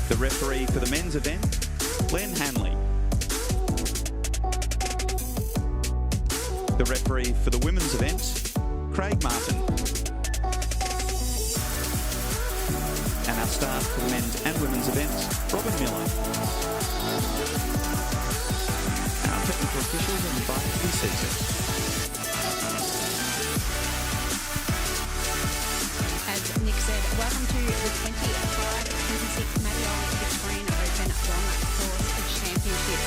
The referee for the men's event, Glenn Hanley. The referee for the women's event, Craig Martin. And our staff for the men's and women's events, Robin Miller. Our technical officials are invited to be seated. As Nick said, welcome to the 25-26 Mattioli Victorian Open Long Course Championship.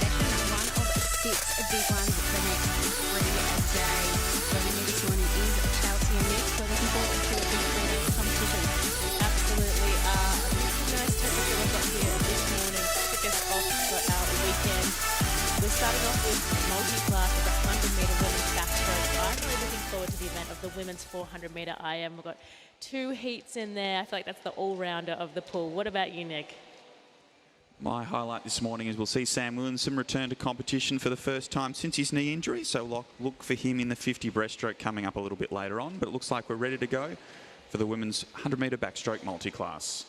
Session 1 of 6 big ones for the next 3 days. Joining me this morning is Chelsea and Nick. We're looking forward to the 3-day competition. Absolutely. Nice temperature we've got here this morning. Took us off for our weekend. We're starting off with multi-class of the 100-metre women's backstroke. I'm really looking forward to the event of the women's 400-metre IM. We've got 2 heats in there. I feel like that's the all-rounder of the pool. What about you, Nick? My highlight this morning is we'll see Sam Williamson return to competition for the first time since his knee injury. So look for him in the 50 breaststroke coming up a little bit later on. But it looks like we're ready to go for the women's 100-metre backstroke multi-class.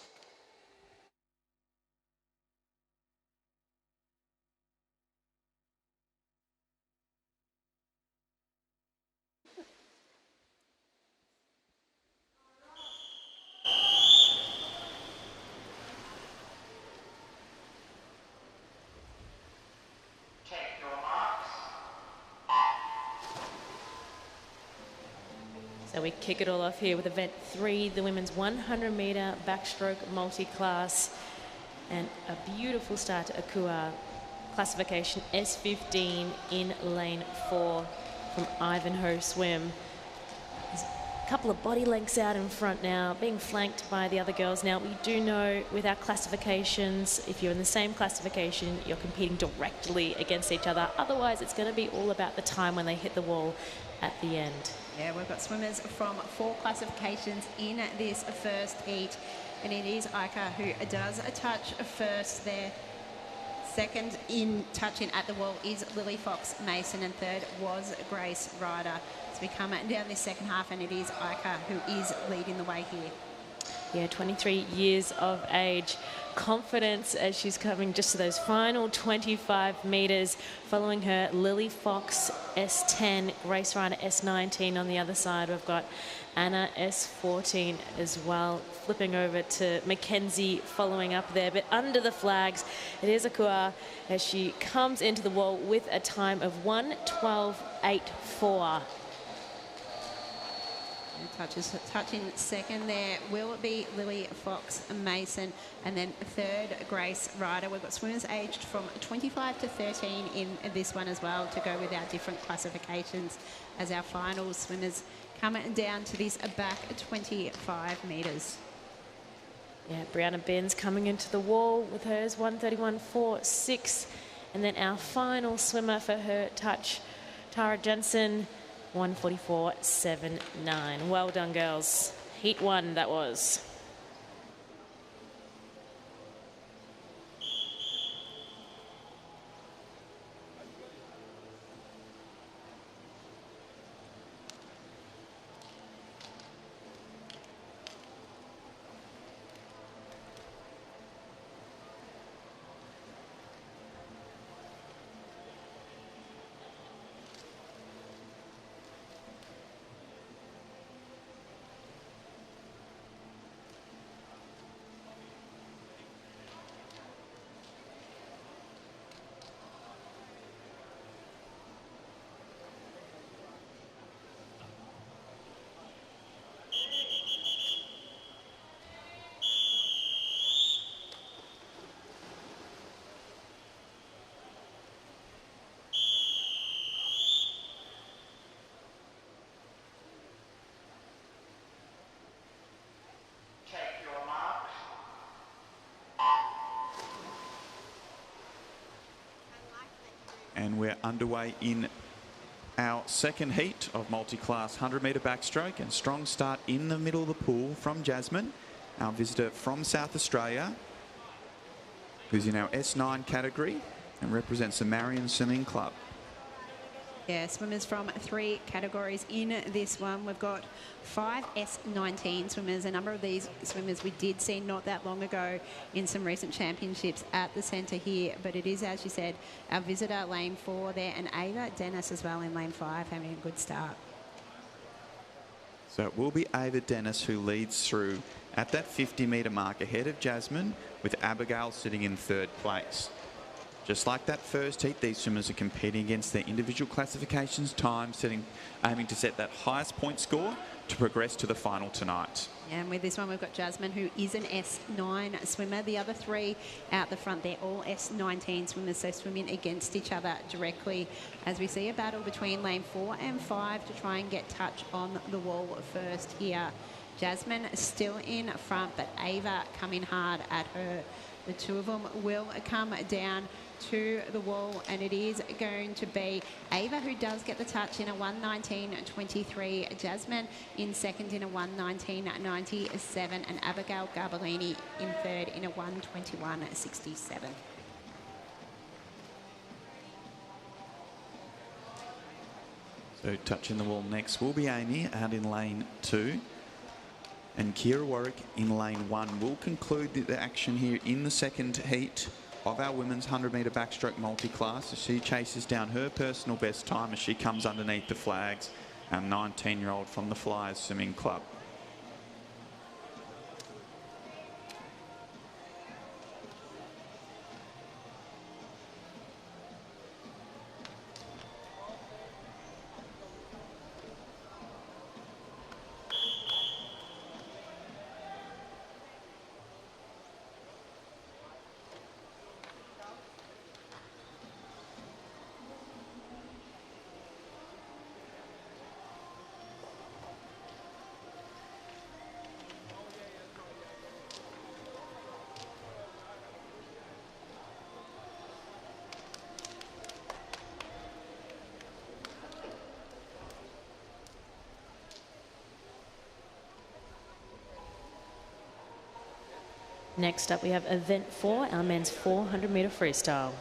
So we kick it all off here with event 3, the women's 100-metre backstroke multi-class. And a beautiful start to Akua. Classification S15 in lane 4 from Ivanhoe Swim. There's a couple of body lengths out in front now, being flanked by the other girls. Now, we do know with our classifications, if you're in the same classification, you're competing directly against each other. Otherwise, it's going to be all about the time when they hit the wall at the end. Yeah, we've got swimmers from 4 classifications in this first heat. And it is Ika who does a touch first there. Second in touching at the wall is Lily Fox Mason, and third was Grace Ryder. So we come down this second half, and it is Ika who is leading the way here. Yeah, 23 years of age. Confidence as she's coming just to those final 25 metres. Following her, Lily Fox, S10, Grace Ryder, S19 on the other side. We've got Anna, S14 as well. Flipping over to Mackenzie following up there. But under the flags, it is Akua as she comes into the wall with a time of 1:12.84. Touching second there will be Lily Fox Mason, and then third Grace Ryder. We've got swimmers aged from 25 to 13 in this one as well, to go with our different classifications as our final swimmers coming down to this back 25 metres. Yeah, Brianna Benz coming into the wall with hers 1:31.46, and then our final swimmer for her touch, Tara Jensen, 1:44.79. Well done, girls. Heat 1, that was. And we're underway in our second heat of multi-class 100-metre backstroke, and strong start in the middle of the pool from Jasmine, our visitor from South Australia, who's in our S9 category and represents the Marion Swimming Club. Yeah, swimmers from 3 categories in this one. We've got 5 S19 swimmers. A number of these swimmers we did see not that long ago in some recent championships at the centre here. But it is, as you said, our visitor, lane 4 there, and Ava Dennis as well in lane 5, having a good start. So it will be Ava Dennis who leads through at that 50-metre mark ahead of Jasmine, with Abigail sitting in 3rd place. Just like that first heat, these swimmers are competing against their individual classifications, time, aiming to set that highest point score to progress to the final tonight. Yeah, and with this one, we've got Jasmine, who is an S9 swimmer. The other 3 out the front, they're all S19 swimmers, so swimming against each other directly as we see a battle between lane 4 and 5 to try and get touch on the wall first here. Jasmine still in front, but Ava coming hard at her. The two of them will come down to the wall, and it is going to be Ava who does get the touch in a 1:19.23, Jasmine in second in a 1:19.97, and Abigail Garbellini in third in a 1:21.67. So touching the wall next will be Amy out in lane 2. And Kira Warwick in lane 1 will conclude the action here in the second heat of our women's 100-metre backstroke multi-class as she chases down her personal best time as she comes underneath the flags, our 19-year-old from the Flyers Swimming Club. Next up, we have event 4, our men's 400-metre freestyle.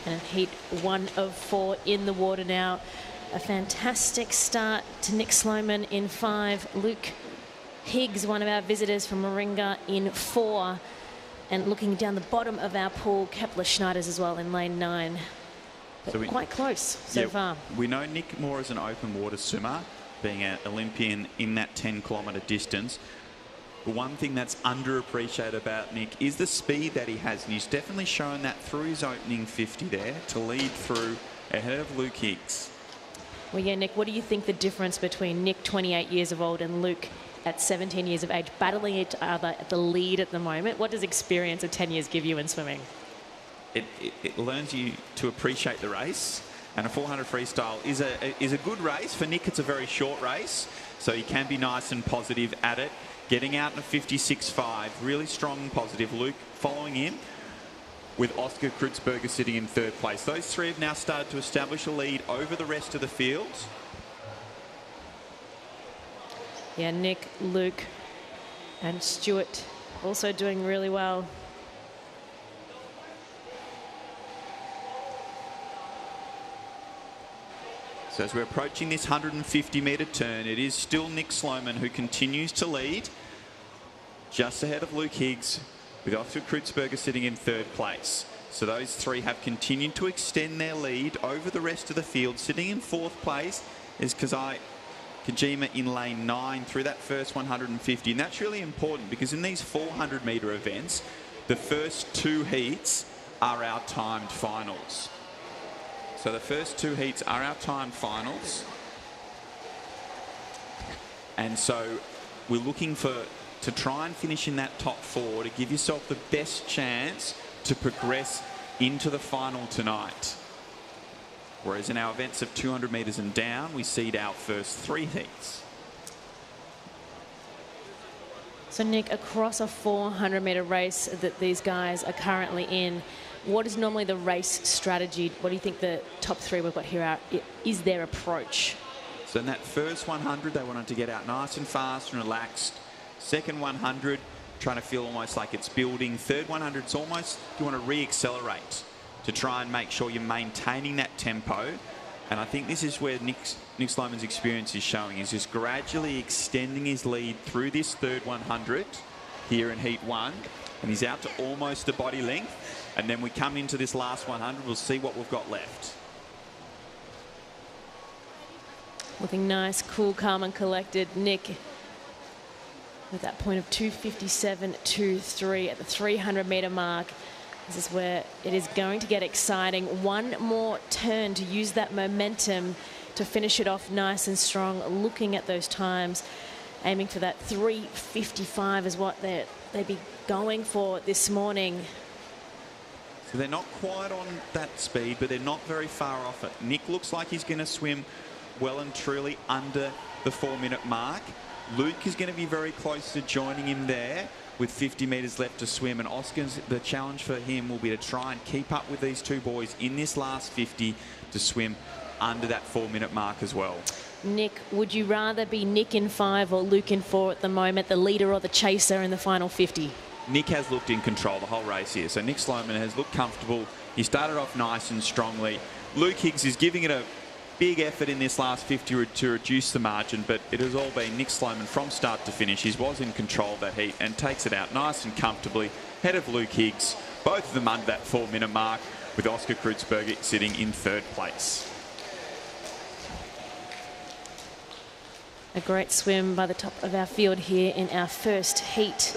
And heat 1 of 4 in the water now. A fantastic start to Nick Sloman in 5. Luke Higgs, one of our visitors from Moringa, in 4. And looking down the bottom of our pool, Kepler Schneiders as well in lane 9. But so quite close so far. We know Nick Moore is an open water swimmer, being an Olympian in that 10-kilometre distance. The one thing that's underappreciated about Nick is the speed that he has, and he's definitely shown that through his opening 50 there to lead through ahead of Luke Higgs. Well, yeah, Nick, what do you think the difference between Nick, 28 years of old, and Luke at 17 years of age, battling each other at the lead at the moment? What does experience of 10 years give you in swimming? It learns you to appreciate the race, and a 400 freestyle is a good race. For Nick, it's a very short race, so he can be nice and positive at it. Getting out in a 56.5, really strong and positive. Luke following him, with Oscar Kreutzberger sitting in 3rd place. Those 3 have now started to establish a lead over the rest of the field. Yeah, Nick, Luke, and Stuart also doing really well. So as we're approaching this 150-metre turn, it is still Nick Sloman who continues to lead, just ahead of Luke Higgs, with Oscar Kreutzberger sitting in 3rd place. So those 3 have continued to extend their lead over the rest of the field. Sitting in 4th place is Kazai Kajima in lane 9 through that first 150. And that's really important because in these 400-metre events, the first 2 heats are our timed finals. So the first 2 heats are our timed finals. And so we're looking to try and finish in that top 4 to give yourself the best chance to progress into the final tonight. Whereas in our events of 200 metres and down, we seed our first 3 heats. So Nick, across a 400-metre race that these guys are currently in, what is normally the race strategy? What do you think the top three we've got here are? Is their approach? So in that first 100, they wanted to get out nice and fast and relaxed. Second 100, trying to feel almost like it's building. Third 100, it's almost you want to re-accelerate to try and make sure you're maintaining that tempo. And I think this is where Nick Sloman's experience is showing. He's just gradually extending his lead through this third 100 here in Heat 1. And he's out to almost a body length. And then we come into this last 100. We'll see what we've got left. Looking nice, cool, calm and collected. Nick with that point of 2:57.23 at the 300-metre mark. This is where it is going to get exciting. One more turn to use that momentum to finish it off nice and strong. Looking at those times, aiming for that 3:55 is what they'd be going for this morning. So they're not quite on that speed, but they're not very far off it. Nick looks like he's going to swim well and truly under the 4-minute mark. Luke is going to be very close to joining him there with 50 metres left to swim. And Oscar's, the challenge for him will be to try and keep up with these two boys in this last 50 to swim under that 4-minute mark as well. Nick, would you rather be Nick in 5 or Luke in 4 at the moment, the leader or the chaser in the final 50? Nick has looked in control the whole race here. So Nick Sloman has looked comfortable. He started off nice and strongly. Luke Higgs is giving it a big effort in this last 50 to reduce the margin, but it has all been Nick Sloman from start to finish. He was in control of that heat and takes it out nice and comfortably ahead of Luke Higgs. Both of them under that 4-minute mark, with Oscar Kreutzberger sitting in third place. A great swim by the top of our field here in our first heat.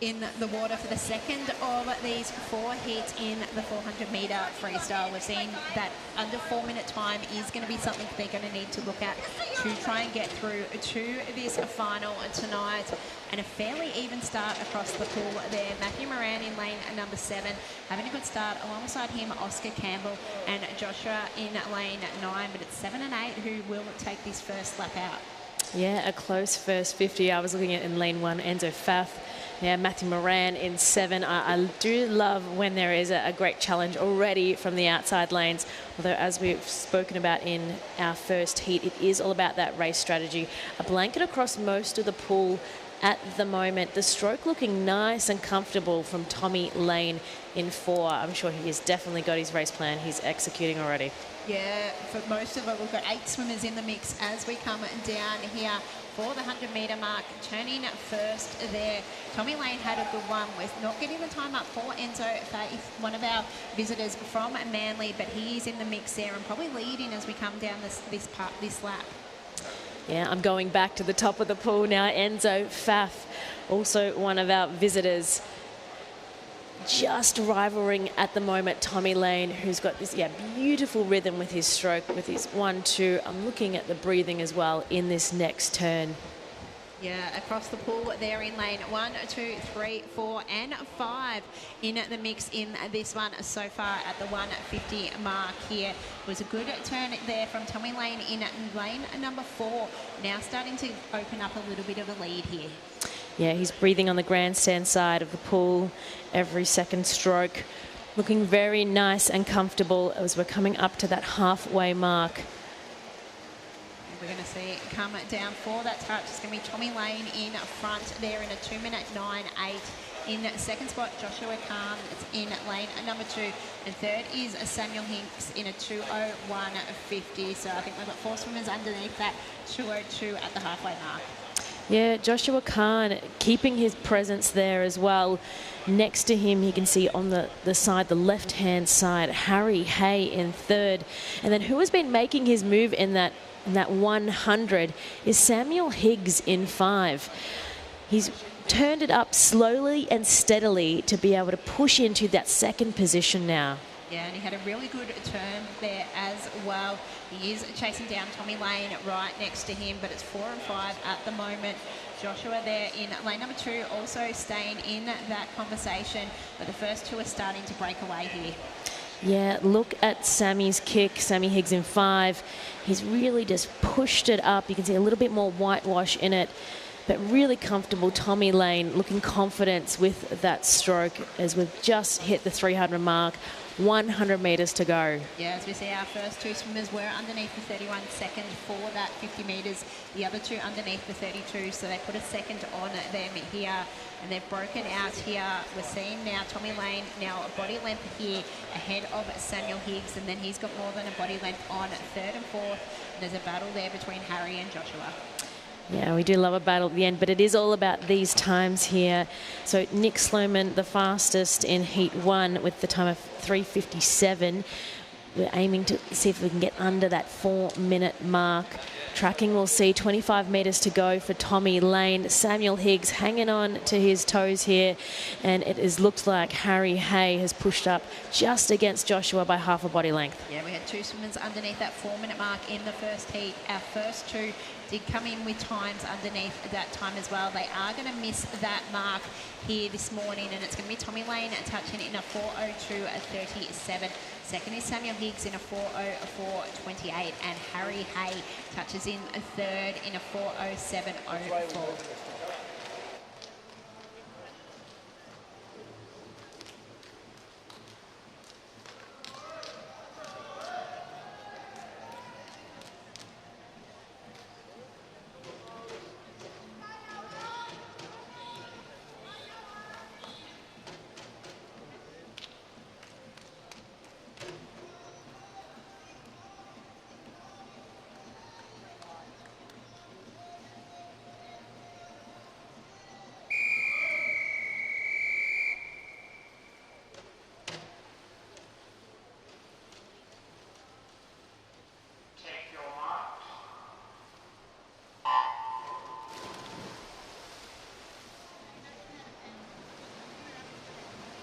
In the water for the second of these 4 heats in the 400-metre freestyle. We're seeing that under 4-minute time is going to be something they're going to need to look at to try and get through to this final tonight. And a fairly even start across the pool there. Matthew Moran in lane number 7, having a good start. Alongside him, Oscar Campbell and Joshua in lane 9. But it's 7 and 8 who will take this first lap out. Yeah, a close first 50. I was looking at in lane 1, Enzo Pfaff. Yeah, Matthew Moran in 7. I do love when there is a great challenge already from the outside lanes. Although, as we've spoken about in our first heat, it is all about that race strategy. A blanket across most of the pool at the moment. The stroke looking nice and comfortable from Tommy Lane in 4. I'm sure he has definitely got his race plan. He's executing already. Yeah, for most of it, we've got 8 swimmers in the mix as we come down here for the 100-metre mark. Turning first there, Tommy Lane had a good one with not getting the time up for Enzo Faith, one of our visitors from Manly, but he is in the mix there and probably leading as we come down this lap. Yeah, I'm going back to the top of the pool now. Enzo Pfaff, also one of our visitors, just rivaling at the moment Tommy Lane, who's got this beautiful rhythm with his stroke, with his 1-2. I'm looking at the breathing as well in this next turn. Yeah, across the pool there in lane 1, 2, 3, 4 and 5 in the mix in this one so far at the 150 mark here. It was a good turn there from Tommy Lane in lane number 4. Now starting to open up a little bit of a lead here. Yeah, he's breathing on the grandstand side of the pool every second stroke. Looking very nice and comfortable as we're coming up to that halfway mark. We're going to see it come down for that touch. It's going to be Tommy Lane in front there in a 2-minute 9.8. In second spot, Joshua Khan. It's in lane number 2. And third is Samuel Hinks in a 2:01.50. So I think we've got 4 swimmers underneath that 2:02 at the halfway mark. Yeah, Joshua Khan keeping his presence there as well. Next to him, you can see on the side, the left-hand side, Harry Hay in third. And then who has been making his move in that 100 is Samuel Higgs in 5. He's turned it up slowly and steadily to be able to push into that second position now. Yeah, and he had a really good turn there as well. He is chasing down Tommy Lane right next to him, but it's 4 and 5 at the moment. Joshua there in lane number 2 also staying in that conversation, but the first two are starting to break away here. Yeah, look at Sammy's kick. Sammy Higgs in 5. He's really just pushed it up. You can see a little bit more whitewash in it, but really comfortable. Tommy Lane looking confident with that stroke as we've just hit the 300 mark. 100 metres to go. Yeah, as we see, our first two swimmers were underneath the 31 second for that 50 metres. The other two underneath the 32, so they put a second on them here, and they've broken out here. We're seeing now Tommy Lane now a body length here ahead of Samuel Higgs, and then he's got more than a body length on third and fourth. There's a battle there between Harry and Joshua. Yeah, we do love a battle at the end, but it is all about these times here. So Nick Sloman, the fastest in Heat 1 with the time of 3:57. We're aiming to see if we can get under that 4-minute mark. Tracking, we'll see 25 metres to go for Tommy Lane. Samuel Higgs hanging on to his toes here, and it looks like Harry Hay has pushed up just against Joshua by half a body length. Yeah, we had two swimmers underneath that 4-minute mark in the first heat. Our first two did come in with times underneath that time as well. They are going to miss that mark here this morning, and it's going to be Tommy Lane touching in a 4:02:37. Second is Samuel Higgs in a 4:04:28, and Harry Hay touches in a third in a 4:07:04.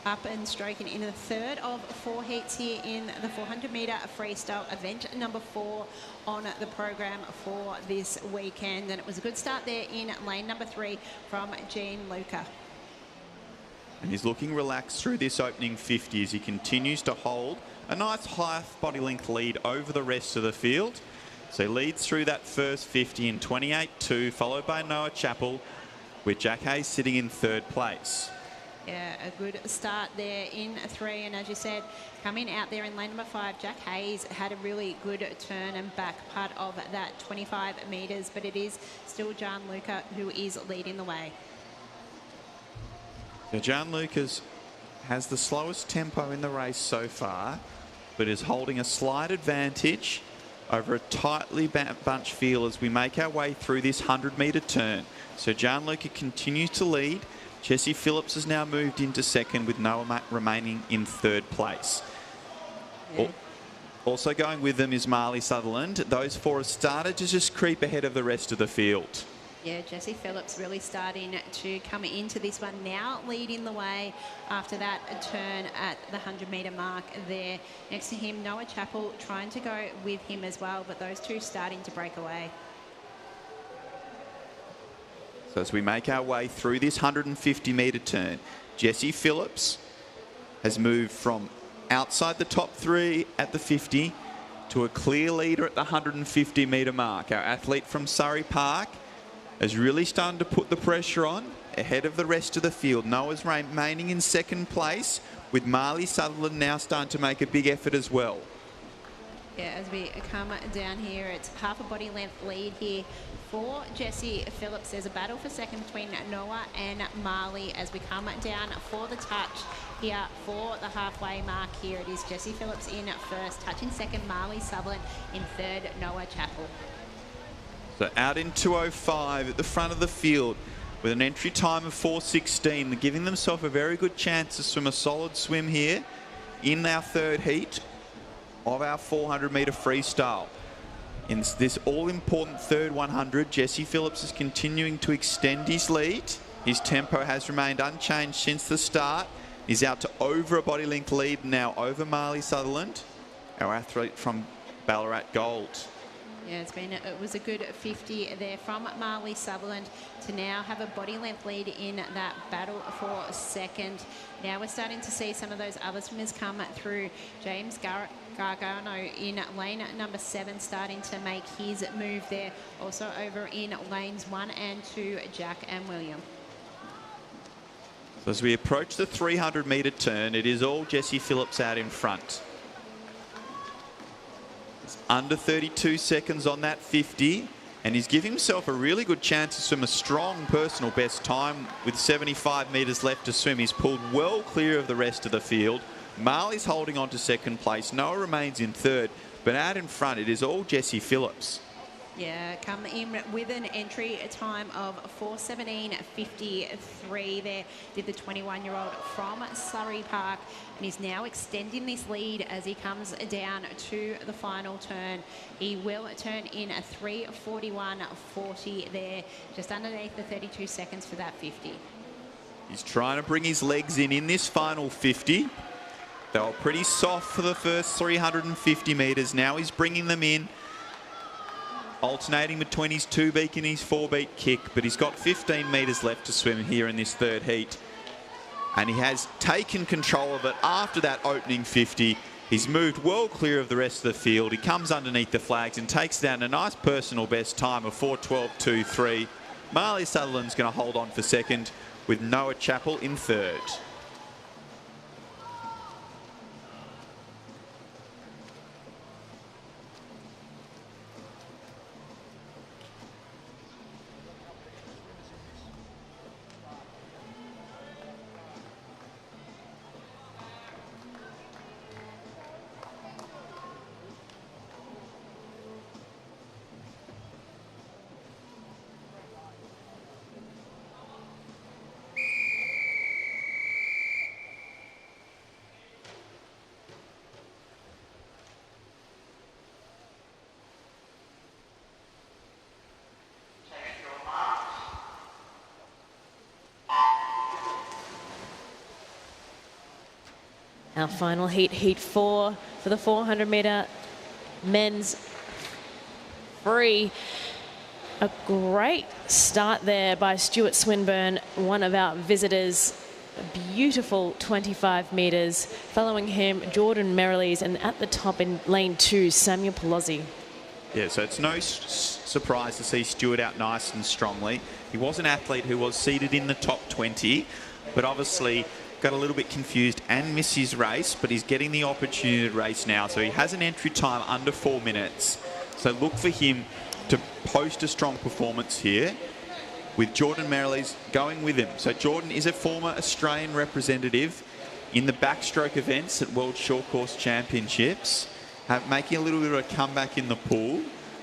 Up and stroking in the third of 4 heats here in the 400 metre freestyle event number 4 on the program for this weekend. And it was a good start there in lane number 3 from Gianluca. And he's looking relaxed through this opening 50 as he continues to hold a nice high body length lead over the rest of the field. So he leads through that first 50 in 28.2, followed by Noah Chappell, with Jack Hayes sitting in third place. Yeah, a good start there in 3, and as you said, coming out there in lane number 5, Jack Hayes had a really good turn and back part of that 25 metres, but it is still Gianluca who is leading the way. So Gianluca has the slowest tempo in the race so far, but is holding a slight advantage over a tightly bunched field as we make our way through this 100 metre turn. So Gianluca continues to lead. Jesse Phillips has now moved into second, with Noah remaining in third place. Yeah. Also going with them is Marley Sutherland. Those four have started to just creep ahead of the rest of the field. Yeah, Jesse Phillips really starting to come into this one now, leading the way after that turn at the 100 metre mark there. Next to him, Noah Chappell trying to go with him as well, but those two starting to break away. So as we make our way through this 150 metre turn, Jesse Phillips has moved from outside the top 3 at the 50 to a clear leader at the 150 metre mark. Our athlete from Surrey Park has really started to put the pressure on ahead of the rest of the field. Noah's remaining in second place, with Marley Sutherland now starting to make a big effort as well. Yeah, as we come down here, it's half a body length lead here for Jesse Phillips. There's a battle for second between Noah and Marley as we come down for the touch here for the halfway mark. Here it is, Jesse Phillips in first, touching second, Marley Sutherland in third, Noah Chappell. So out in 2:05 at the front of the field with an entry time of 4:16. They're giving themselves a very good chance to swim a solid swim here in our third heat of our 400-metre freestyle. In this all-important third 100, Jesse Phillips is continuing to extend his lead. His tempo has remained unchanged since the start. He's out to over a body length lead now over Marley Sutherland, our athlete from Ballarat Gold. Yeah, it was a good 50 there from Marley Sutherland to now have a body length lead in that battle for second. Now we're starting to see some of those other swimmers come through. James Gargano in lane number 7 starting to make his move there. Also over in lanes 1 and 2, Jack and William. So as we approach the 300-metre turn, it is all Jesse Phillips out in front. Under 32 seconds on that 50, and he's giving himself a really good chance to swim a strong personal best time with 75 metres left to swim. He's pulled well clear of the rest of the field. Marley's holding on to second place. Noah remains in third, but out in front it is all Jesse Phillips. Yeah, come in with an entry time of 4:17.53 there, did the 21-year-old from Surrey Park, and he's now extending this lead as he comes down to the final turn. He will turn in a 3:41.40 there, just underneath the 32 seconds for that 50. He's trying to bring his legs in this final 50. They were pretty soft for the first 350 metres. Now he's bringing them in, alternating between his 2-beak and his 4-beak kick, but he's got 15 metres left to swim here in this third heat. And he has taken control of it after that opening 50. He's moved well clear of the rest of the field. He comes underneath the flags and takes down a nice personal best time of 4:12.23. Marley Sutherland's going to hold on for second with Noah Chappell in third. Our final heat, heat 4 for the 400-metre men's free. A great start there by Stuart Swinburne, one of our visitors. A beautiful 25 metres. Following him, Jordan Merrilees, and at the top in lane 2, Samuel Pelosi. Yeah, so it's no surprise to see Stuart out nice and strongly. He was an athlete who was seated in the top 20, but obviously got a little bit confused and missed his race, but he's getting the opportunity to race now. So he has an entry time under 4 minutes. So look for him to post a strong performance here with Jordan Merrilees going with him. So Jordan is a former Australian representative in the backstroke events at World Short Course Championships, making a little bit of a comeback in the pool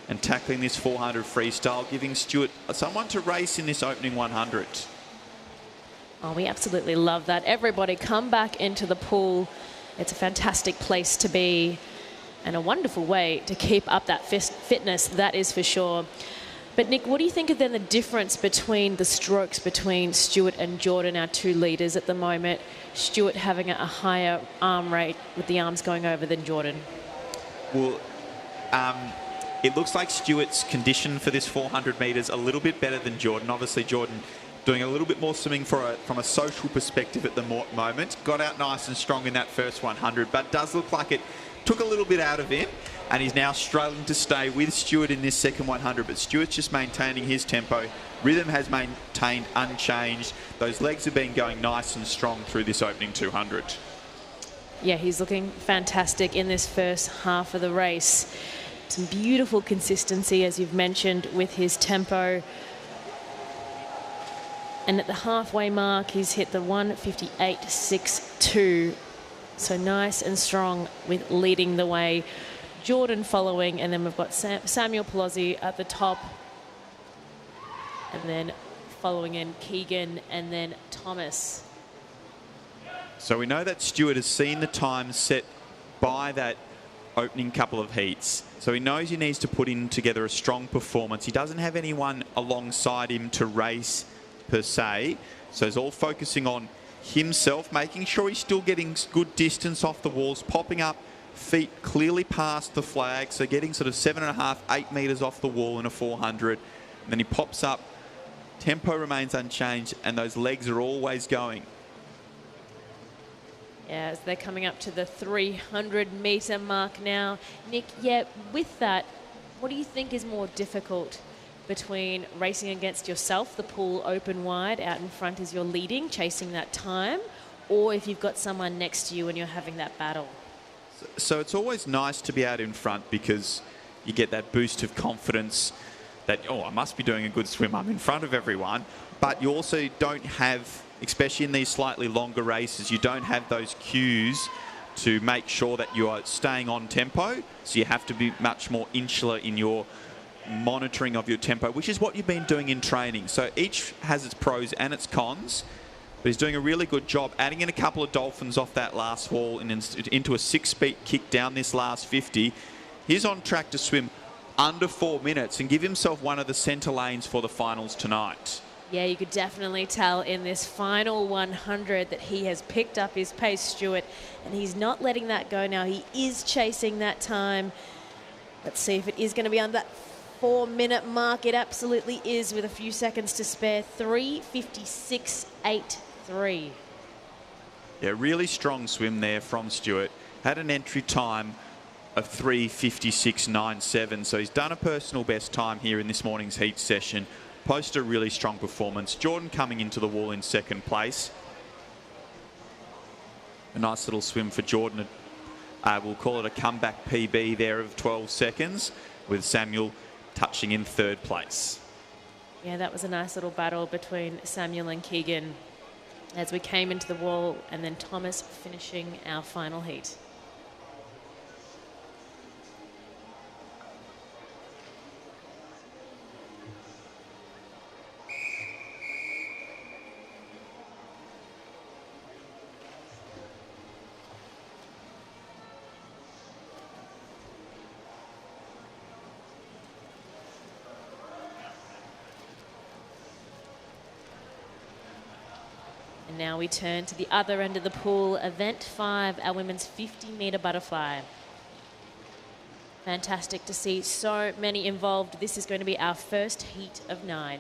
and tackling this 400 freestyle, giving Stuart someone to race in this opening 100. Oh, we absolutely love that. Everybody come back into the pool. It's a fantastic place to be and a wonderful way to keep up that fitness, that is for sure. But Nick, what do you think of then the difference between the strokes between Stuart and Jordan, our 2 leaders at the moment? Stuart having a higher arm rate with the arms going over than Jordan. Well, it looks like Stuart's condition for this 400 metres a little bit better than Jordan. Obviously, Jordan doing a little bit more swimming from a social perspective at the moment. Got out nice and strong in that first 100, but does look like it took a little bit out of him, and he's now struggling to stay with Stuart in this second 100, but Stuart's just maintaining his tempo. Rhythm has maintained unchanged. Those legs have been going nice and strong through this opening 200. Yeah, he's looking fantastic in this first half of the race. Some beautiful consistency, as you've mentioned, with his tempo. And at the halfway mark, he's hit the 1:58.62. So nice and strong with leading the way. Jordan following, and then we've got Samuel Pelosi at the top and then following in Keegan and then Thomas. So we know that Stewart has seen the time set by that opening couple of heats. So he knows he needs to put in together a strong performance. He doesn't have anyone alongside him to race per se. So he's all focusing on himself, making sure he's still getting good distance off the walls, popping up feet clearly past the flag. So getting sort of 7.5, 8 metres off the wall in a 400. And then he pops up. Tempo remains unchanged and those legs are always going. Yeah, as they're coming up to the 300-metre mark now. Nick, yeah, with that, what do you think is more difficult between racing against yourself, the pool open wide, out in front as you're leading, chasing that time, or if you've got someone next to you and you're having that battle? So it's always nice to be out in front because you get that boost of confidence that, oh, I must be doing a good swim. I'm in front of everyone. But you also don't have, especially in these slightly longer races, you don't have those cues to make sure that you are staying on tempo. So you have to be much more insular in your monitoring of your tempo, which is what you've been doing in training. So each has its pros and its cons, but he's doing a really good job adding in a couple of dolphins off that last wall and into a 6-beat kick down this last 50. He's on track to swim under 4 minutes and give himself one of the centre lanes for the finals tonight. Yeah, you could definitely tell in this final 100 that he has picked up his pace, Stewart, and he's not letting that go now. He is chasing that time. Let's see if it is going to be on that 4-minute mark. It absolutely is, with a few seconds to spare. 3:56.83. Yeah, really strong swim there from Stewart. Had an entry time of 3:56.97, so he's done a personal best time here in this morning's heat session. Posted a really strong performance. Jordan coming into the wall in second place. A nice little swim for Jordan. We'll call it a comeback PB there of 12 seconds, with Samuel touching in third place. Yeah, that was a nice little battle between Samuel and Keegan as we came into the wall, and then Thomas finishing our final heat. And now we turn to the other end of the pool, event 5, our women's 50-metre butterfly. Fantastic to see so many involved. This is going to be our first heat of 9.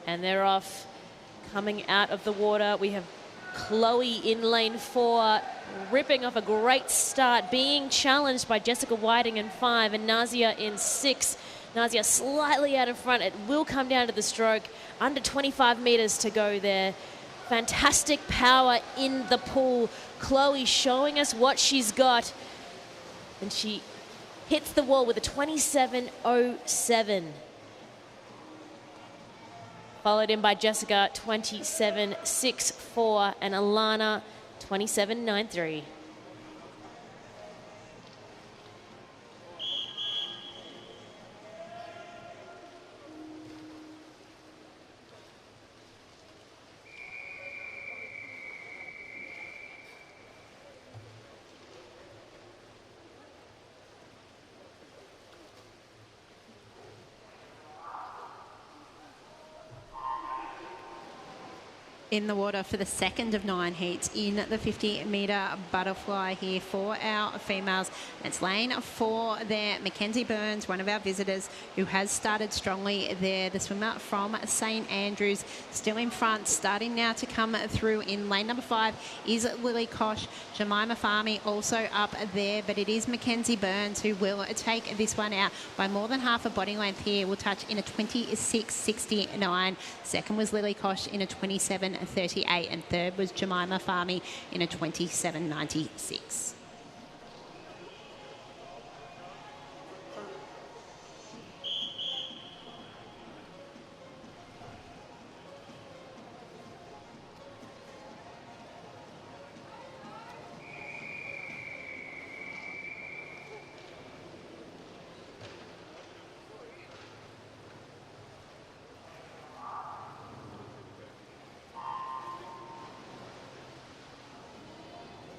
And they're off. Coming out of the water, we have Chloe in lane 4, ripping off a great start, being challenged by Jessica Whiting in 5 and Nazia in 6. Nazia slightly out in front. It will come down to the stroke. Under 25 metres to go there. Fantastic power in the pool. Chloe showing us what she's got. And she hits the wall with a 27.07. Followed in by Jessica, 27.64, and Alana, 27.93. in the water for the second of 9 heats in the 50-metre butterfly here for our females. It's lane 4 there. Mackenzie Burns, one of our visitors, who has started strongly there. The swimmer from St Andrews still in front, starting now to come through in lane number 5 is Lily Kosh. Jemima Farmy also up there, but it is Mackenzie Burns who will take this one out by more than half a body length here. Will touch in a 26.69. Second was Lily Kosh in a 27.38, and third was Jemima Farmy in a 27.96.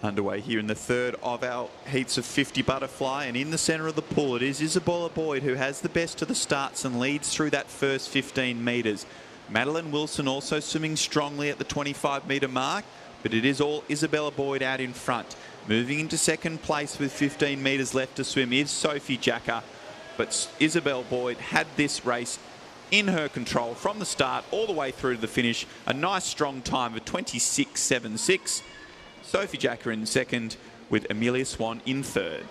Underway here in the third of our heats of 50 butterfly, and in the centre of the pool it is Isabella Boyd who has the best to the starts and leads through that first 15 metres. Madeline Wilson also swimming strongly at the 25-metre mark, but it is all Isabella Boyd out in front. Moving into second place with 15 metres left to swim is Sophie Jacker, but Isabella Boyd had this race in her control from the start all the way through to the finish. A nice strong time of 26.76. Sophie Jacker in second, with Amelia Swan in third.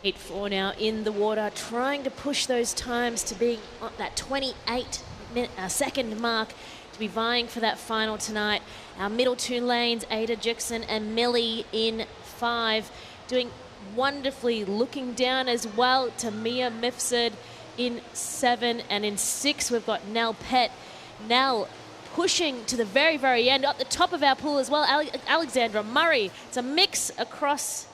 Heat 4 now in the water, trying to push those times to be on that 28-second mark to be vying for that final tonight. Our middle two lanes, Ada Jackson and Millie in 5, doing wonderfully, looking down as well to Mia Mifsud in 7, and in 6 we've got Nell Pett. Nell pushing to the very, very end, up the top of our pool as well, Alexandra Murray. It's a mix across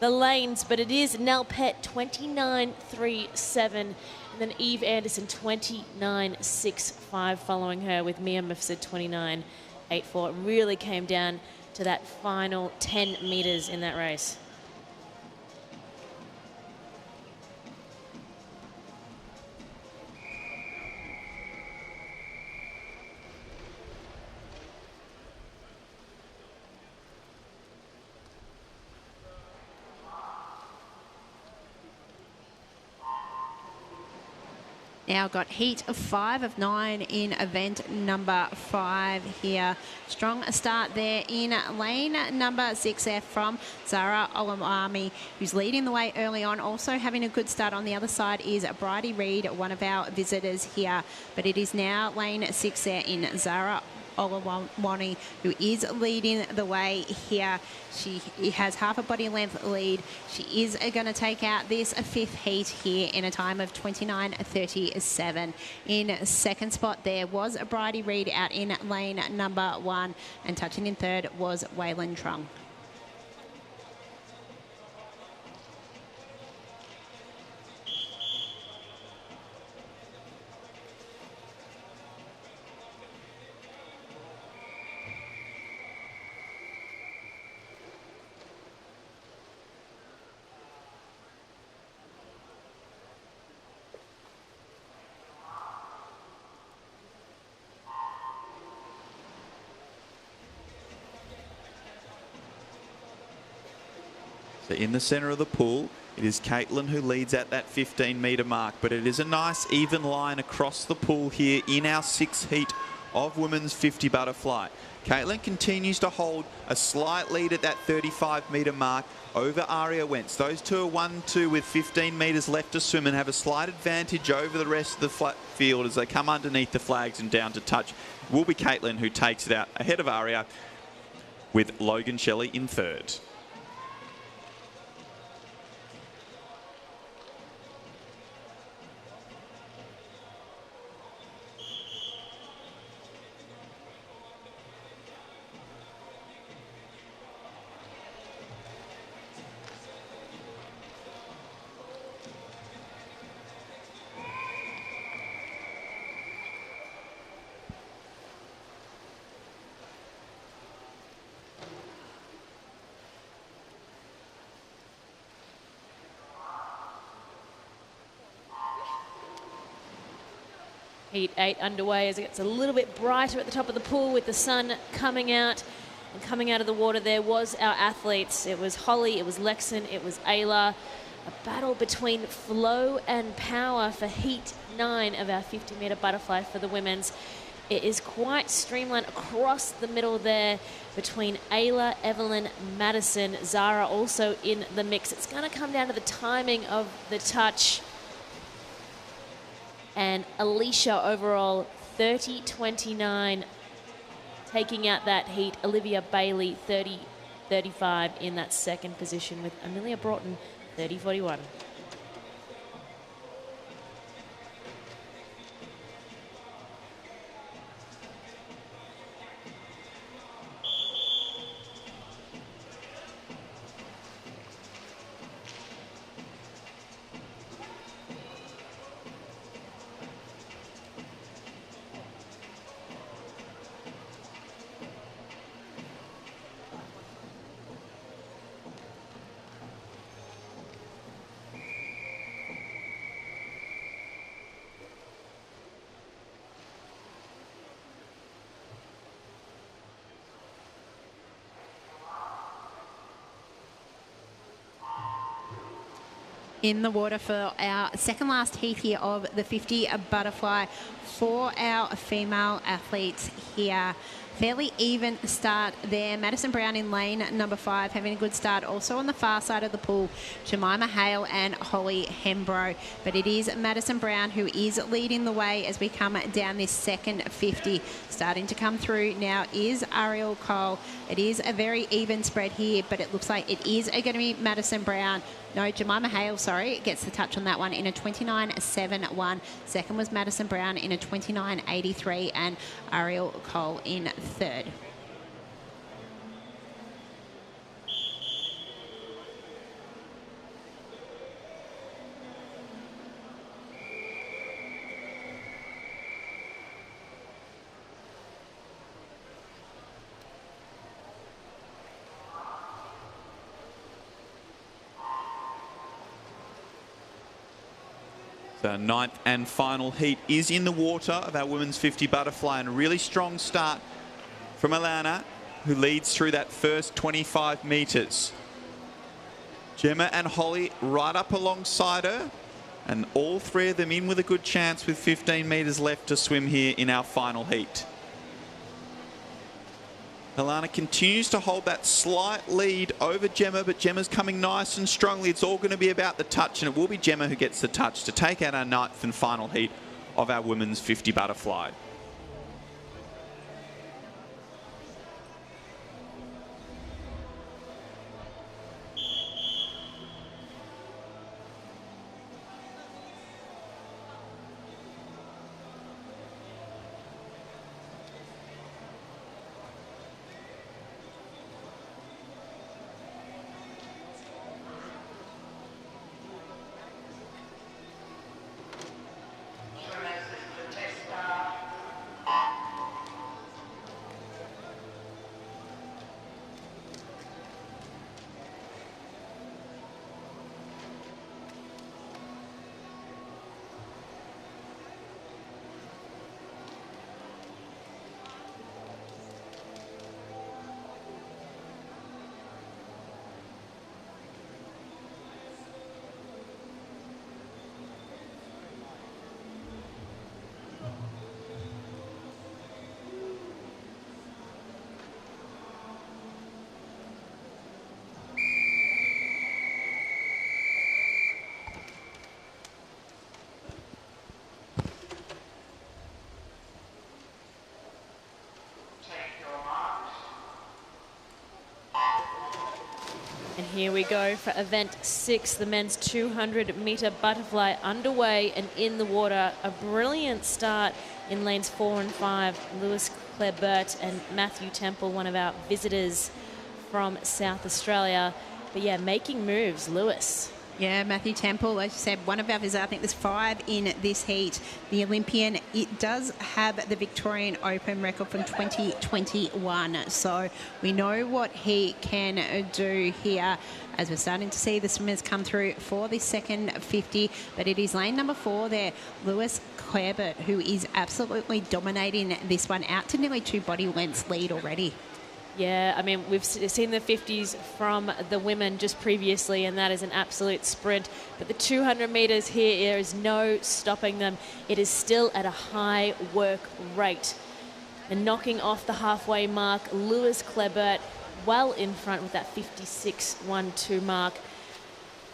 the lanes, but it is Nell Pett 29.37, and then Eve Anderson 29.65 following her, with Mia Mifsud 29.84. It really came down to that final 10 metres in that race. Now got heat of 5 of 9 in event number 5 here. Strong start there in lane number 6 there from Zara Olamami, who's leading the way early on. Also having a good start on the other side is Bridie Reid, one of our visitors here. But it is now lane 6 there in Zara Olawani, who is leading the way here. She has half a body length lead. She is going to take out this 5th heat here in a time of 29.37. In second spot there was Bridie Reid out in lane number 1, and touching in third was Waylon Trung. So in the centre of the pool, it is Caitlin who leads at that 15-metre mark, but it is a nice even line across the pool here in our 6th heat of women's 50 butterfly. Caitlin continues to hold a slight lead at that 35-metre mark over Aria Wentz. Those two are 1-2 with 15 metres left to swim and have a slight advantage over the rest of the flat field as they come underneath the flags and down to touch. It will be Caitlin who takes it out ahead of Aria, with Logan Shelley in third. Heat 8 underway as it gets a little bit brighter at the top of the pool with the sun coming out. And coming out of the water there was our athletes. It was Holly, it was Lexan, it was Ayla. A battle between flow and power for Heat 9 of our 50-metre butterfly for the women's. It is quite streamlined across the middle there between Ayla, Evelyn, Madison, Zara also in the mix. It's going to come down to the timing of the touch. And Alicia overall 30-29 taking out that heat. Olivia Bailey 30-35 in that second position with Amelia Broughton 30-41. In the water for our second last heat here of the 50 butterfly for our female athletes here. Fairly even start there. Madison Brown in lane number 5 having a good start. Also on the far side of the pool, Jemima Hale and Holly Hembro. But it is Madison Brown who is leading the way as we come down this second 50. Starting to come through now is Ariel Cole. It is a very even spread here, but it looks like it is going to be Madison Brown. No, Jemima Hale, sorry, gets the touch on that one in a 29.71. Second was Madison Brown in a 29.83 and Ariel Cole in third. The ninth and final heat is in the water of our women's 50 butterfly, and a really strong start from Alana, who leads through that first 25 metres. Gemma and Holly right up alongside her, and all three of them in with a good chance with 15 metres left to swim here in our final heat. Alana continues to hold that slight lead over Gemma, but Gemma's coming nice and strongly. It's all going to be about the touch, and it will be Gemma who gets the touch to take out our ninth and final heat of our women's 50 butterfly. And here we go for event 6, the men's 200-metre butterfly underway and in the water. A brilliant start in lanes 4 and 5. Lewis Clarebert and Matthew Temple, one of our visitors from South Australia. But yeah, making moves, Lewis. Yeah, Matthew Temple, as you said, one of our visitors. I think there's 5 in this heat. The Olympian, it does have the Victorian Open record from 2021. So we know what he can do here as we're starting to see the swimmers come through for the second 50. But it is lane number 4 there, Lewis Clarebert, who is absolutely dominating this one, out to nearly 2 body lengths lead already. Yeah, I mean, we've seen the 50s from the women just previously, and that is an absolute sprint. But the 200 metres here, there is no stopping them. It is still at a high work rate. And knocking off the halfway mark, Lewis Clarebert well in front with that 56.12 mark.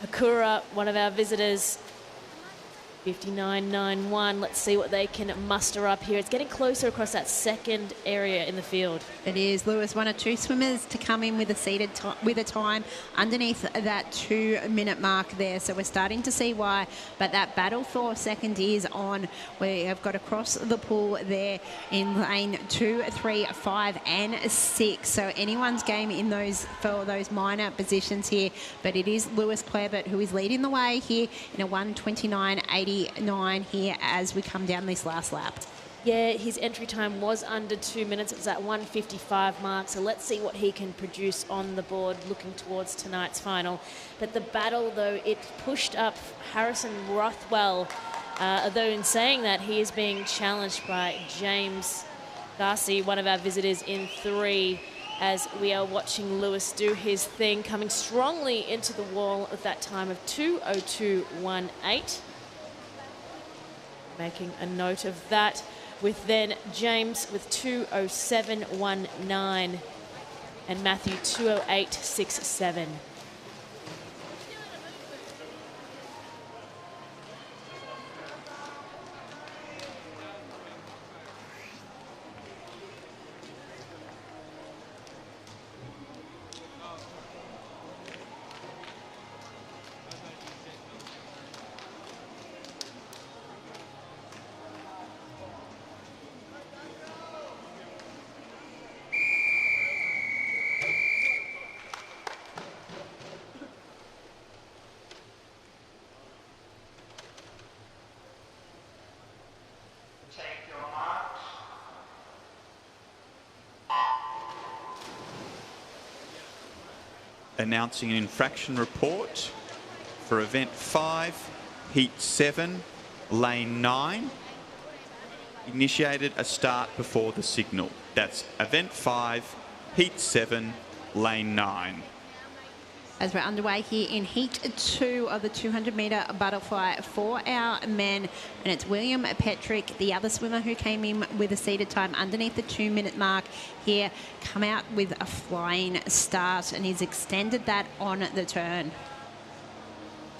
Hakura, one of our visitors, 59.91. Let's see what they can muster up here. It's getting closer across that second area in the field. It is. Lewis, 1 or 2 swimmers to come in with a time underneath that 2-minute mark there. So we're starting to see why. But that battle for second is on. We have got across the pool there in lane 2, 3, 5 and 6. So anyone's game in those for those minor positions here. But it is Lewis Clarebert who is leading the way here in a 1:29.89 here as we come down this last lap. Yeah, his entry time was under 2 minutes. It was at 1:55 mark. So let's see what he can produce on the board looking towards tonight's final. But the battle, though, it pushed up Harrison Rothwell. Although in saying that, he is being challenged by James Darcy, one of our visitors in 3, as we are watching Lewis do his thing, coming strongly into the wall at that time of 2:02.18. Making a note of that, with then James with 2:07.19 and Matthew 2:08.67. Announcing an infraction report for event 5, heat 7, lane 9. Initiated a start before the signal. That's event 5, heat 7, lane 9. As we're underway here in heat 2 of the 200-metre butterfly for our men, and it's William Petrick, the other swimmer who came in with a seated time underneath the 2-minute mark here, come out with a flying start, and he's extended that on the turn.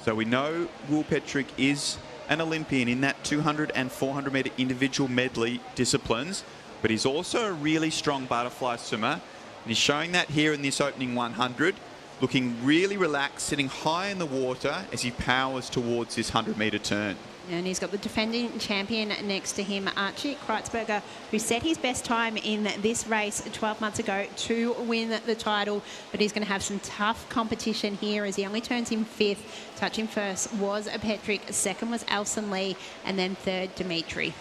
So we know Will Petrick is an Olympian in that 200 and 400 metre individual medley disciplines, but he's also a really strong butterfly swimmer, and he's showing that here in this opening 100. Looking really relaxed, sitting high in the water as he powers towards this 100-metre turn. And he's got the defending champion next to him, Archie Kreutzberger, who set his best time in this race 12 months ago to win the title. But he's going to have some tough competition here as he only turns in 5th. Touching first was Petrick, second was Elson Lee, and then third, Dimitri.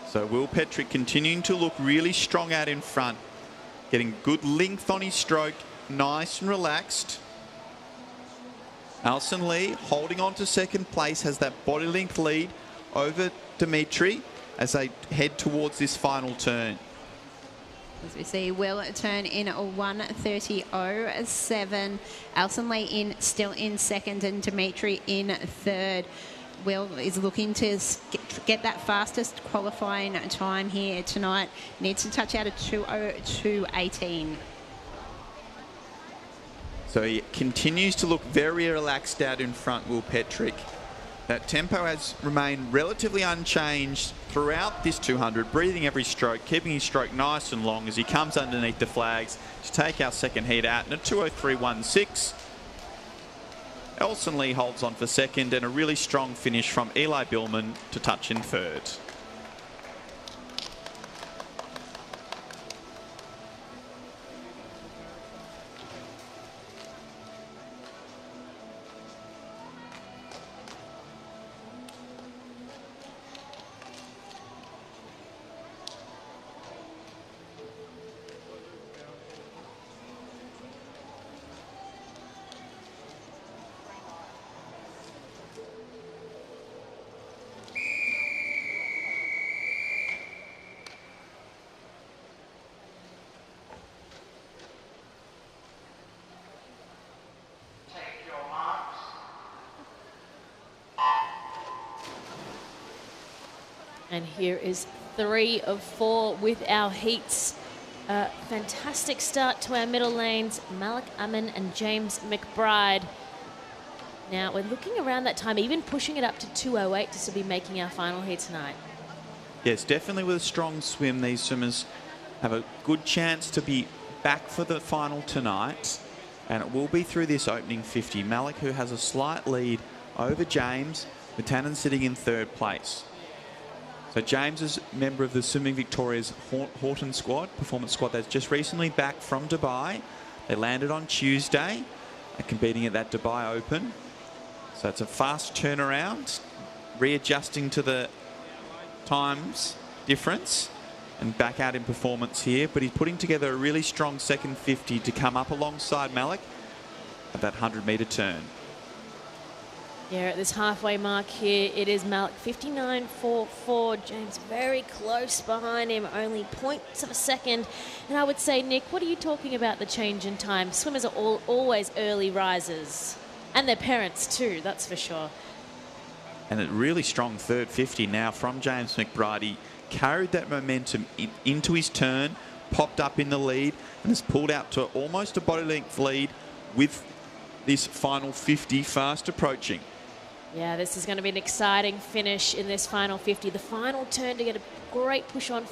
So Will Petrick continuing to look really strong out in front, getting good length on his stroke, nice and relaxed. Alison Lee holding on to second place, has that body length lead over Dimitri as they head towards this final turn. As we see Will turn in a 1:30.07. Alison Lee still in second, and Dimitri in third. Will is looking to get that fastest qualifying time here tonight. Needs to touch out a 2:02.18. So he continues to look very relaxed out in front, Will Petrick. That tempo has remained relatively unchanged throughout this 200, breathing every stroke, keeping his stroke nice and long as he comes underneath the flags to take our second heat out in a 2:03.16. Elson Lee holds on for second, and a really strong finish from Eli Billman to touch in third. And here is 3 of 4 with our heats. Fantastic start to our middle lanes, Malik Amin and James McBride. Now we're looking around that time, even pushing it up to 2:08 to be making our final heat tonight. Yes, definitely with a strong swim, these swimmers have a good chance to be back for the final tonight. And it will be through this opening 50. Malik, who has a slight lead over James, with Tannen sitting in 3rd place. So James is a member of the Swimming Victoria's Horton squad, performance squad that's just recently back from Dubai. They landed on Tuesday, competing at that Dubai Open. So it's a fast turnaround, readjusting to the times difference and back out in performance here. But he's putting together a really strong second 50 to come up alongside Malik at that 100-metre turn. Yeah, at this halfway mark here, it is Malik 59.44. James very close behind him, only points of a second. And I would say, Nick, what are you talking about the change in time? Swimmers are always early risers. And their parents too, that's for sure. And a really strong third 50 now from James McBride. He carried that momentum into his turn, popped up in the lead, and has pulled out to almost a body length lead with this final 50 fast approaching. Yeah, this is going to be an exciting finish in this final 50. The final turn to get a great push on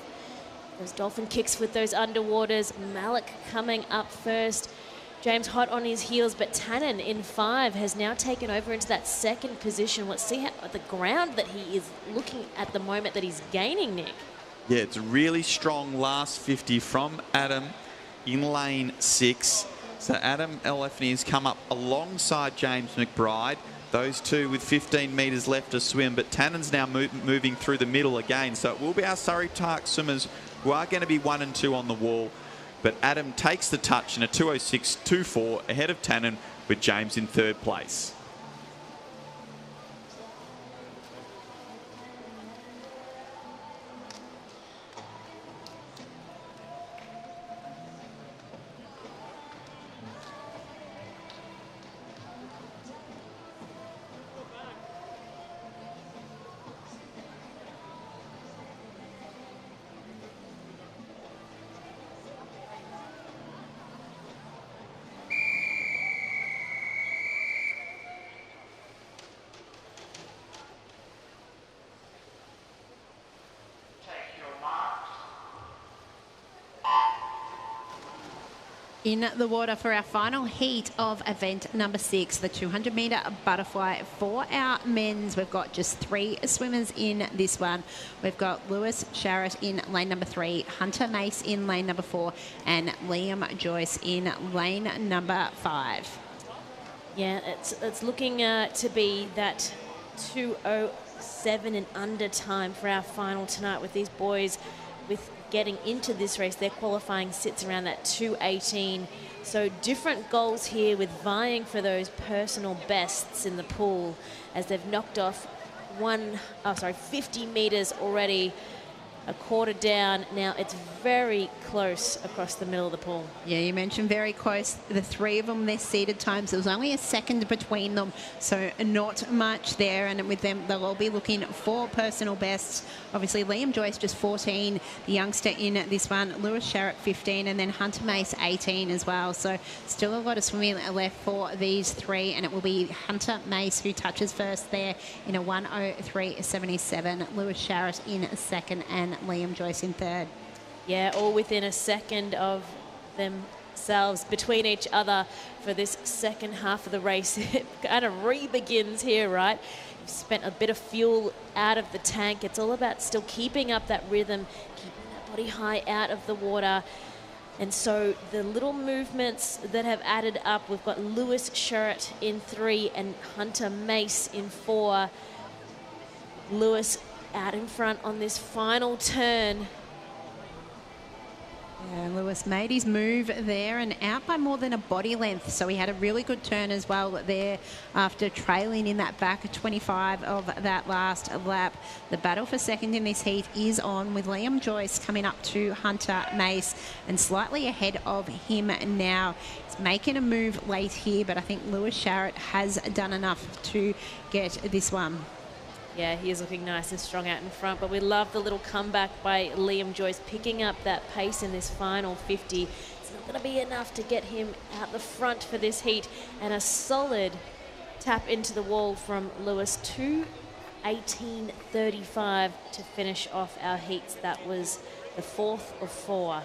those dolphin kicks with those underwaters. Malik coming up first. James hot on his heels, but Tannen in 5 has now taken over into that second position. Let's see how the ground that he is looking at the moment that he's gaining, Nick. Yeah, it's a really strong last 50 from Adam in lane 6. So Adam Elefni has come up alongside James McBride. Those two with 15 metres left to swim, but Tannen's now moving through the middle again. So it will be our Surrey Park swimmers who are going to be 1 and 2 on the wall. But Adam takes the touch in a 2:06.24 ahead of Tannen, with James in 3rd place. In the water for our final heat of event number 6, the 200-metre butterfly for our men's. We've got just 3 swimmers in this one. We've got Lewis Sharrett in lane number 3, Hunter Mace in lane number 4, and Liam Joyce in lane number 5. Yeah, it's looking to be that 2:07 and under time for our final tonight with these boys. With getting into this race, their qualifying sits around that 2:18. So different goals here with vying for those personal bests in the pool as they've knocked off 50 metres already, a quarter down. Now it's very close across the middle of the pool. Yeah, you mentioned very close. The 3 of them, their seated times, there was only a second between them, so not much there. And with them, they'll all be looking for personal bests. Obviously, Liam Joyce just 14, the youngster in this one. Lewis Sharrett 15, and then Hunter Mace 18 as well. So still a lot of swimming left for these 3, and it will be Hunter Mace who touches first there in a 1:03.77. Lewis Sharrett in 2nd, and Liam Joyce in 3rd. Yeah, all within a second of themselves between each other for this second half of the race. It kind of re-begins here, right? You've spent a bit of fuel out of the tank. It's all about still keeping up that rhythm, keeping that body high out of the water. And so the little movements that have added up, we've got Lewis Sharrett in 3 and Hunter Mace in 4. Lewis out in front on this final turn. Yeah, Lewis made his move there and out by more than a body length. So he had a really good turn as well there after trailing in that back 25 of that last lap. The battle for second in this heat is on, with Liam Joyce coming up to Hunter Mace and slightly ahead of him now. He's making a move late here, but I think Lewis Sharrett has done enough to get this one. Yeah, he is looking nice and strong out in front, but we love the little comeback by Liam Joyce, picking up that pace in this final 50. It's not going to be enough to get him out the front for this heat, and a solid tap into the wall from Lewis, 2:18.35 to finish off our heats. That was the fourth of four.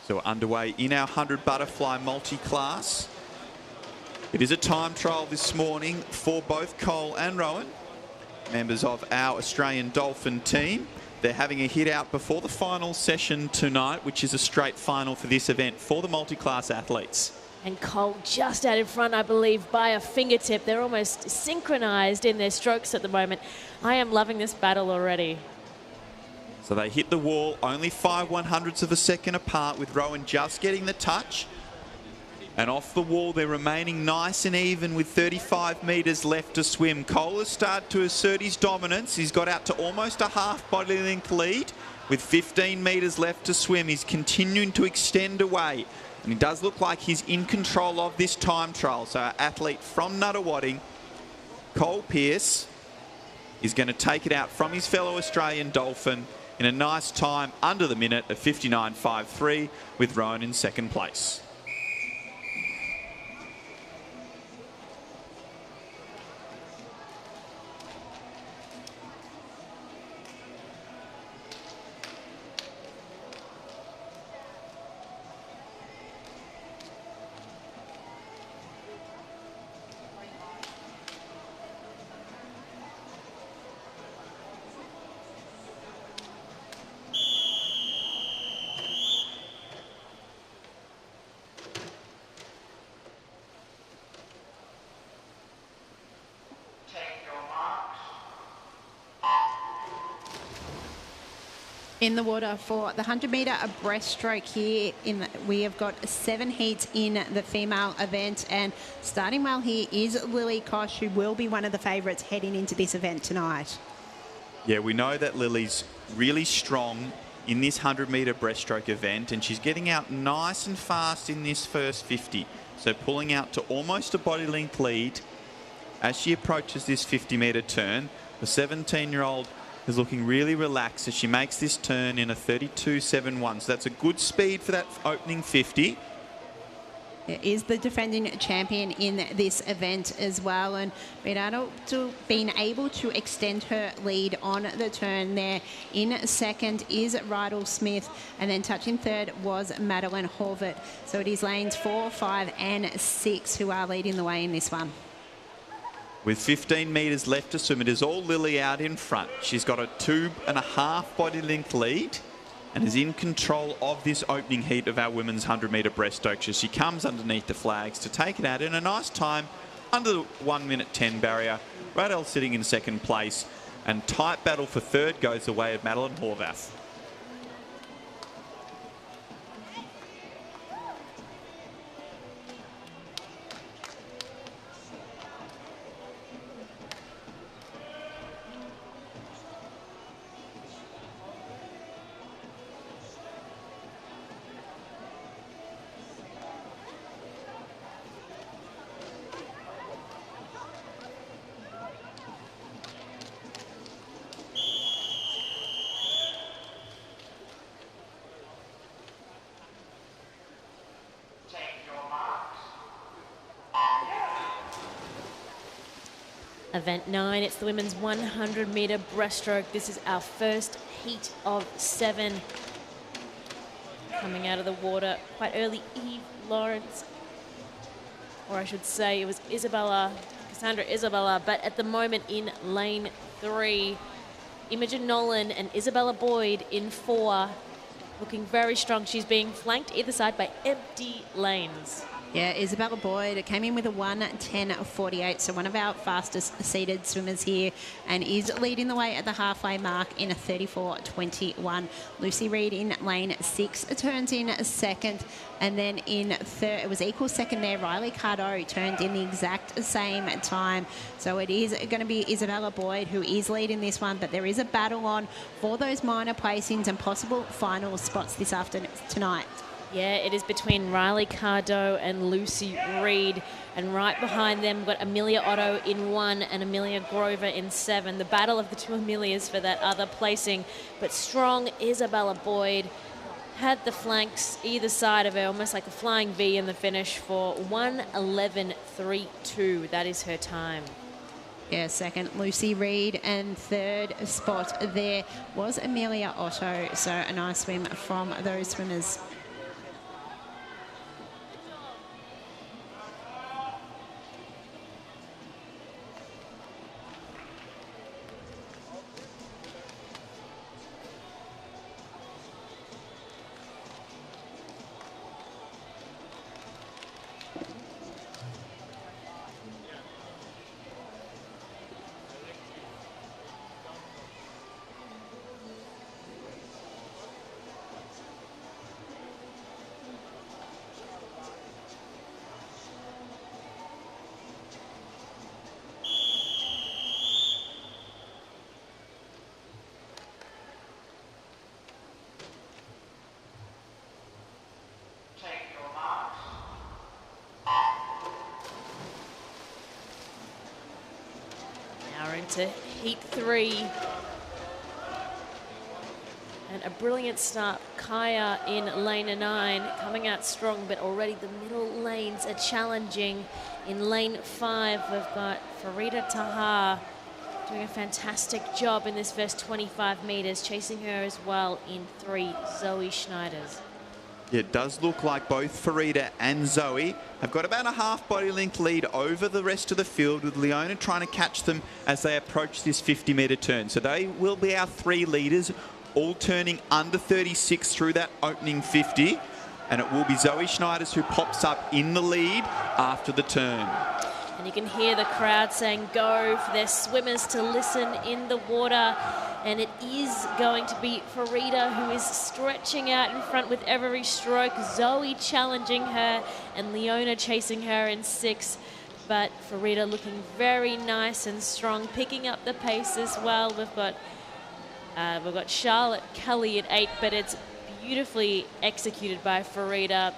So underway in our 100 butterfly multi-class. It is a time trial this morning for both Cole and Rowan, members of our Australian Dolphin team. They're having a hit out before the final session tonight, which is a straight final for this event for the multi-class athletes. And Cole just out in front, I believe, by a fingertip. They're almost synchronized in their strokes at the moment. I am loving this battle already. So they hit the wall only 5/100ths of a second apart, with Rowan just getting the touch. And off the wall, they're remaining nice and even with 35 metres left to swim. Cole has started to assert his dominance. He's got out to almost a half body length lead with 15 metres left to swim. He's continuing to extend away. And he does look like he's in control of this time trial. So our athlete from Nuttawading, Cole Pearce, is going to take it out from his fellow Australian Dolphin in a nice time under the minute of 59.53, with Rowan in second place. In the water for the 100-metre breaststroke here. We have got 7 heats in the female event, and starting well here is Lily Kosh, who will be one of the favourites heading into this event tonight. Yeah, we know that Lily's really strong in this 100-metre breaststroke event, and she's getting out nice and fast in this first 50. So pulling out to almost a body length lead as she approaches this 50-metre turn. The 17-year-old is looking really relaxed as she makes this turn in a 32.71. So that's a good speed for that opening 50. Is the defending champion in this event as well, and being able to extend her lead on the turn there. In second is Rydell Smith, and then touching third was Madeline Horvath. So it is lanes 4, 5 and 6 who are leading the way in this one. With 15 metres left to swim, it is all Lily out in front. She's got a 2.5 body length lead and is in control of this opening heat of our women's 100-metre breaststroke as she comes underneath the flags to take it out in a nice time under the 1:10 barrier. Rydell sitting in second place, and tight battle for third goes the way of Madeline Horvath. Event 9, it's the women's 100-metre breaststroke. This is our first heat of 7. coming out of the water quite early. Eve Lawrence, or I should say it was Cassandra Isabella, but at the moment in lane 3, Imogen Nolan and Isabella Boyd in 4, looking very strong. She's being flanked either side by empty lanes. Yeah, Isabella Boyd came in with a 1:10.48, so one of our fastest seated swimmers here, and is leading the way at the halfway mark in a 34.21. Lucy Reid in lane 6 turns in second, and then in third, it was equal second there. Riley Cardo turned in the exact same time. So it is going to be Isabella Boyd who is leading this one, but there is a battle on for those minor placings and possible final spots this afternoon tonight. Yeah, it is between Riley Cardo and Lucy Reid. And right behind them, we've got Amelia Otto in 1 and Amelia Grover in 7. The battle of the two Amelias for that other placing. But strong Isabella Boyd had the flanks either side of her, almost like a flying V in the finish for 1:11.32. That is her time. Yeah, second Lucy Reid, and third spot there was Amelia Otto. So a nice swim from those swimmers. Into heat 3. And a brilliant start. Kaya in lane 9, coming out strong, but already the middle lanes are challenging. In lane 5, we've got Farida Taha doing a fantastic job in this first 25 metres, chasing her as well in 3, Zoe Schneiders. It does look like both Farida and Zoe have got about a half body length lead over the rest of the field, with Leona trying to catch them as they approach this 50-metre turn. So they will be our 3 leaders, all turning under 36 through that opening 50. And it will be Zoe Schneiders who pops up in the lead after the turn. And you can hear the crowd saying go for their swimmers to listen in the water. And it is going to be Farida who is stretching out in front with every stroke. Zoe challenging her and Leona chasing her in 6. But Farida looking very nice and strong, picking up the pace as well. We've got Charlotte Kelly at 8, but it's beautifully executed by Farida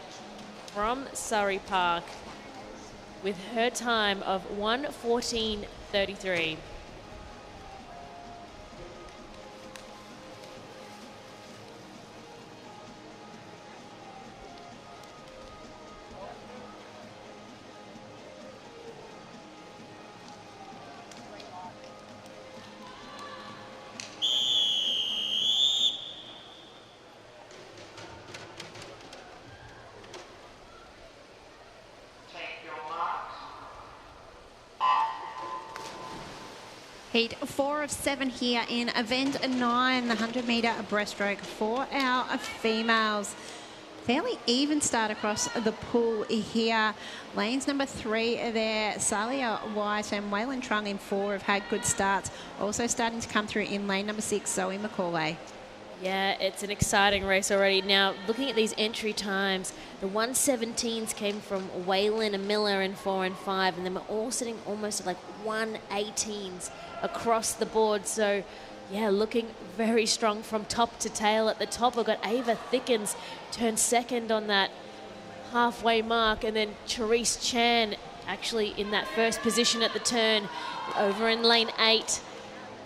from Surrey Park with her time of 1:14.33. Heat 4 of 7 here in event 9, the 100-metre breaststroke for our females. Fairly even start across the pool here. Lanes number 3 there, Salia White and Waylon Trung in 4 have had good starts. Also starting to come through in lane number 6, Zoe McCauley. Yeah, it's an exciting race already. Now, looking at these entry times, the 1:17s came from Waylon and Miller in 4 and 5, and then we're all sitting almost at like 1:18s across the board. So, yeah, looking very strong from top to tail. At the top, we've got Ava Thickens turned second on that halfway mark, and then Therese Chan actually in that first position at the turn over in lane 8.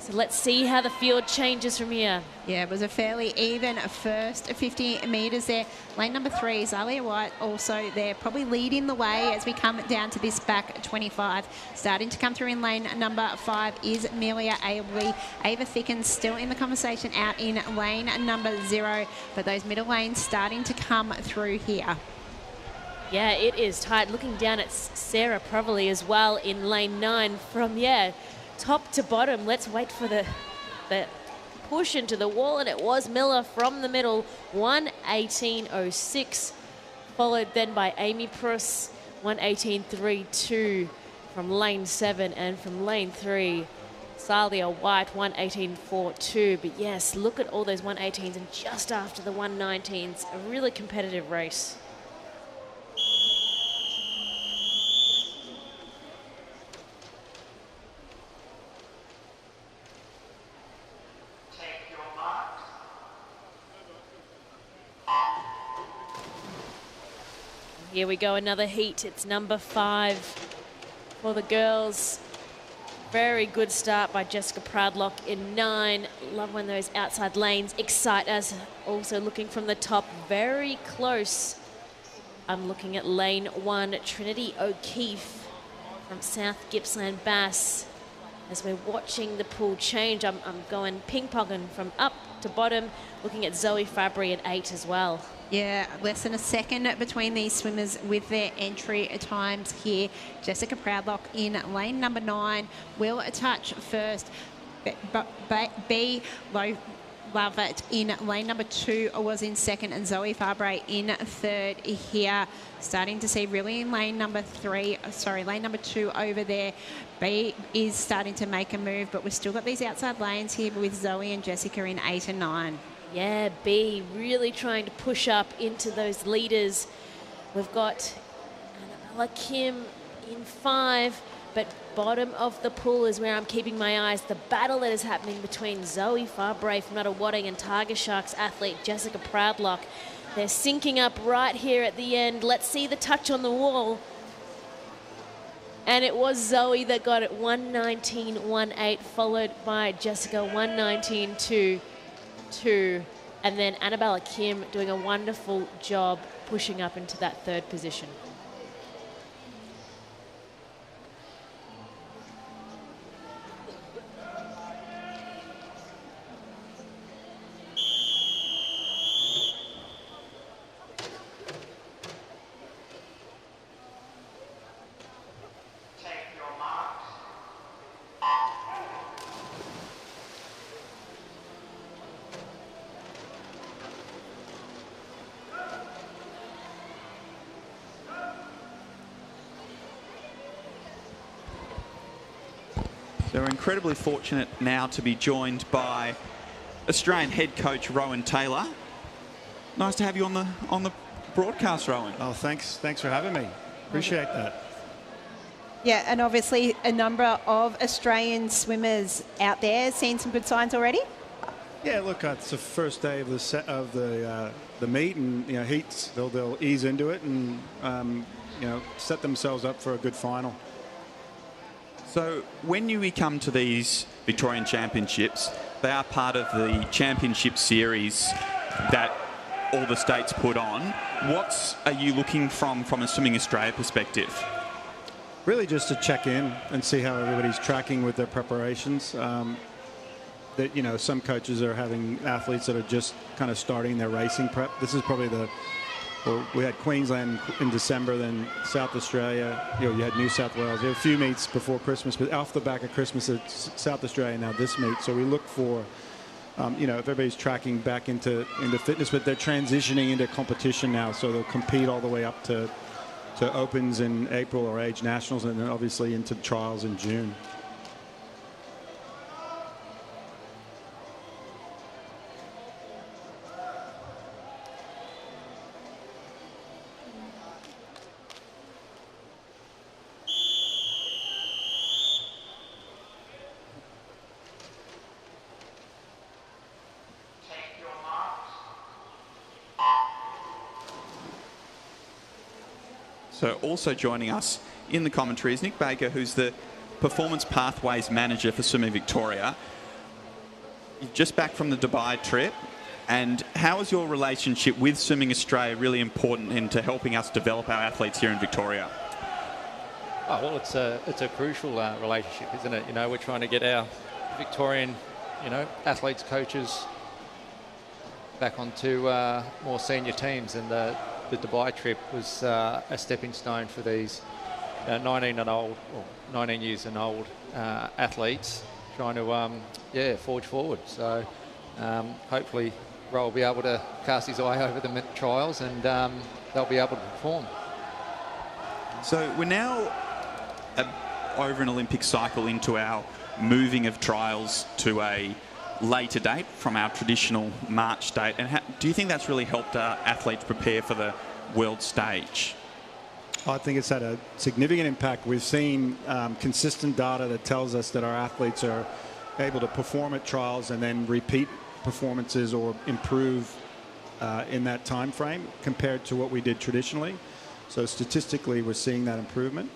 So let's see how the field changes from here. Yeah, it was a fairly even first 50 metres there. Lane number 3, Zalia White also there, probably leading the way as we come down to this back 25. Starting to come through in lane number 5 is Amelia Abley. Ava Thickens still in the conversation out in lane number 0, but those middle lanes starting to come through here. Yeah, it is tight. Looking down at Sarah Proverly as well in lane 9 from, top to bottom. Let's wait for the push into the wall, and it was Miller from the middle, 1:18.06, followed then by Amy Pruss, 1:18.32 from lane 7, and from lane 3, Salia White, 1:18.42. But yes, look at all those 1:18s and just after the 1:19s, a really competitive race. Here we go, another heat. It's number 5 for the girls. Very good start by Jessica Proudlock in 9. Love when those outside lanes excite us. Also looking from the top, very close. I'm looking at lane 1, Trinity O'Keefe from South Gippsland Bass. As we're watching the pool change, I'm going ping-ponging from up to bottom, looking at Zoe Fabry at 8 as well. Yeah, less than a second between these swimmers with their entry times here. Jessica Proudlock in lane number 9 will touch first. B. Lovett in lane number 2 was in second, and Zoe Fabre in third here. Starting to see really in lane number 2 over there. B is starting to make a move, but we've still got these outside lanes here with Zoe and Jessica in 8 and 9. Yeah, B really trying to push up into those leaders. We've got Annabella Kim in 5, but bottom of the pool is where I'm keeping my eyes. The battle that is happening between Zoe Fabre from Nuttawatting and Tiger Sharks athlete Jessica Proudlock. They're syncing up right here at the end. Let's see the touch on the wall. And it was Zoe that got it, 1:19.18, followed by Jessica, 1:19.22. And then Annabella Kim doing a wonderful job pushing up into that third position. So we're incredibly fortunate now to be joined by Australian head coach Rowan Taylor. Nice to have you on the broadcast, Rowan. Oh, thanks for having me. Appreciate that. Yeah, and obviously a number of Australian swimmers out there. Seen some good signs already? Yeah, look, it's the first day of the meet, and heats. They'll ease into it and set themselves up for a good final. So when you come to these Victorian Championships, they are part of the championship series that all the states put on. What are you looking from a Swimming Australia perspective? Really just to check in and see how everybody's tracking with their preparations. That some coaches are having athletes that are just kind of starting their racing prep. This is probably we had Queensland in December, then South Australia. You had New South Wales. There were a few meets before Christmas, but off the back of Christmas, it's South Australia now this meet. So we look for, if everybody's tracking back into fitness, but they're transitioning into competition now. So they'll compete all the way up to Opens in April or Age Nationals, and then obviously into trials in June. So also joining us in the commentary is Nick Baker, who's the Performance Pathways Manager for Swimming Victoria. you're just back from the Dubai trip. And how is your relationship with Swimming Australia really important into helping us develop our athletes here in Victoria? Oh, well, it's a crucial relationship, isn't it? You know, we're trying to get our Victorian, athletes, coaches back onto more senior teams, and the Dubai trip was a stepping stone for these 19 years and old athletes trying to forge forward. So hopefully Ro will be able to cast his eye over the trials, and they'll be able to perform. So we're now over an Olympic cycle into our moving of trials to a later date from our traditional March date. And do you think that's really helped our athletes prepare for the world stage? I think it's had a significant impact. We've seen consistent data that tells us that our athletes are able to perform at trials and then repeat performances or improve in that time frame compared to what we did traditionally. So statistically, we're seeing that improvement.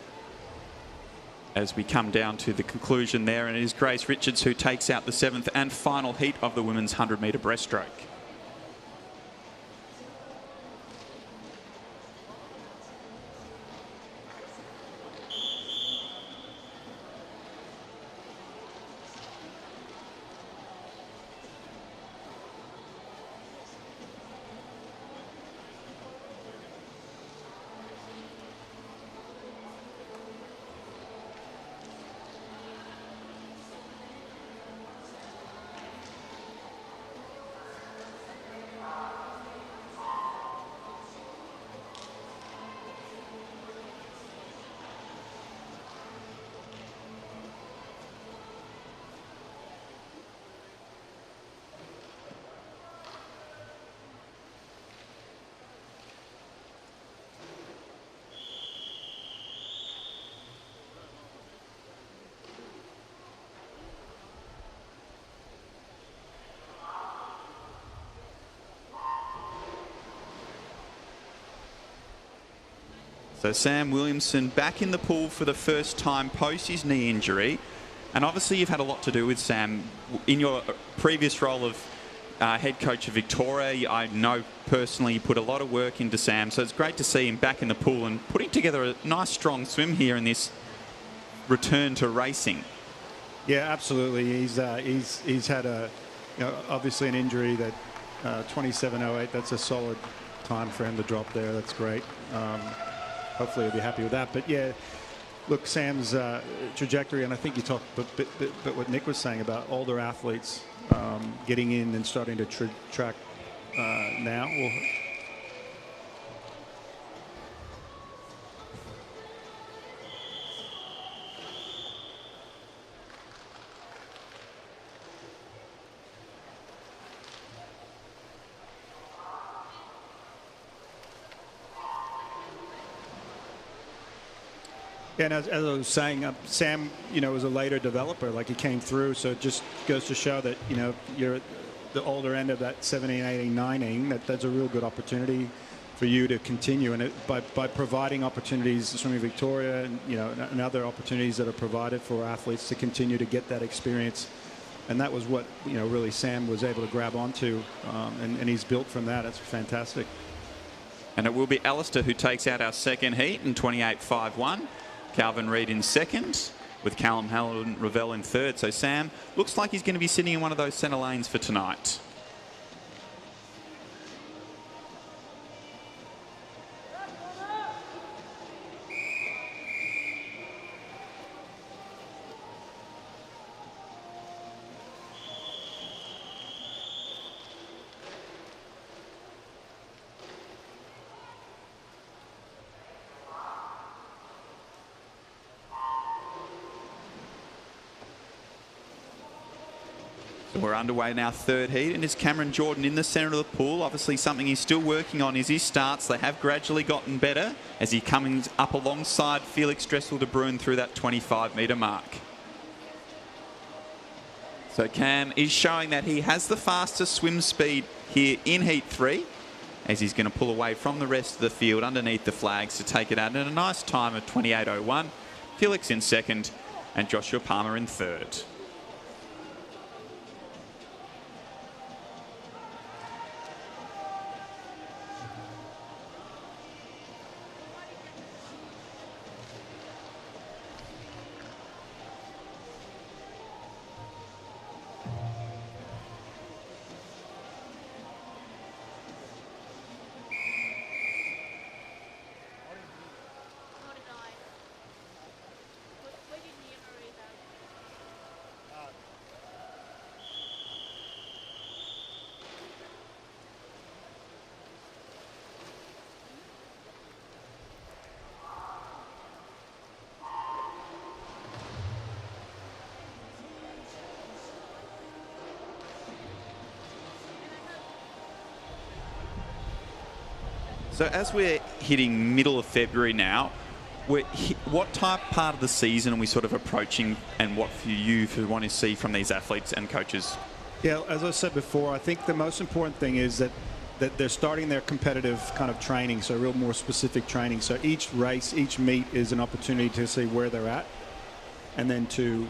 As we come down to the conclusion there, and it is Grace Richards who takes out the 7th and final heat of the women's 100-metre breaststroke. So Sam Williamson back in the pool for the first time post his knee injury. And obviously you've had a lot to do with Sam. In your previous role of head coach of Victoria, I know personally you put a lot of work into Sam. So it's great to see him back in the pool and putting together a nice strong swim here in this return to racing. Yeah, absolutely. He's had obviously an injury that 27.08. That's a solid time for him to drop there. That's great. Hopefully he'll be happy with that. But yeah, look, Sam's trajectory, and I think you talked, but what Nick was saying about older athletes getting in and starting to track now. Yeah, and as I was saying, Sam, was a later developer. Like, he came through, so it just goes to show that, you're at the older end of that 17, 18, 19. That's a real good opportunity for you to continue. And by providing opportunities, Swimming Victoria, and other opportunities that are provided for athletes to continue to get that experience. And that was what, really Sam was able to grab onto, and he's built from that. It's fantastic. And it will be Alistair who takes out our second heat in 28.51. Calvin Reid in second, with Callum Howland-Ravel in third. So Sam looks like he's going to be sitting in one of those centre lanes for tonight. We're underway now, third heat, and it's Cameron Jordan in the centre of the pool. Obviously something he's still working on is his starts. They have gradually gotten better as he comes up alongside Felix Dressel-De Bruin through that 25-metre mark. So Cam is showing that he has the fastest swim speed here in heat 3, as he's going to pull away from the rest of the field underneath the flags to take it out in a nice time of 28.01. Felix in second and Joshua Palmer in third. So as we're hitting middle of February now, what part of the season are we sort of approaching, and what for you want to see from these athletes and coaches? Yeah, as I said before, I think the most important thing is that they're starting their competitive kind of training, so real more specific training. So each race, each meet is an opportunity to see where they're at, and then to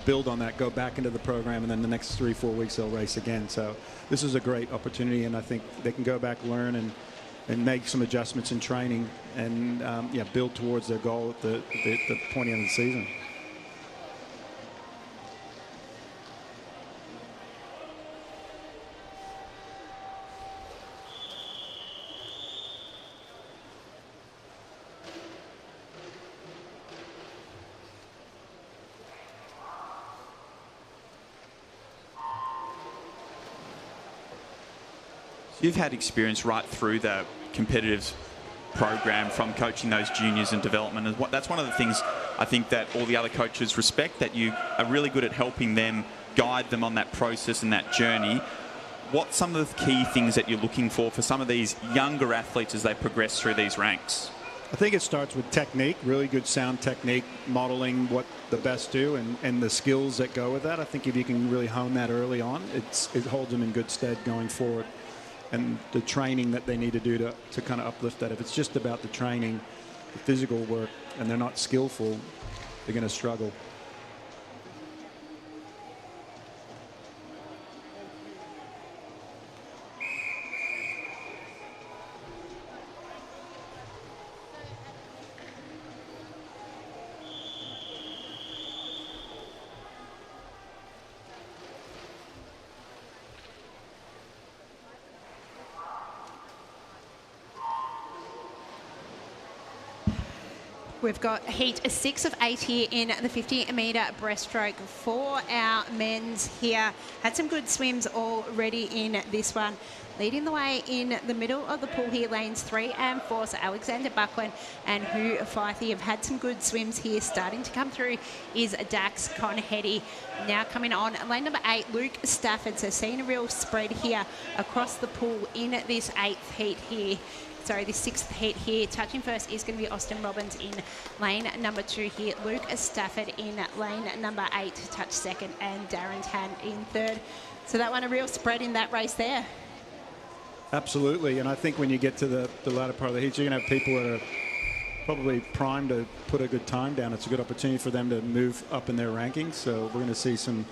build on that, go back into the program, and then the next 3-4 weeks they'll race again. So this is a great opportunity, and I think they can go back, learn, and make some adjustments in training, and build towards their goal at the pointy end of the season. You've had experience right through the competitive program from coaching those juniors and development. And that's one of the things I think that all the other coaches respect, that you are really good at helping them, guide them on that process and that journey. What's some of the key things that you're looking for some of these younger athletes as they progress through these ranks? I think it starts with technique, really good sound technique, modeling what the best do, and the skills that go with that. I think if you can really hone that early on, it holds them in good stead going forward. And the training that they need to do to kind of uplift that. If it's just about the training, the physical work, and they're not skillful, they're going to struggle. We've got heat 6 of 8 here in the 50-metre breaststroke for our men's here. Had some good swims already in this one. Leading the way in the middle of the pool here, lanes 3 and 4. So Alexander Buckland and Hugh Fythe have had some good swims here. Starting to come through is Dax Conhetty. Now coming on lane number 8, Luke Stafford. So seeing a real spread here across the pool in this 8th heat here. Sorry, the 6th heat here. Touching first is going to be Austin Robbins in lane number 2 here. Luke Stafford in lane number 8 to touch second, and Darren Tan in third. So that one, a real spread in that race there. Absolutely, and I think when you get to the latter part of the heat, you're going to have people that are probably primed to put a good time down. It's a good opportunity for them to move up in their rankings. So we're going to see some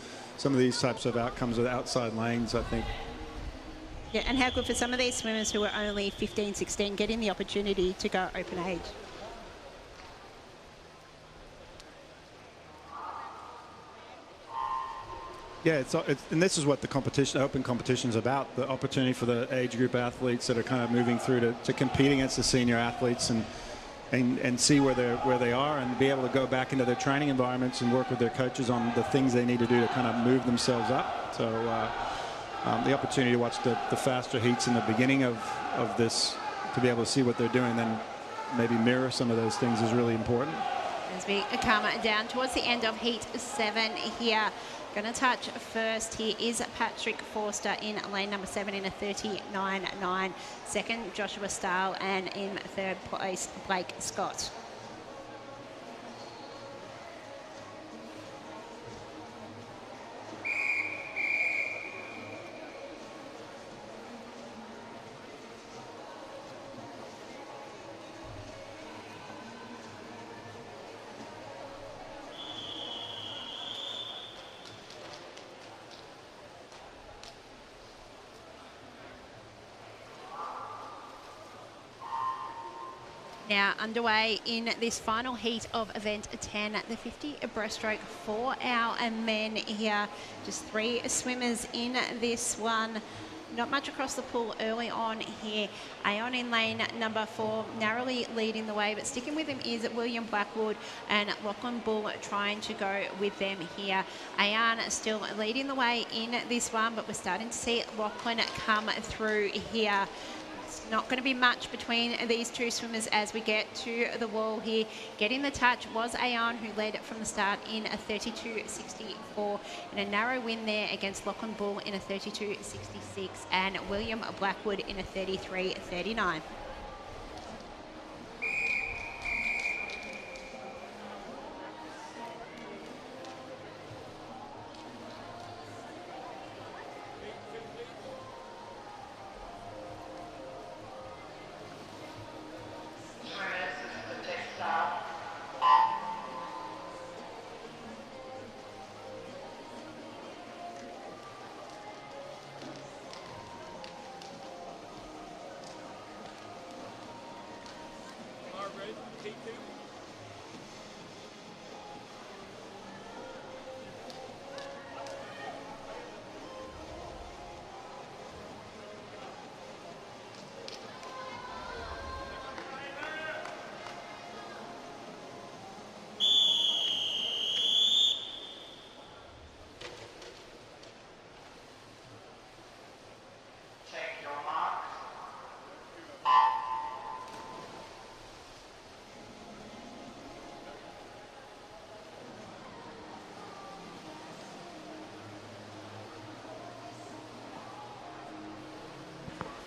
of these types of outcomes with outside lanes, I think. Yeah, and how good for some of these swimmers who are only 15, 16, getting the opportunity to go open age. Yeah, and this is what the competition, open competition, is about. The opportunity for the age group athletes that are kind of moving through to compete against the senior athletes and see where they are, and be able to go back into their training environments and work with their coaches on the things they need to do to kind of move themselves up. So the opportunity to watch the faster heats in the beginning of this, to be able to see what they're doing, then maybe mirror some of those things, is really important. As we come down towards the end of heat 7 here, going to touch first here is Patrick Forster in lane number 7 in a 39.9. Second, Joshua Stahl, and in third place, Blake Scott. Now underway in this final heat of event 10, the 50 breaststroke for our men here. Just 3 swimmers in this one. Not much across the pool early on here. Aon in lane number 4, narrowly leading the way, but sticking with him is William Blackwood and Lachlan Bull trying to go with them here. Aon still leading the way in this one, but we're starting to see Lachlan come through here. Not going to be much between these two swimmers as we get to the wall here. Getting the touch was Aon, who led from the start in a 32.64, and a narrow win there against Lachlan Bull in a 32.66, and William Blackwood in a 33.39.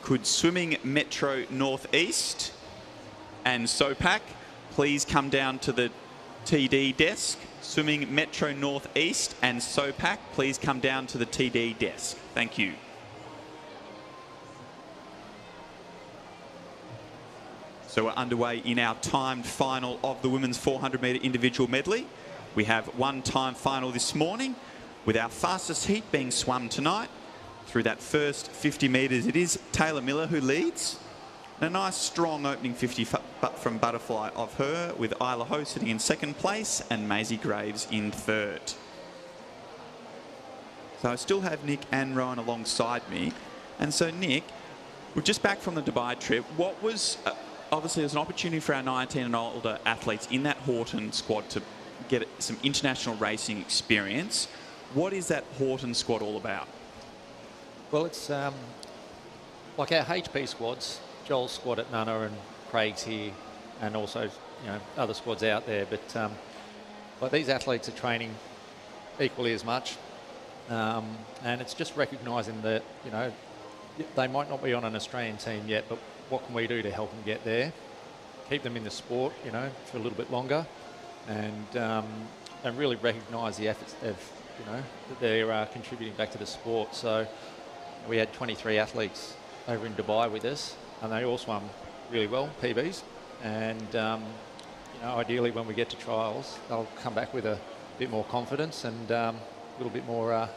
Could Swimming Metro Northeast and SOPAC please come down to the TD desk? Swimming Metro Northeast and SOPAC, please come down to the TD desk. Thank you. So we're underway in our timed final of the women's 400 metre individual medley. We have one time final this morning with our fastest heat being swum tonight. Through that first 50 metres, it is Taylor Miller who leads. And a nice strong opening 50 from Butterfly of her, with Isla Ho sitting in second place and Maisie Graves in third. So I still have Nick and Rowan alongside me. And so Nick, we're just back from the Dubai trip. What was, obviously there's an opportunity for our 19 and older athletes in that Horton squad to get some international racing experience. What is that Horton squad all about? Well, it's like our HP squads, Joel's squad at Nunna and Craig's here, and also other squads out there. But like these athletes are training equally as much, and it's just recognising that they might not be on an Australian team yet, but what can we do to help them get there? Keep them in the sport, for a little bit longer, and really recognise the efforts that they're contributing back to the sport. So we had 23 athletes over in Dubai with us, and they all swum really well, PBs. And ideally, when we get to trials, they'll come back with a bit more confidence and a little bit more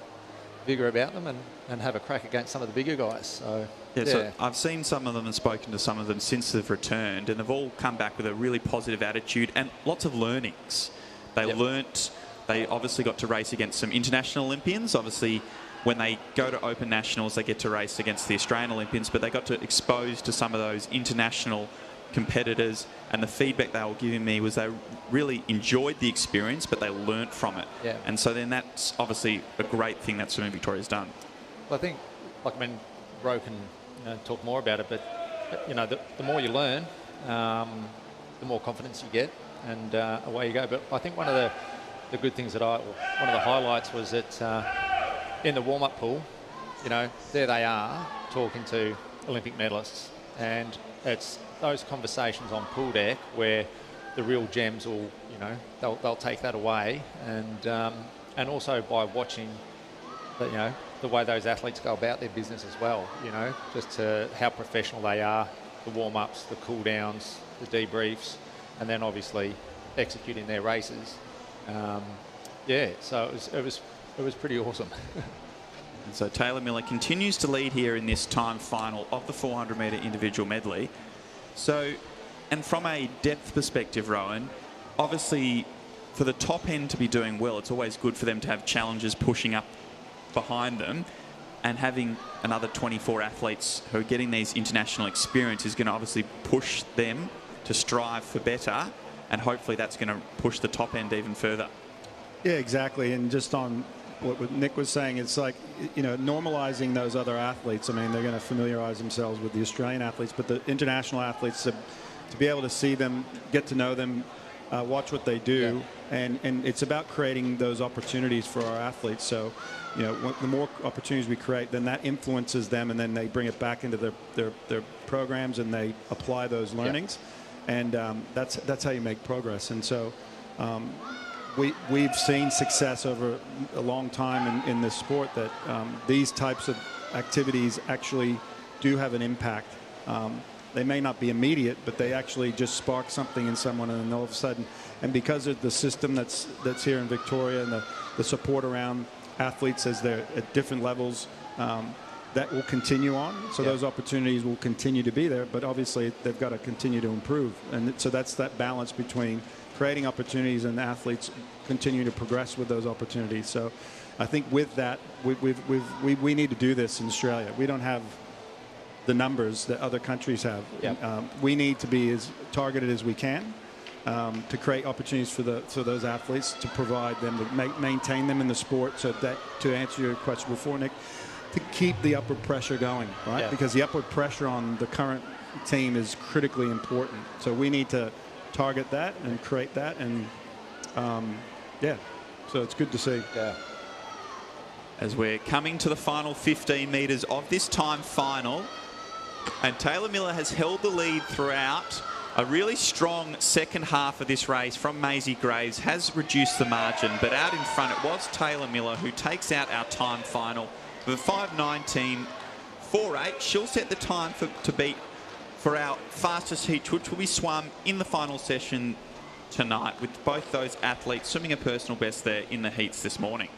vigour about them, and have a crack against some of the bigger guys. So So I've seen some of them and spoken to some of them since they've returned, and they've all come back with a really positive attitude and lots of learnings. They learnt. They obviously got to race against some international Olympians. Obviously, when they go to Open Nationals, they get to race against the Australian Olympians, but they got to expose to some of those international competitors, and the feedback they were giving me was they really enjoyed the experience, but they learnt from it. Yeah. And so then that's obviously a great thing that Swimming Victoria's done. Well, I think, Ro can talk more about it, but the more you learn, the more confidence you get, and away you go. But I think one of the good things one of the highlights was that in the warm-up pool, there they are talking to Olympic medalists, and it's those conversations on pool deck where the real gems will, they'll take that away, and also by watching, the way those athletes go about their business as well, just how professional they are, the warm-ups, the cool-downs, the debriefs, and then obviously executing their races. So it was pretty awesome. And so Taylor Miller continues to lead here in this time final of the 400 metre individual medley. So, and from a depth perspective, Rowan, obviously for the top end to be doing well, it's always good for them to have challenges pushing up behind them, and having another 24 athletes who are getting these international experience is going to obviously push them to strive for better, and hopefully that's going to push the top end even further. Yeah, exactly. And just on what Nick was saying, it's like, normalizing those other athletes. I mean, they're going to familiarize themselves with the Australian athletes, but the international athletes, to be able to see them, get to know them, watch what they do, and it's about creating those opportunities for our athletes. So, the more opportunities we create, then that influences them, and then they bring it back into their programs, and they apply those learnings, and that's how you make progress. And so we've seen success over a long time in this sport, that these types of activities actually do have an impact. They may not be immediate, but they actually just spark something in someone, and then all of a sudden, and because of the system that's here in Victoria, and the support around athletes as they're at different levels, that will continue on. So those opportunities will continue to be there, but obviously they've got to continue to improve. And so that's that balance between creating opportunities and athletes continue to progress with those opportunities. So I think with that, we need to do this in Australia. We don't have the numbers that other countries have. We need to be as targeted as we can to create opportunities for those athletes, to provide them, to maintain them in the sport. So that, to answer your question before, Nick, to keep the upward pressure going, right? Yeah. Because the upward pressure on the current team is critically important. So we need to target that and create that, and so it's good to see. Yeah. As we're coming to the final 15 metres of this time final, and Taylor Miller has held the lead throughout. A really strong second half of this race from Maisie Graves has reduced the margin, but out in front it was Taylor Miller who takes out our time final with 5:19.48. She'll set the time to beat for our fastest heat, which will be swum in the final session tonight, with both those athletes swimming a personal best there in the heats this morning.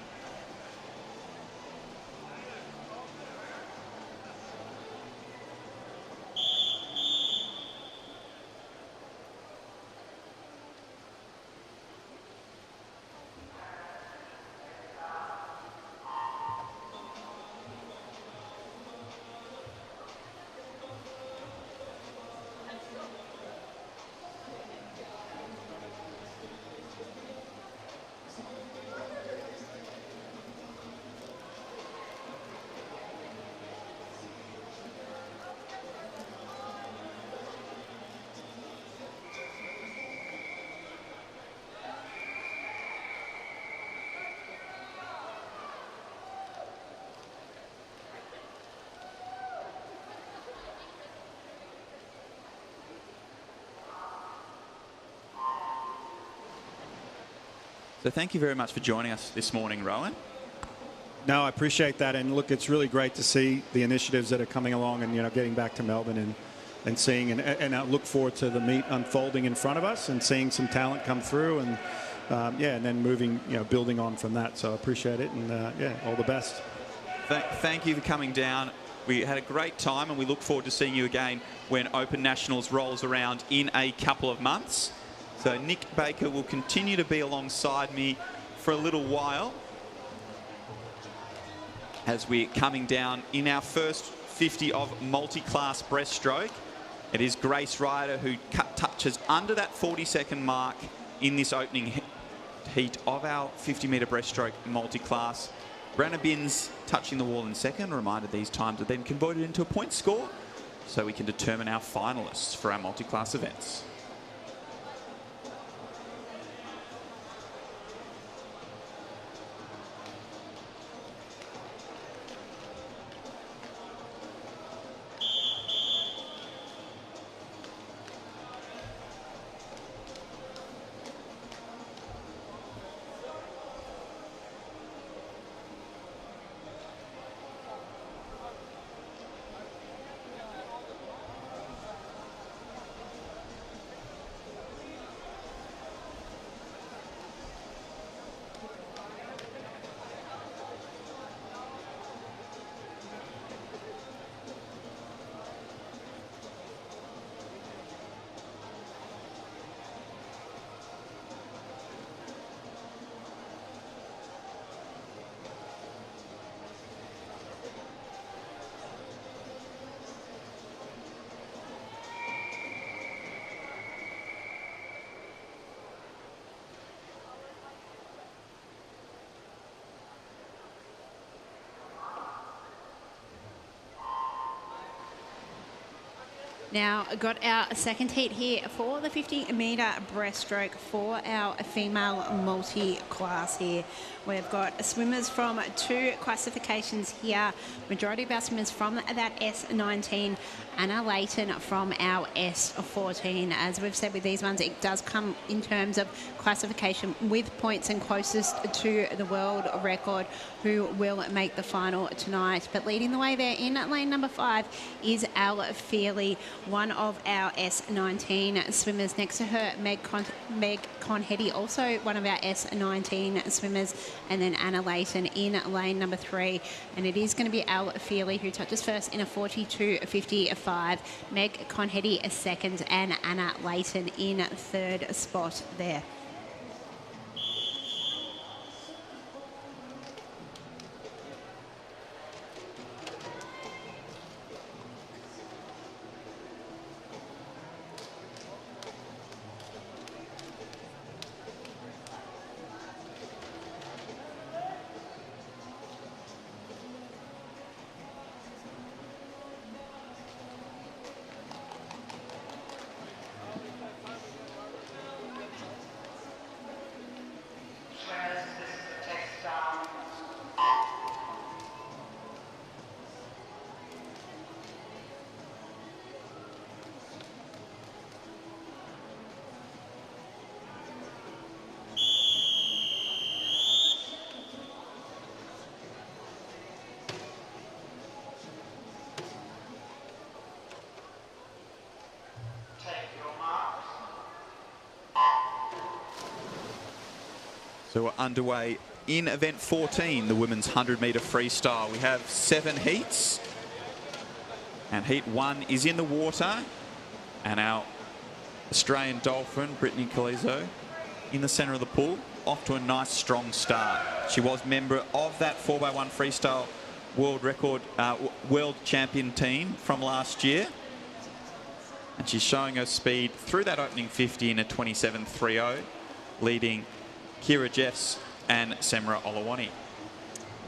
So thank you very much for joining us this morning, Rowan. No, I appreciate that. And look, it's really great to see the initiatives that are coming along and, getting back to Melbourne and seeing, and I look forward to the meet unfolding in front of us and seeing some talent come through and, and then moving, building on from that. So I appreciate it, and all the best. Thank you for coming down. We had a great time, and we look forward to seeing you again when Open Nationals rolls around in a couple of months. So Nick Baker will continue to be alongside me for a little while as we're coming down in our first 50 of multi-class breaststroke. It is Grace Ryder who touches under that 40-second mark in this opening heat of our 50-metre breaststroke multi-class. Brenna Binns touching the wall in second. Reminded these times are then converted into a point score so we can determine our finalists for our multi-class events. Now, got our second heat here for the 50-metre breaststroke for our female multi-class here. We've got swimmers from two classifications here. Majority of our swimmers from that S19, Anna Layton from our S14. As we've said with these ones, it does come in terms of classification with points and closest to the world record, who will make the final tonight. But leading the way there in lane number 5 is Al Feely, one of our S19 swimmers. Next to her, Meg Meg Conhetty, also one of our S19 swimmers, and then Anna Layton in lane number 3. And it is going to be Al Feely who touches first in a 42.55. Meg Conhetty second, and Anna Layton in third spot there. So we're underway in event 14, the women's 100-metre freestyle. We have 7 heats, and heat 1 is in the water, and our Australian Dolphin, Brittany Calizo, in the centre of the pool, off to a nice strong start. She was member of that 4x1 freestyle world champion team from last year, and she's showing her speed through that opening 50 in a 27.30, leading Kira Jeffs and Semra Olawani.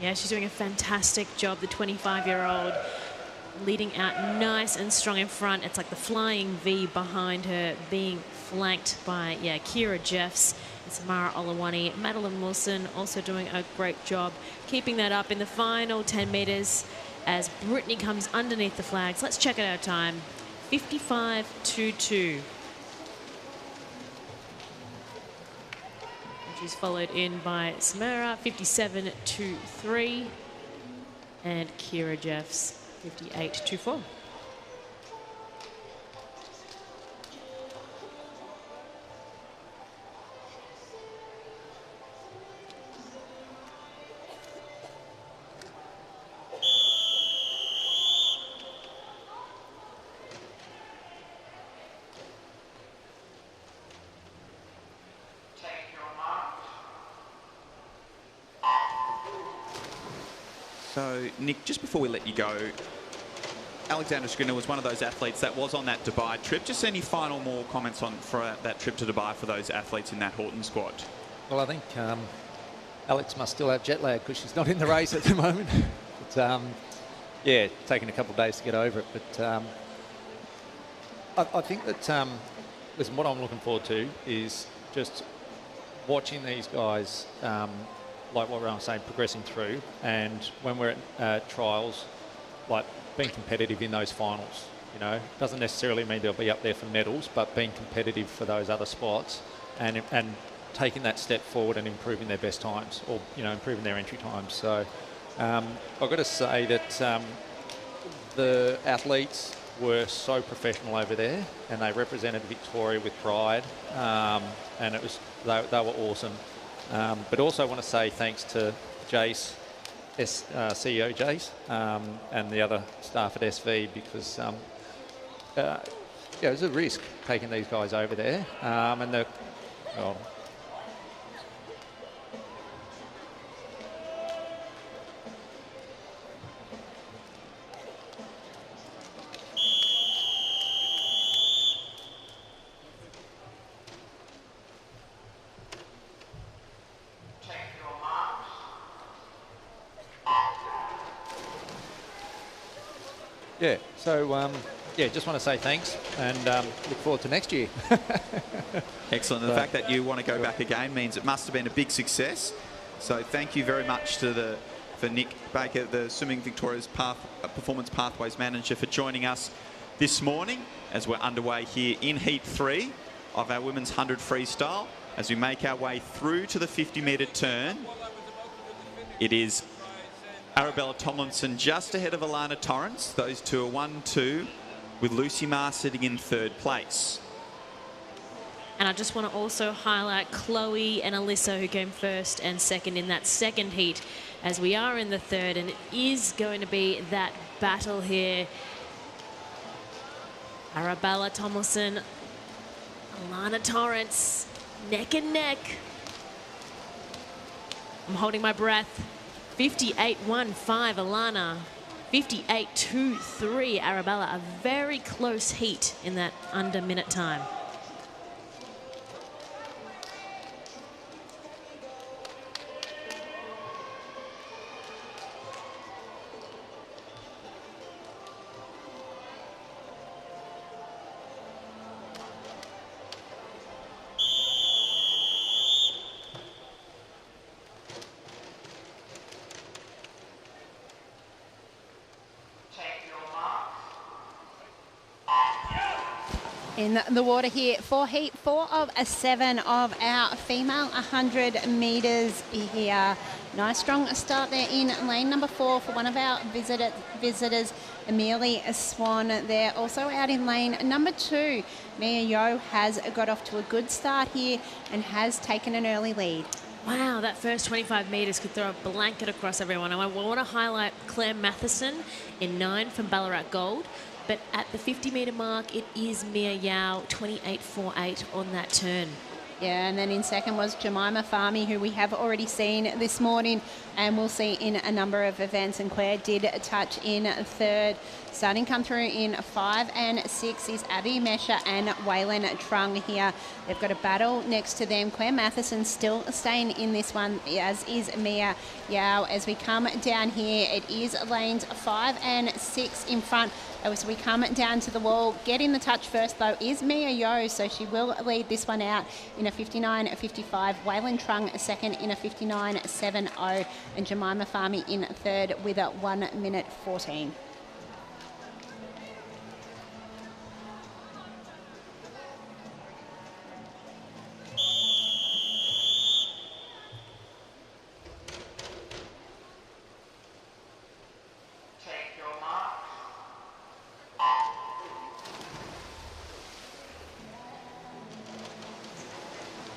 Yeah, she's doing a fantastic job, the 25-year-old, leading out nice and strong in front. It's like the flying V behind her, being flanked by, Kira Jeffs and Samara Olawani. Madeline Wilson also doing a great job keeping that up in the final 10 metres as Brittany comes underneath the flags. Let's check out our time, 55.22. She's followed in by Samara, 57.23, and Kira Jeffs, 58.24. So, Nick, just before we let you go, Alexandra Skinner was one of those athletes that was on that Dubai trip. Just any final more comments on for that trip to Dubai for those athletes in that Horton squad? Well, I think Alex must still have jet lag because she's not in the race at the moment. But, yeah, taking a couple of days to get over it. But I think that, listen, what I'm looking forward to is just watching these guys, like what I'm saying, progressing through, and when we're at trials, like being competitive in those finals, you know, doesn't necessarily mean they'll be up there for medals, but being competitive for those other spots and taking that step forward and improving their best times, or, you know, improving their entry times. So I've got to say that the athletes were so professional over there, and they represented Victoria with pride, and it was they were awesome. But also I want to say thanks to Jace, CEO Jace, and the other staff at SV, because it was a risk taking these guys over there, and the yeah, so just want to say thanks and look forward to next year. Excellent. And the fact that you want to go back again means it must have been a big success. So thank you very much to for Nick Baker, the Swimming Victoria's Performance Pathways Manager, for joining us this morning as we're underway here in Heat 3 of our Women's 100 Freestyle. As we make our way through to the 50-metre turn, it is Arabella Tomlinson just ahead of Alana Torrance. Those two are 1-2, with Lucy Marr sitting in third place. And I just want to also highlight Chloe and Alyssa, who came first and second in that second heat, as we are in the third, and it is going to be that battle here. Arabella Tomlinson, Alana Torrance, neck and neck. I'm holding my breath. 58.15 Alana, 58.23 Arabella. A very close heat in that under minute time. In the water here for heat 4 of 7 of our female 100 metres here. Nice strong start there in lane number 4 for one of our visitors, Amelia Swan. There also out in lane number 2. Mia Yo has got off to a good start here and has taken an early lead. Wow, that first 25 metres could throw a blanket across everyone. I want to highlight Claire Matheson in 9 from Ballarat Gold. But at the 50-metre mark, it is Mia Yao, 28.48 on that turn. Yeah, and then in second was Jemima Farmy, who we have already seen this morning and we'll see in a number of events. And Claire did touch in third. Starting come through in 5 and 6 is Abby Mesha and Waylon Trung here. They've got a battle next to them. Claire Matheson still staying in this one, as is Mia Yao. As we come down here, it is lanes 5 and 6 in front. As we come down to the wall, getting the touch first though is Mia Yo, so she will lead this one out in a 59.55. Waylon Trung second in a 59.70, and Jemima Farmy in third with a 1:14.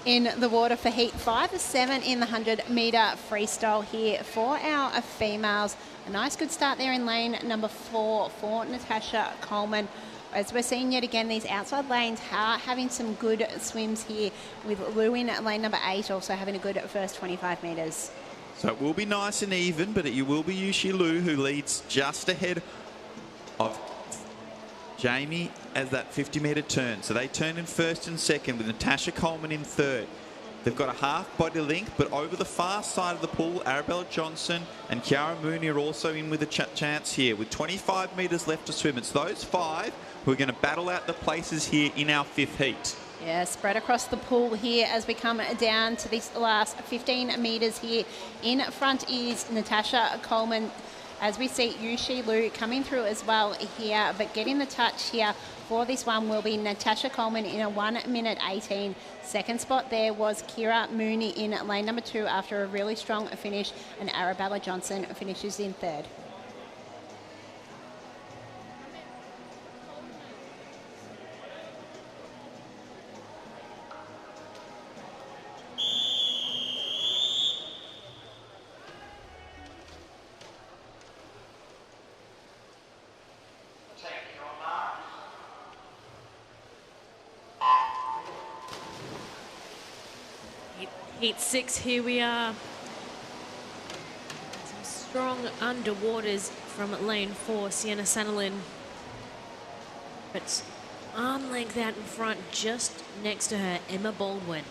In the water for heat 5 of 7 in the 100-metre freestyle here for our females. A nice good start there in lane number 4 for Natasha Coleman. As we're seeing yet again, these outside lanes are having some good swims here, with Lou in lane number 8 also having a good first 25 metres. So it will be nice and even, but it will be Yushi Liu who leads just ahead of Jamie as that 50-metre turn. So they turn in first and second with Natasha Coleman in third. They've got a half body length, but over the far side of the pool, Arabella Johnson and Kiara Mooney are also in with a chance here with 25 metres left to swim. It's those 5 who are going to battle out the places here in our 5th heat. Yeah, spread across the pool here as we come down to this last 15 metres here. In front is Natasha Coleman, as we see Yushi Liu coming through as well here, but getting the touch here for this one will be Natasha Coleman in a 1:18. Second spot there was Kira Mooney in lane number 2 after a really strong finish, and Arabella Johnson finishes in third. Heat 6, here we are. Some strong underwaters from lane 4, Sienna Sanalin. But arm length out in front, just next to her, Emma Baldwin.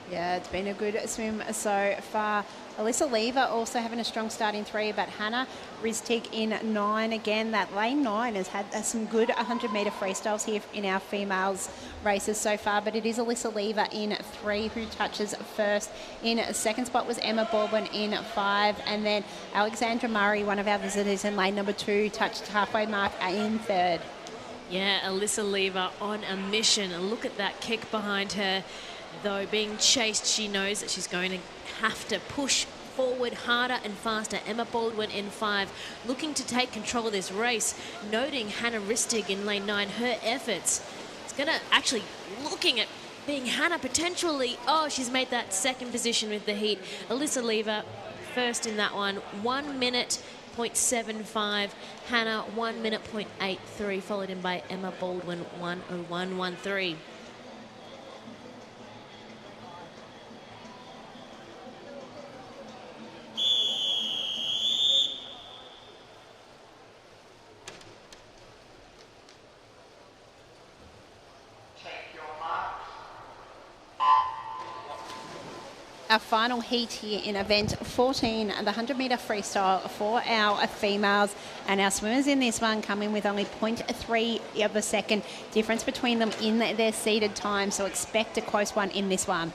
Yeah, it's been a good swim so far. Alyssa Lever also having a strong start in 3, but Hannah Ristig in 9 again. That lane 9 has had some good 100-metre freestyles here in our females races so far, but it is Alyssa Lever in 3 who touches first. In second spot was Emma Baldwin in 5, and then Alexandra Murray, one of our visitors in lane number 2, touched halfway mark in third. Yeah, Alyssa Lever on a mission. Look at that kick behind her. Though being chased, she knows that she's going to have to push forward harder and faster. Emma Baldwin in 5, looking to take control of this race, noting Hannah Ristig in lane 9, her efforts. It's going to actually looking at being Hannah potentially. Oh, she's made that second position with the heat. Alyssa Lever first in that one, 1 minute 0.75. Hannah 1 minute 0.83, followed in by Emma Baldwin 1:01.13. Our final heat here in event 14, the 100-metre freestyle for our females. And our swimmers in this one come in with only 0.3 of a second difference between them in their seeded time. So expect a close one in this one.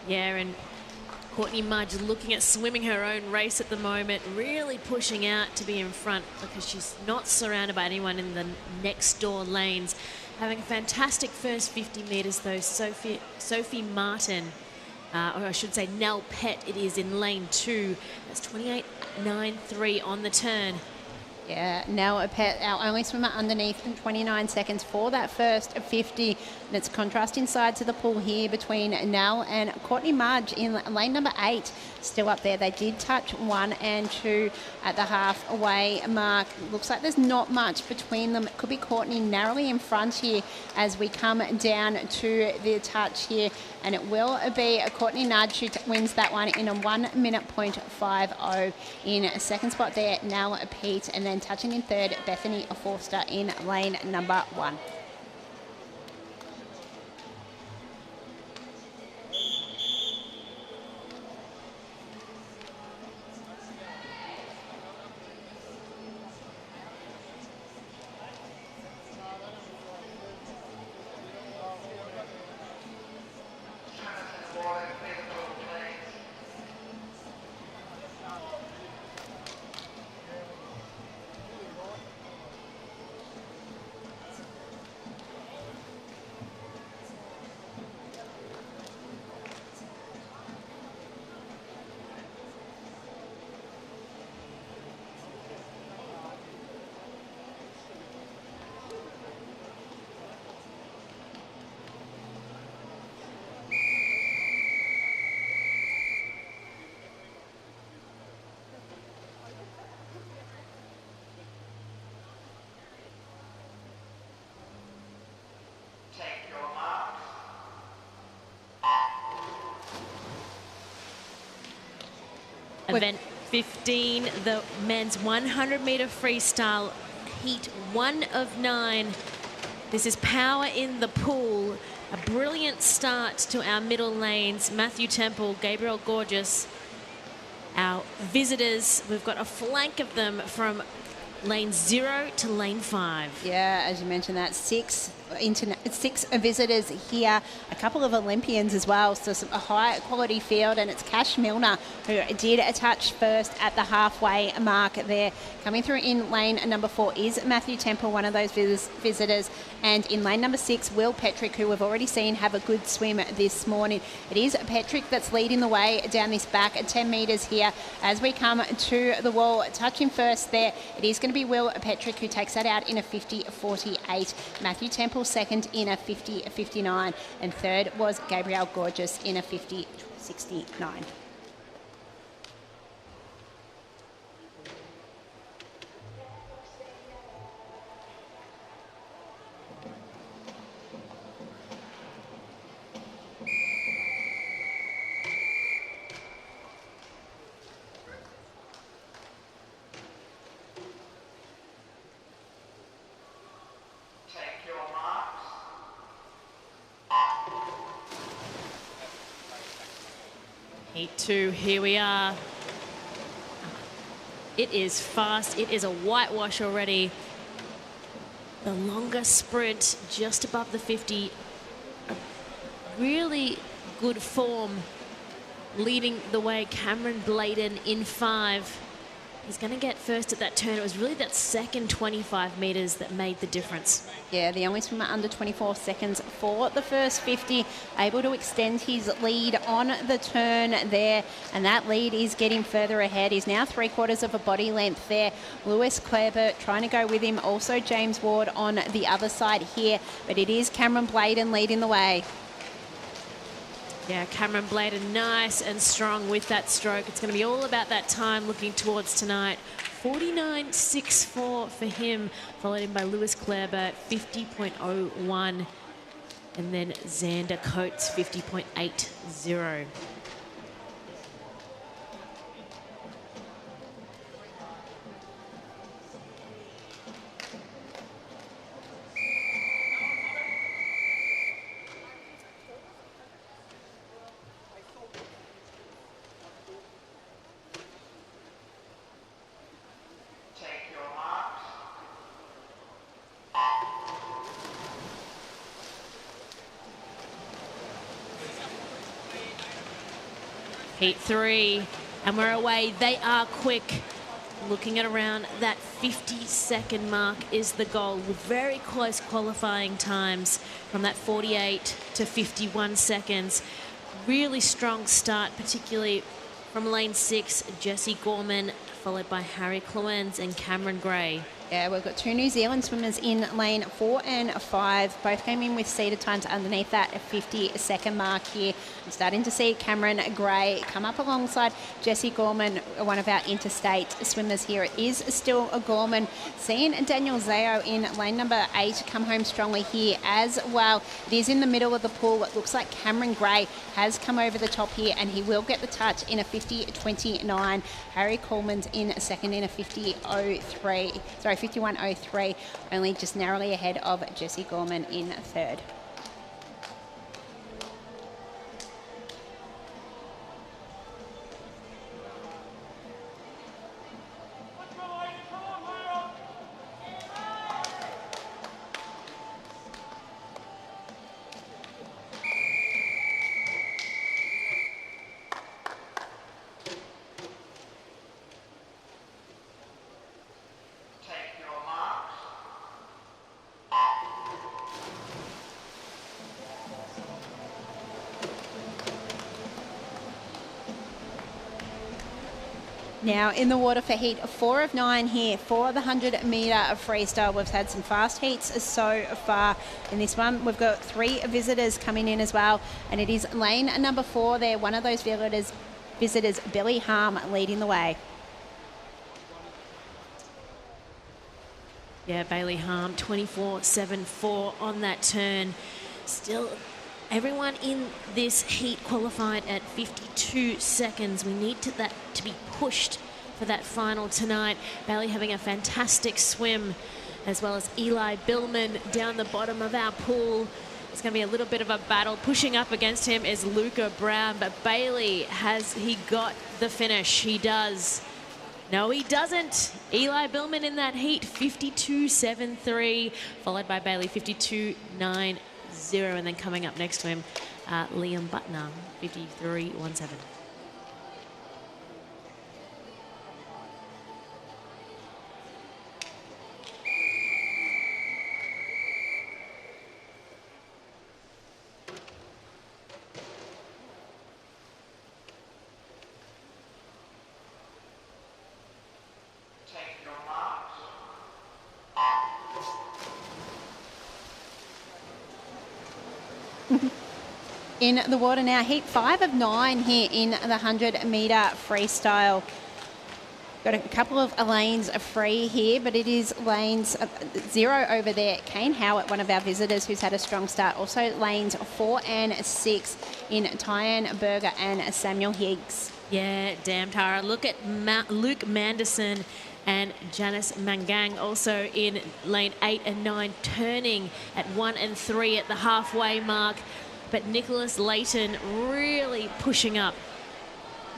Yeah, and Courtney Mudge looking at swimming her own race at the moment, really pushing out to be in front because she's not surrounded by anyone in the next door lanes. Having a fantastic first 50 metres though, Sophie Martin. Or I should say Nell Pett, it is in lane 2. That's 28.93 on the turn. Yeah, Nell Pett, our only swimmer underneath in 29 seconds for that first 50. And it's contrast inside to the pool here between Nell and Courtney Mudge in lane number 8. Still up there. They did touch 1 and 2 at the halfway mark. Looks like there's not much between them. It could be Courtney narrowly in front here as we come down to the touch here. And it will be Courtney Mudge who wins that one in a 1 minute 0.50. In second spot there, Nell Pete, and then touching in third, Bethany Forster in lane number 1. Event 15, the men's 100-metre freestyle, heat 1 of 9. This is power in the pool. A brilliant start to our middle lanes. Matthew Temple, Gabriel Gorgeous. Our visitors, we've got a flank of them from lane 0 to lane 5. Yeah, as you mentioned, that 6 visitors here, a couple of Olympians as well, so a high quality field, and it's Cash Milner who did a touch first at the halfway mark there. Coming through in lane number 4 is Matthew Temple, one of those visitors, and in lane number 6, Will Petrick, who we've already seen have a good swim this morning. It is Petrick that's leading the way down this back 10 metres here as we come to the wall. Touching first there, it is going to be Will Petrick who takes that out in a 50.48. Matthew Temple second in a 50.59, and third was Gabrielle Gorgeous in a 50.69. Heat 2, here we are. It is fast. It is a whitewash already. The longer sprint just above the 50. A really good form leading the way. Cameron Bladen in 5. He's going to get first at that turn. It was really that second 25 metres that made the difference. Yeah, the only swimmer under 24 seconds for the first 50, able to extend his lead on the turn there, and that lead is getting further ahead. He's now 3/4 of a body length there. Lewis Clarebert trying to go with him, also James Ward on the other side here, but it is Cameron Bladen leading the way. Yeah, Cameron Bladen, nice and strong with that stroke. It's going to be all about that time looking towards tonight. 49.64 for him, followed in by Lewis Clareburt, 50.01. And then Xander Coates, 50.80. Heat 3, and we're away. They are quick. Looking at around that 50-second mark is the goal. Very close qualifying times from that 48 to 51 seconds. Really strong start, particularly from lane 6, Jesse Gorman, followed by Harry Cluens and Cameron Gray. Yeah, we've got two New Zealand swimmers in lane 4 and 5. Both came in with seated times underneath that 50-second mark here. I'm starting to see Cameron Gray come up alongside Jesse Gorman, one of our interstate swimmers here. It is still a Gorman. Seeing Daniel Zao in lane number 8 come home strongly here as well. It is in the middle of the pool. It looks like Cameron Gray has come over the top here, and he will get the touch in a 50.29. Harry Coleman's in second in a 51.03, only just narrowly ahead of Jesse Gorman in third. Now in the water for heat 4 of 9 here for the 100 metre freestyle. We've had some fast heats so far. In this one, we've got 3 visitors coming in as well. And it is lane number 4 there. One of those visitors, Billy Harm, leading the way. Yeah, Bailey Harm, 24.74 on that turn. Still, everyone in this heat qualified at 52 seconds. We need that to be pushed for that final tonight. Bailey having a fantastic swim, as well as Eli Billman down the bottom of our pool. It's going to be a little bit of a battle. Pushing up against him is Luca Brown, but Bailey, has he got the finish? He does. No, he doesn't. Eli Billman in that heat, 52.73, followed by Bailey, 52.90. And then coming up next to him, Liam Butner, 53.17. In the water now, heat 5 of 9 here in the 100 metre freestyle. Got a couple of lanes free here, but it is lanes 0 over there. Kane Howard, one of our visitors who's had a strong start. Also lanes 4 and 6 in Tyann Berger and Samuel Higgs. Yeah, damn, Tara. Look at Luke Manderson and Janice Mangang also in lane 8 and 9, turning at 1 and 3 at the halfway mark. But Nicholas Layton really pushing up.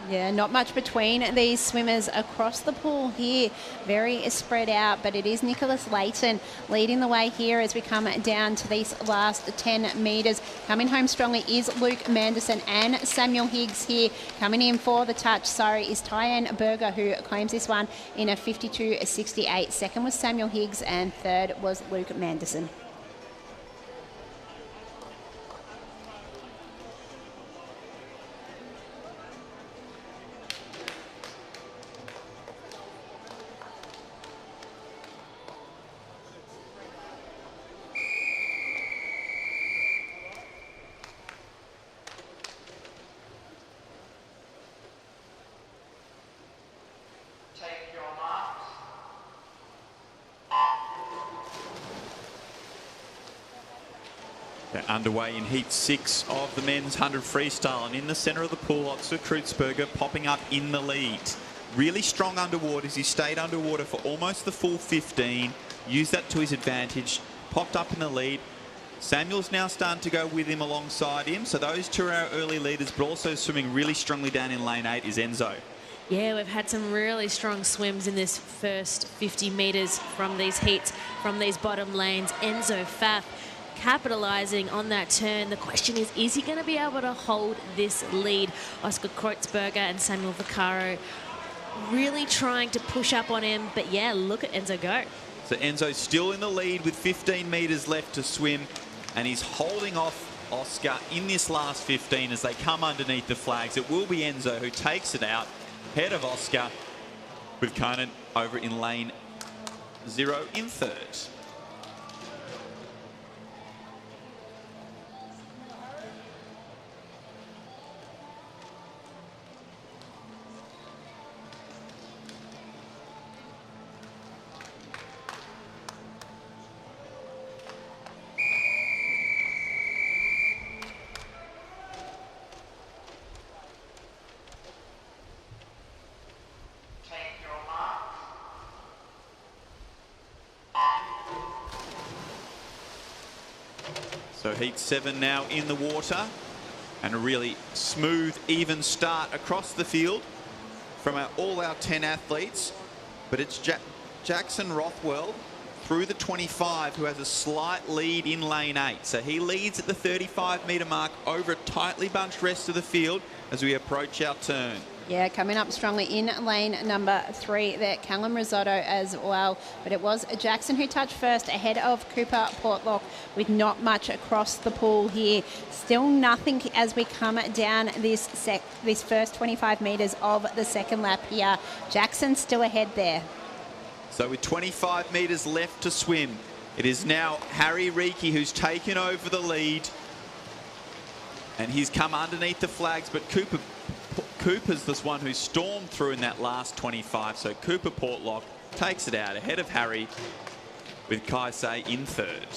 Yeah, not much between these swimmers across the pool here. Very spread out, but it is Nicholas Layton leading the way here as we come down to these last 10 metres. Coming home strongly is Luke Manderson and Samuel Higgs here. Coming in for the touch, sorry, is Tyann Berger, who claims this one in a 52.68. Second was Samuel Higgs and third was Luke Manderson. They're underway in heat 6 of the men's 100 freestyle, and in the centre of the pool, Otto Kreutzberger popping up in the lead. Really strong underwater as he stayed underwater for almost the full 15, used that to his advantage, popped up in the lead. Samuel's now starting to go with him alongside him, so those two are our early leaders, but also swimming really strongly down in lane 8 is Enzo. Yeah, we've had some really strong swims in this first 50 metres from these heats, from these bottom lanes. Enzo Pfaff capitalising on that turn. The question is he going to be able to hold this lead? Oscar Kreutzberger and Samuel Vaccaro really trying to push up on him, but yeah, look at Enzo go. So Enzo's still in the lead with 15 metres left to swim, and he's holding off Oscar in this last 15 as they come underneath the flags. It will be Enzo who takes it out, ahead of Oscar, with Conan over in lane 0 in third. So heat 7 now in the water, and a really smooth, even start across the field from all our 10 athletes. But it's Jackson Rothwell through the 25 who has a slight lead in lane 8. So he leads at the 35-metre mark over a tightly bunched rest of the field as we approach our turn. Yeah, coming up strongly in lane number 3 there, Callum Risotto as well. But it was Jackson who touched first ahead of Cooper Portlock with not much across the pool here. Still nothing as we come down this first 25 metres of the second lap here. Jackson still ahead there. So with 25 metres left to swim, it is now Harry Reiki who's taken over the lead. And he's come underneath the flags, but Cooper's this one who stormed through in that last 25. So Cooper Portlock takes it out ahead of Harry, with Kaisei in third.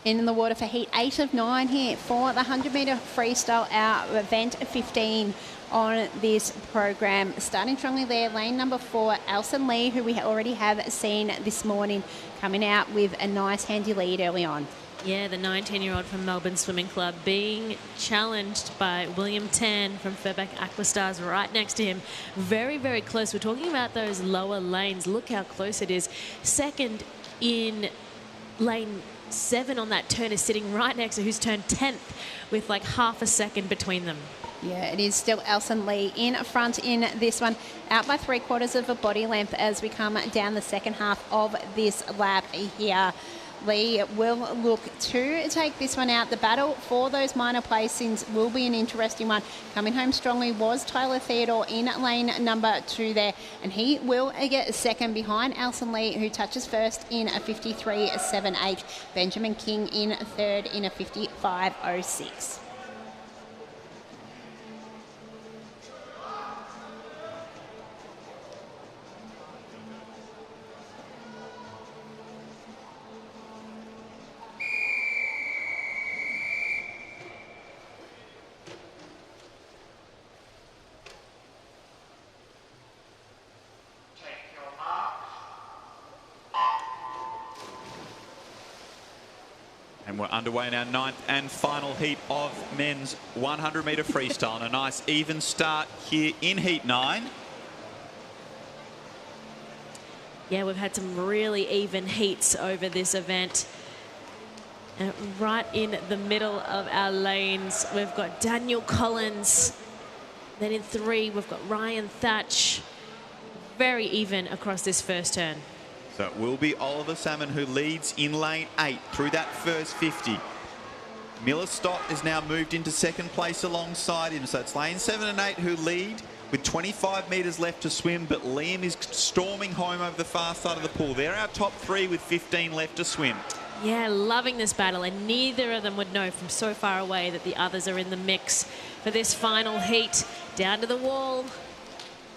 In the water for heat 8 of 9 here for the 100-metre freestyle, our event 15 on this program. Starting strongly there, lane number 4, Alison Lee, who we already have seen this morning, coming out with a nice handy lead early on. Yeah, the 19-year-old from Melbourne Swimming Club being challenged by William Tan from Furbeck Aquastars right next to him. Very, very close. We're talking about those lower lanes. Look how close it is. Second in lane 7 on that turn is sitting right next to who's turned 10th with like half a second between them. Yeah, it is still Alison Lee in front in this one, out by 3/4 of a body length as we come down the second half of this lap here. Lee will look to take this one out. The battle for those minor placings will be an interesting one. Coming home strongly was Tyler Theodore in lane number 2 there, and he will get second behind Alison Lee, who touches first in a 53.78. Benjamin King in third in a 55.06. And we're underway in our 9th and final heat of men's 100-metre freestyle. And a nice even start here in heat 9. Yeah, we've had some really even heats over this event. And right in the middle of our lanes, we've got Daniel Collins. Then in 3, we've got Ryan Thatch. Very even across this first turn. So it will be Oliver Salmon who leads in lane 8 through that first 50. Miller Stott is now moved into second place alongside him. So it's lane 7 and 8 who lead with 25 metres left to swim, but Liam is storming home over the far side of the pool. They're our top 3 with 15 left to swim. Yeah, loving this battle, and neither of them would know from so far away that the others are in the mix for this final heat. Down to the wall.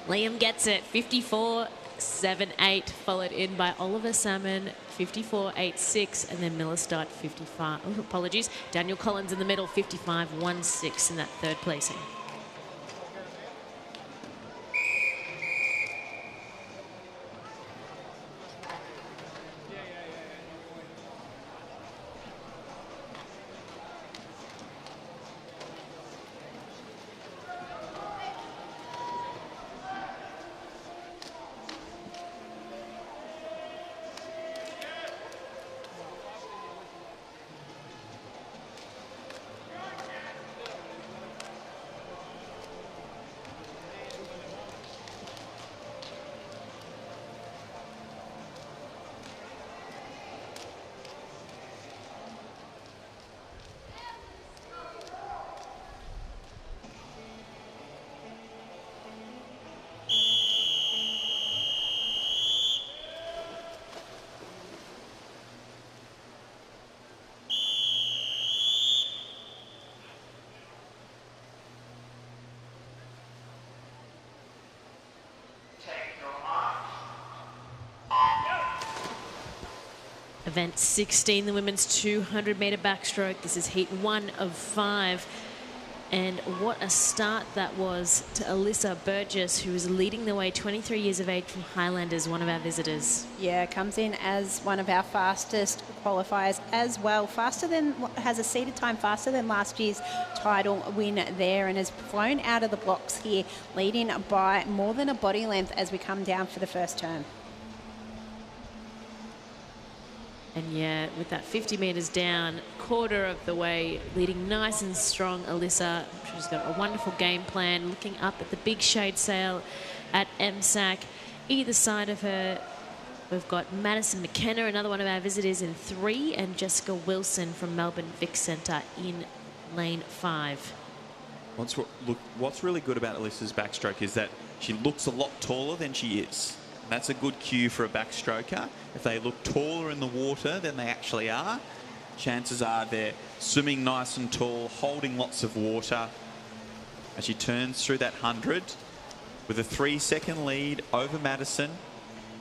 Liam gets it, 54.78, followed in by Oliver Salmon, 54.86, and then Miller Stott, 55. Oh, apologies. Daniel Collins in the middle, 55.16 in that third placing. Event 16, the women's 200-metre backstroke. This is heat 1 of 5. And what a start that was to Alyssa Burgess, who is leading the way, 23 years of age, from Highlanders, one of our visitors. Yeah, comes in as one of our fastest qualifiers as well. Has a seated time faster than last year's title win there, and has flown out of the blocks here, leading by more than a body length as we come down for the first turn. And yeah, with that 50 metres down, quarter of the way, leading nice and strong, Alyssa. She's got a wonderful game plan, looking up at the big shade sail at MSAC. Either side of her, we've got Madison McKenna, another one of our visitors, in 3, and Jessica Wilson from Melbourne Vic Centre in lane 5. What's really good about Alyssa's backstroke is that she looks a lot taller than she is. That's a good cue for a backstroker. If they look taller in the water than they actually are, chances are they're swimming nice and tall, holding lots of water. As she turns through that 100 with a 3-second lead over Madison,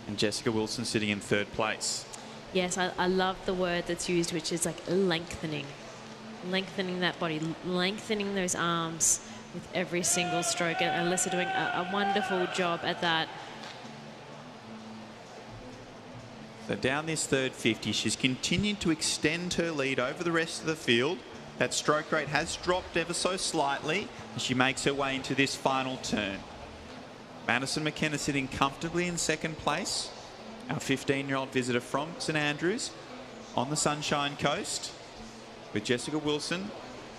and Jessica Wilson sitting in 3rd place. Yes, I love the word that's used, which is like lengthening. Lengthening that body, lengthening those arms with every single stroke. And Alyssa doing a wonderful job at that. So down this third 50, she's continued to extend her lead over the rest of the field. That stroke rate has dropped ever so slightly as she makes her way into this final turn. Madison McKenna sitting comfortably in 2nd place. Our 15-year-old visitor from St Andrews on the Sunshine Coast, with Jessica Wilson,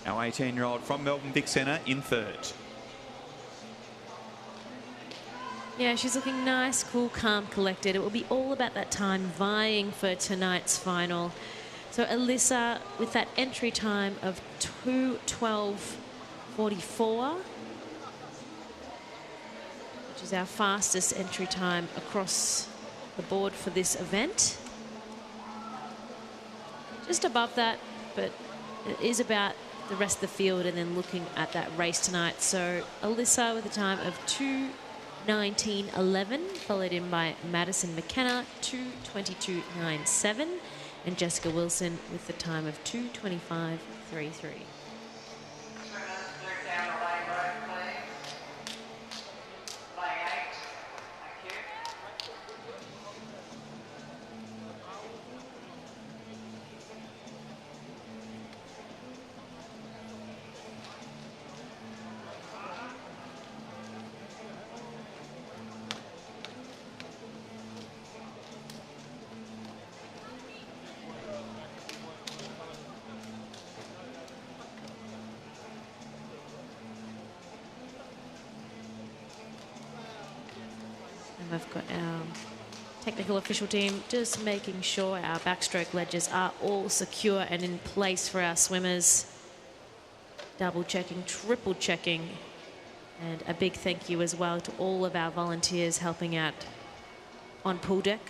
our 18-year-old from Melbourne Vic Centre, in 3rd. Yeah, she's looking nice, cool, calm, collected. It will be all about that time vying for tonight's final. So Alyssa, with that entry time of 2:12.44, which is our fastest entry time across the board for this event. Just above that, but it is about the rest of the field and then looking at that race tonight. So Alyssa with a time of 2:19.11, followed in by Madison McKenna, 2:22.97, and Jessica Wilson with the time of 2:25.33. I've got our Technical official team just making sure our backstroke ledges are all secure and in place for our swimmers. Double checking, triple checking. And a big thank you as well to all of our volunteers helping out on pool deck.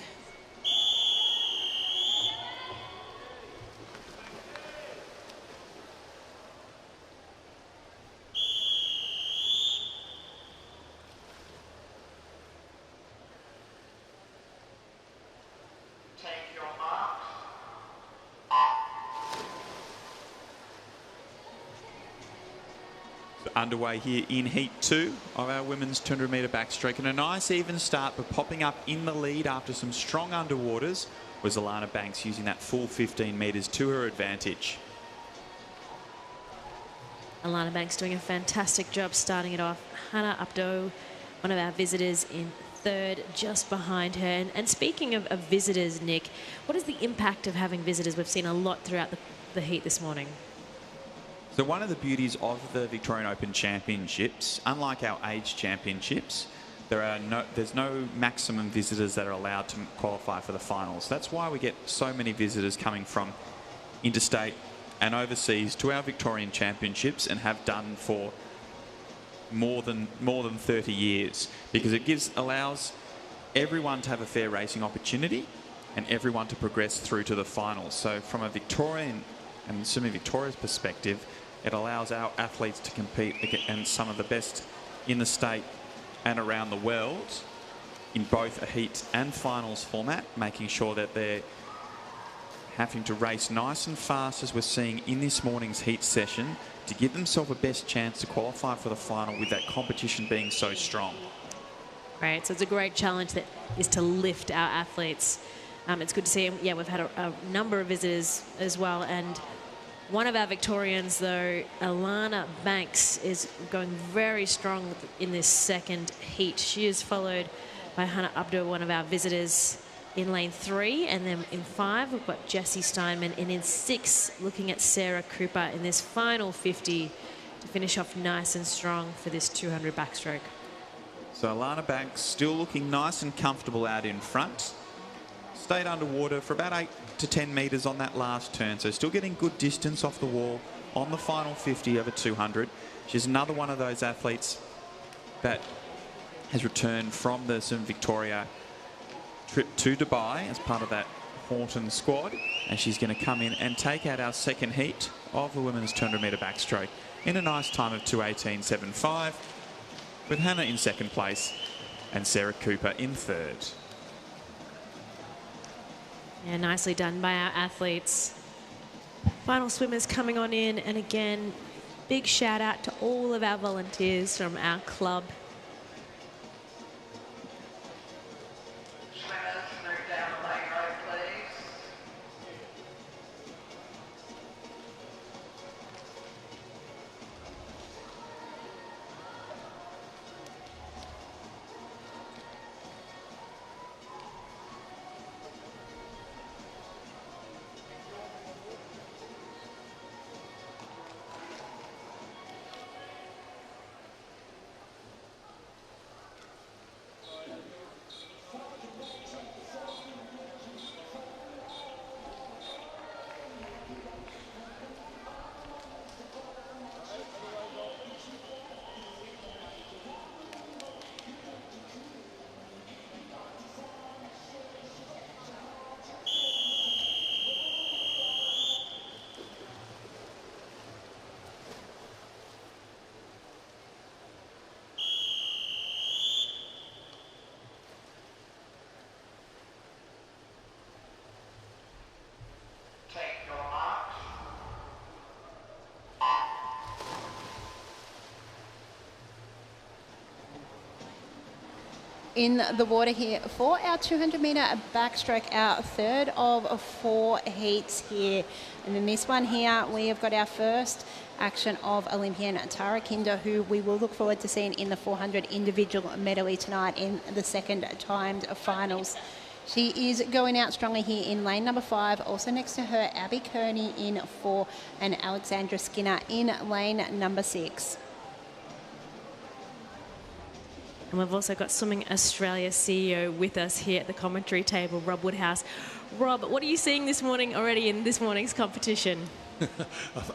Underway here in Heat 2 of our women's 200-metre backstroke, and a nice even start, but popping up in the lead after some strong underwaters was Alana Banks, using that full 15 metres to her advantage. Alana Banks doing a fantastic job starting it off. Hannah Abdo, one of our visitors, in third, just behind her. And speaking of visitors, Nick, what is the impact of having visitors? We've seen a lot throughout the heat this morning. So one of the beauties of the Victorian Open Championships, unlike our age championships, there's no maximum visitors that are allowed to qualify for the finals. That's why we get so many visitors coming from interstate and overseas to our Victorian Championships, and have done for more than 30 years, because it allows everyone to have a fair racing opportunity and everyone to progress through to the finals. So from a Victorian and Swimming Victoria's perspective, it allows our athletes to compete against some of the best in the state and around the world in both a heat and finals format, making sure that they're having to race nice and fast, as we're seeing in this morning's heat session, to give themselves a best chance to qualify for the final, with that competition being so strong. Great, so it's a great challenge that is to lift our athletes. It's good to see, yeah, we've had a number of visitors as well, and one of our Victorians, though, Alana Banks, is going very strong in this second heat. She is followed by Hannah Abdo, one of our visitors, in lane 3. And then in 5, we've got Jessie Steinman. And in 6, looking at Sarah Cooper in this final 50 to finish off nice and strong for this 200 backstroke. So Alana Banks still looking nice and comfortable out in front. Stayed underwater for about 8 to 10 metres on that last turn, so still getting good distance off the wall on the final 50 over 200. She's another one of those athletes that has returned from the Swimming Victoria trip to Dubai as part of that Horton squad, and she's going to come in and take out our second heat of the women's 200-metre backstroke in a nice time of 2:18.75, with Hannah in second place and Sarah Cooper in third. Yeah, nicely done by our athletes. Final swimmers coming on in, and again, big shout out to all of our volunteers from our club. Swimmers, move down the lane road, please. In the water here for our 200-metre backstroke, our third of 4 heats here. And in this one here, we have got our first action of Olympian Tara Kinder, who we will look forward to seeing in the 400 individual medley tonight in the second timed finals. She is going out strongly here in lane number 5. Also next to her, Abby Kearney in 4 and Alexandra Skinner in lane number 6. And we've also got Swimming Australia CEO with us here at the commentary table, Rob Woodhouse. Rob, what are you seeing this morning already in this morning's competition?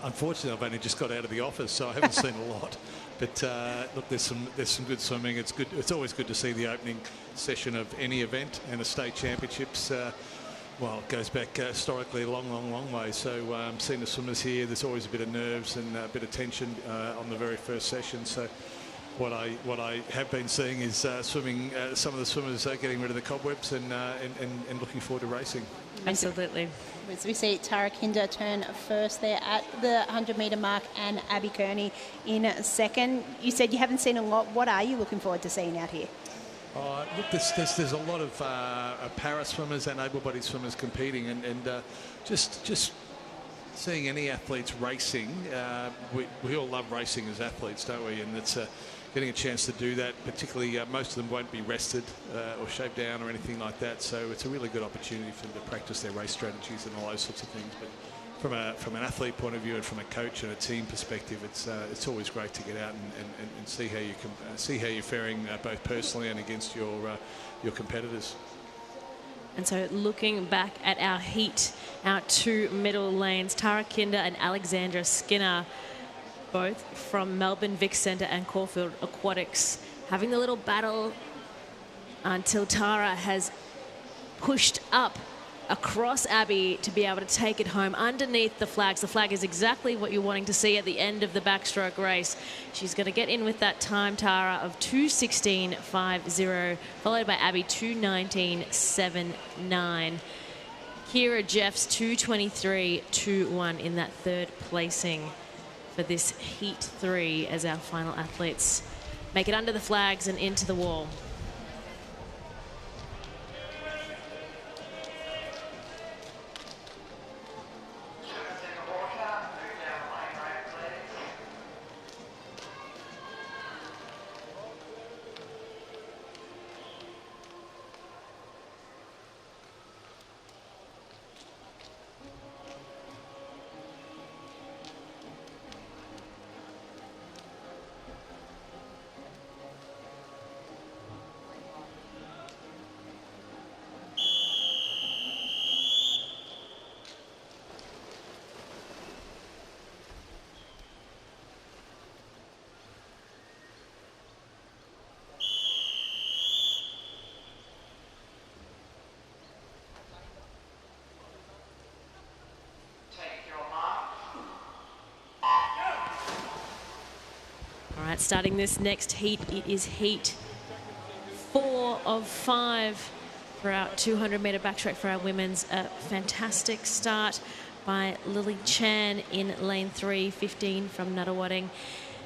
Unfortunately, I've only just got out of the office, so I haven't seen a lot. But look, there's some good swimming. It's good. It's always good to see the opening session of any event, and the state championships. Well, it goes back historically a long way. So seeing the swimmers here, there's always a bit of nerves and a bit of tension on the very first session. So what I have been seeing is swimming. Some of the swimmers are getting rid of the cobwebs and looking forward to racing. Absolutely. As we see Tara Kinder turn first there at the 100-metre mark and Abby Kearney in second. You said you haven't seen a lot. What are you looking forward to seeing out here? Look, there's a lot of para swimmers and able-bodied swimmers competing, and just seeing any athletes racing. We all love racing as athletes, don't we? And it's getting a chance to do that, particularly most of them won't be rested or shaved down or anything like that. So it's a really good opportunity for them to practice their race strategies and all those sorts of things. But from an athlete point of view and from a coach and a team perspective, it's always great to get out and see how you can see how you're faring both personally and against your competitors. And so looking back at our heat, our two middle lanes, Tara Kinder and Alexandra Skinner, both from Melbourne Vic Centre and Caulfield Aquatics, having the little battle until Tara has pushed up across Abby to be able to take it home underneath the flags. The flag is exactly what you're wanting to see at the end of the backstroke race. She's going to get in with that time, Tara, of 2:16.50, followed by Abby 2:19.79. Kira Jeffs 2:23.21 in that third placing for this Heat 3 as our final athletes make it under the flags and into the wall. All right, starting this next heat, it is heat 4 of 5 for our 200-metre backstroke for our women's. A fantastic start by Lily Chan in lane 3, 15 from Nuttawading.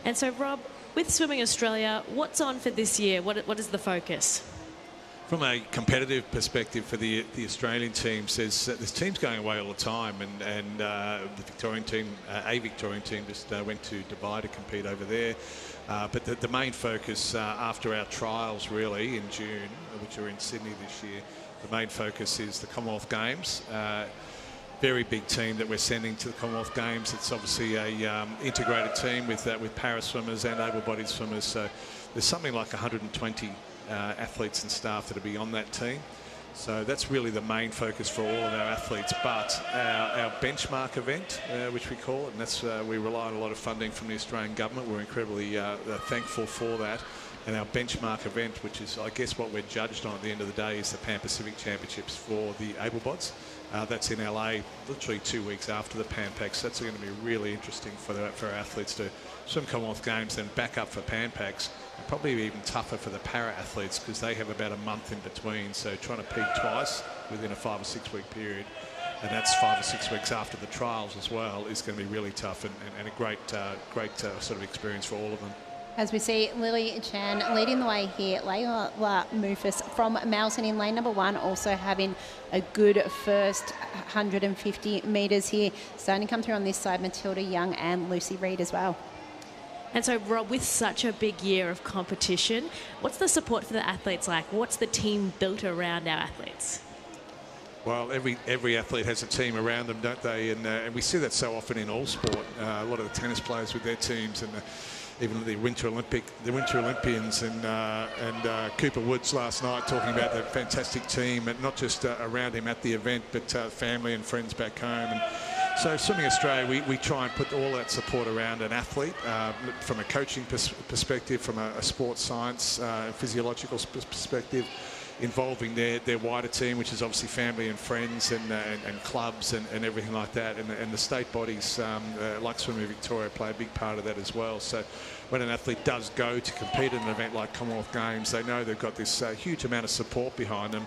And so, Rob, with Swimming Australia, what's on for this year? What is the focus? From a competitive perspective for the Australian teams, there's teams going away all the time, and the Victorian team, a Victorian team, just went to Dubai to compete over there. But the main focus after our trials, really, in June, which are in Sydney this year, the main focus is the Commonwealth Games. Very big team that we're sending to the Commonwealth Games. It's obviously a integrated team with para swimmers and able-bodied swimmers. So there's something like 120 athletes and staff that will be on that team. So that's really the main focus for all of our athletes. But our benchmark event, which we call it, and that's we rely on a lot of funding from the Australian government. We're incredibly thankful for that. And our benchmark event, which is, I guess, what we're judged on at the end of the day, is the Pan Pacific Championships for the able-bods. That's in LA, literally 2 weeks after the Pan Pacs. So that's going to be really interesting for our athletes to swim Commonwealth Games, then back up for Pan Pacs. And probably even tougher for the para athletes because they have about a month in between. So trying to peak twice within a 5 or 6 week period, and that's 5 or 6 weeks after the trials as well, is going to be really tough and a great sort of experience for all of them. As we see Lily Chan leading the way here, Layla Mufus from Malson in lane number 1, also having a good first 150 metres here. Starting to come through on this side, Matilda Young and Lucy Reid as well. And so, Rob, with such a big year of competition, what's the support for the athletes like? What's the team built around our athletes? Well, every athlete has a team around them, don't they? And we see that so often in all sport. A lot of the tennis players with their teams, and even the Winter Olympians and Cooper Woods last night talking about the fantastic team, and not just around him at the event, but family and friends back home. And so Swimming Australia, we try and put all that support around an athlete from a coaching perspective, from a sports science, physiological perspective, involving their wider team, which is obviously family and friends and clubs and everything like that. And the state bodies, like Swimming Victoria, play a big part of that as well. So when an athlete does go to compete in an event like Commonwealth Games, they know they've got this huge amount of support behind them.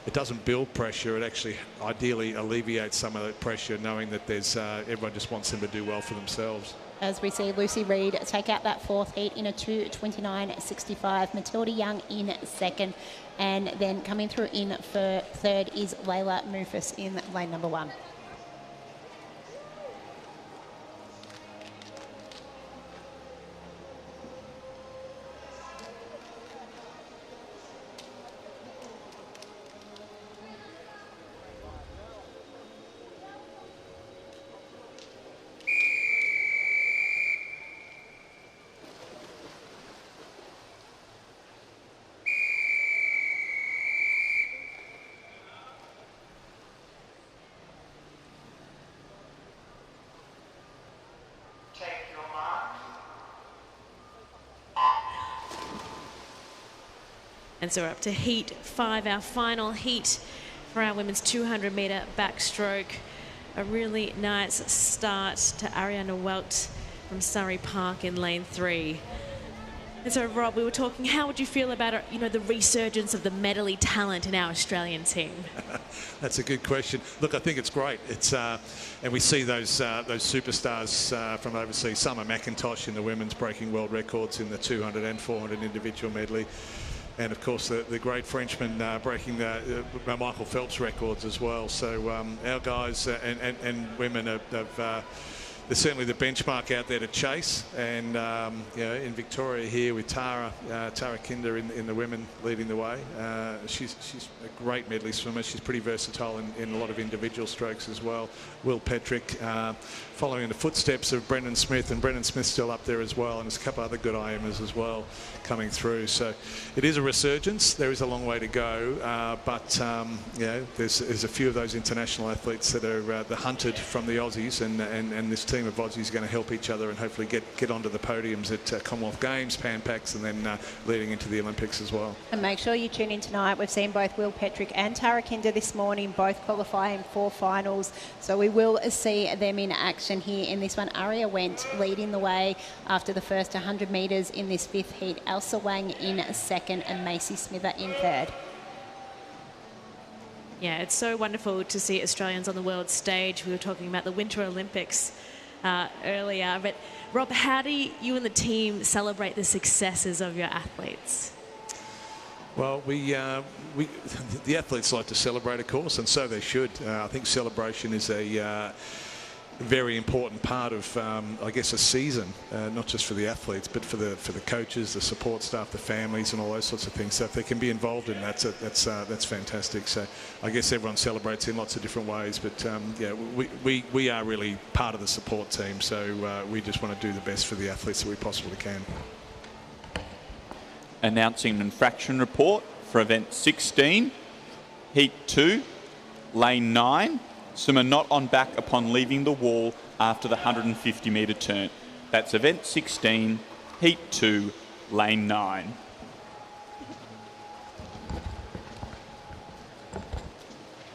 It doesn't build pressure. It actually ideally alleviates some of that pressure, knowing that there's everyone just wants them to do well for themselves. As we see Lucy Reid take out that fourth heat in a 2:29.65. Matilda Young in second. And then coming through in for third is Layla Mufus in lane number 1. Take your mark. And so we're up to heat 5, our final heat for our women's 200 metre backstroke. A really nice start to Ariana Welt from Surrey Park in lane 3. And so, Rob, we were talking, how would you feel about, the resurgence of the medley talent in our Australian team? That's a good question. Look, I think it's great. It's and we see those superstars from overseas. Summer McIntosh in the women's breaking world records in the 200 and 400 individual medley. And, of course, the great Frenchman breaking the Michael Phelps records as well. So our guys and women have there's certainly the benchmark out there to chase. And, in Victoria here with Tara Kinder in the women leading the way. She's a great medley swimmer. She's pretty versatile in a lot of individual strokes as well. Will Petrick following in the footsteps of Brendan Smith, and Brendan Smith's still up there as well, and there's a couple other good IMers as well coming through. So it is a resurgence. There is a long way to go, but there's a few of those international athletes that are the hunted from the Aussies, and this team of Aussies are going to help each other and hopefully get onto the podiums at Commonwealth Games, Pan Pacs, and then leading into the Olympics as well. And make sure you tune in tonight. We've seen both Will Petrick and Tara Kinder this morning, both qualifying for finals. So we will see them in action here in this one. Aria went leading the way after the first 100 metres in this fifth heat. Elsa Wang in second and Macy Smither in third. Yeah, it's so wonderful to see Australians on the world stage. We were talking about the Winter Olympics earlier. But, Rob, how do you and the team celebrate the successes of your athletes? Well, the athletes like to celebrate, of course, and so they should. I think celebration is a very important part of, I guess, a season, not just for the athletes, but for the coaches, the support staff, the families, and all those sorts of things. So if they can be involved in that, that's fantastic. So I guess everyone celebrates in lots of different ways, but we are really part of the support team. So we just want to do the best for the athletes that we possibly can. Announcing an infraction report for event 16, heat 2, lane 9. Swimmer not on back upon leaving the wall after the 150 metre turn. That's event 16, heat 2, lane 9.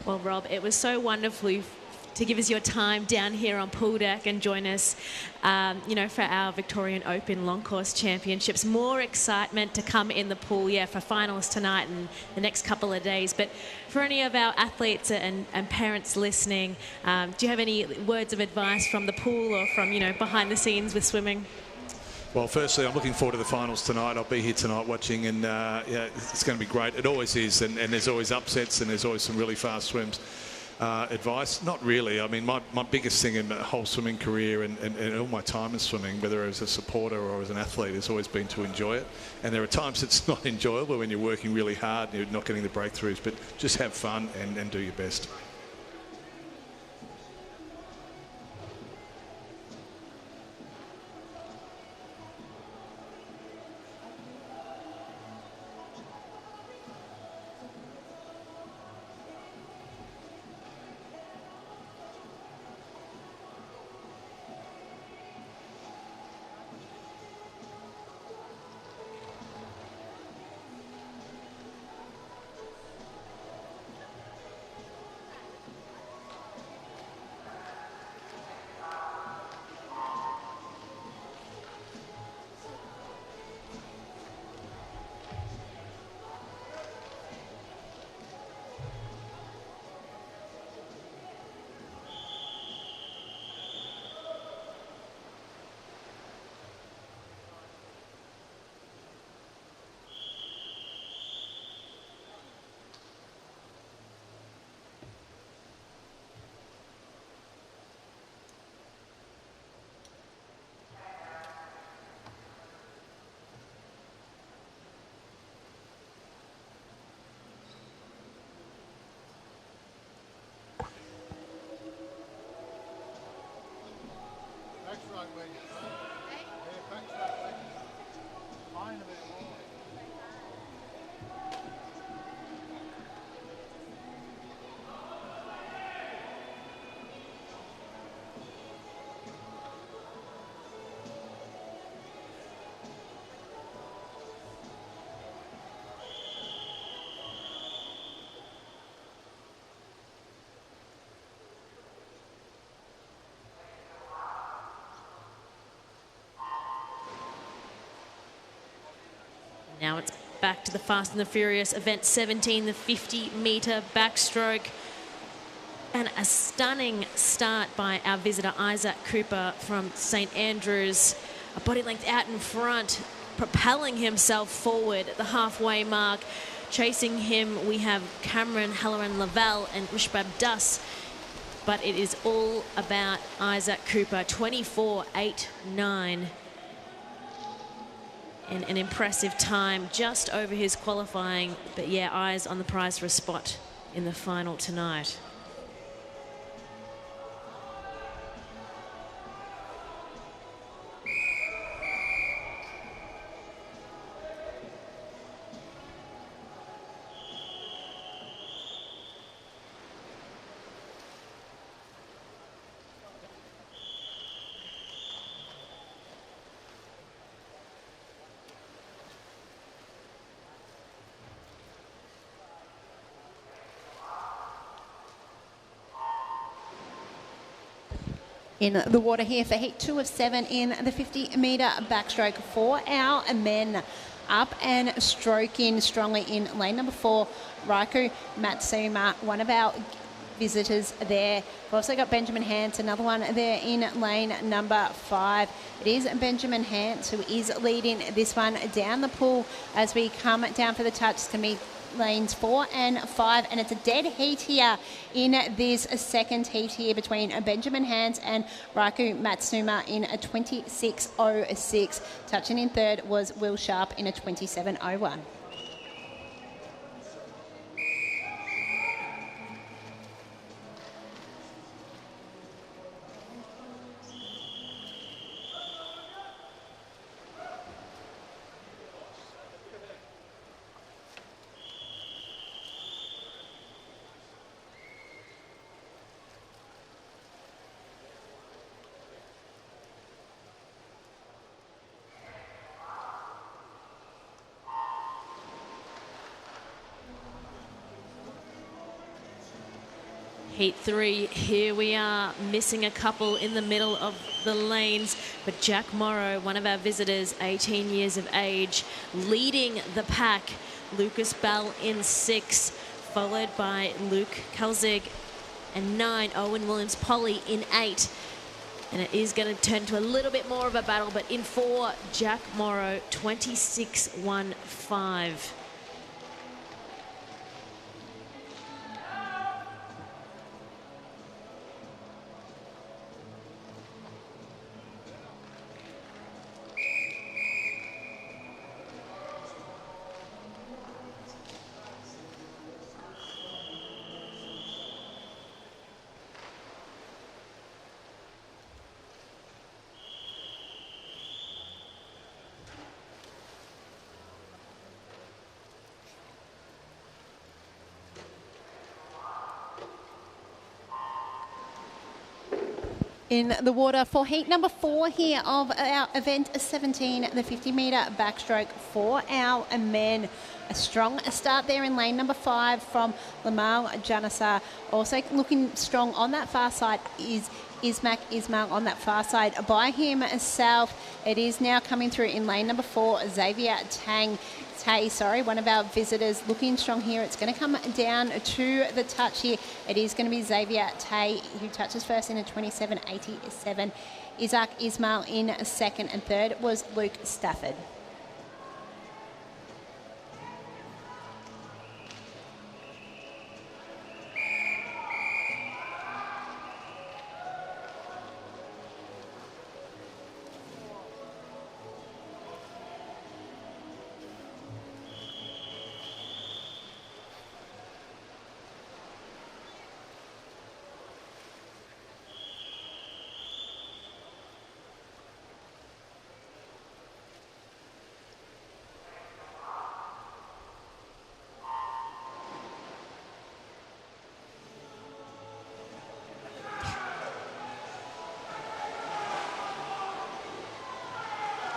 Well, Rob, it was so wonderful to give us your time down here on pool deck and join us, for our Victorian Open Long Course Championships. More excitement to come in the pool, for finals tonight and the next couple of days. But for any of our athletes and parents listening, do you have any words of advice from the pool or from, behind the scenes with swimming? Well, firstly, I'm looking forward to the finals tonight. I'll be here tonight watching, and it's going to be great. It always is, and there's always upsets, and there's always some really fast swims. Advice? Not really. I mean, my biggest thing in my whole swimming career and all my time in swimming, whether as a supporter or as an athlete, has always been to enjoy it. And there are times it's not enjoyable when you're working really hard and you're not getting the breakthroughs, but just have fun and do your best. Now it's back to the Fast and the Furious, event 17, the 50-metre backstroke. And a stunning start by our visitor, Isaac Cooper from St Andrews. A body length out in front, propelling himself forward at the halfway mark. Chasing him, we have Cameron Halloran-Lavelle and Ushbab Dus. But it is all about Isaac Cooper, 24.89. And an impressive time just over his qualifying. But yeah, eyes on the prize for a spot in the final tonight. In the water here for heat 2 of 7 in the 50-metre backstroke for our men. Up and stroking strongly in lane number 4, Raiku Matsuma, one of our visitors there. We've also got Benjamin Hance, another one there in lane number 5. It is Benjamin Hance who is leading this one down the pool as we come down for the touch. It's going to be lanes 4 and 5, and it's a dead heat here in this second heat here between Benjamin Hance and Raiku Matsuma in a 26.06. Touching in third was Will Sharp in a 27.01. Heat 3, here we are, missing a couple in the middle of the lanes. But Jack Morrow, one of our visitors, 18 years of age, leading the pack. Lucas Bell in 6, followed by Luke Kalzig, and 9, Owen Williams-Polly in 8. And it is going to turn to a little bit more of a battle, but in 4, Jack Morrow, 26.15. In the water for heat number 4 here of our event 17, the 50-metre backstroke for our men. A strong start there in lane number 5 from Lamal Janasar. Also looking strong on that far side is Ismail on that far side by himself. It is now coming through in lane number 4, Xavier one of our visitors, looking strong here. It's going to come down to the touch here. It is going to be Xavier Tay who touches first in a 27.87. Isaac Ismail in second, and third was Luke Stafford.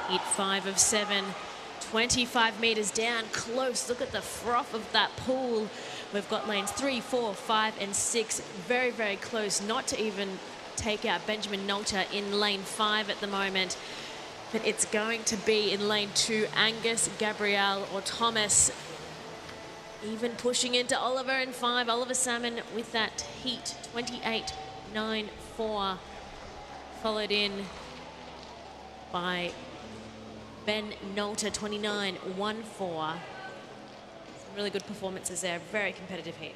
Heat 5 of 7. 25 metres down, close. Look at the froth of that pool. We've got lanes 3, 4, 5 and 6 very, very close, not to even take out Benjamin Nolter in lane 5 at the moment. But it's going to be in lane 2, Angus, Gabrielle or Thomas. Even pushing into Oliver in 5. Oliver Salmon with that heat, 28.94. Followed in by Ben Nolter, 29.14. Some really good performances there. Very competitive heat.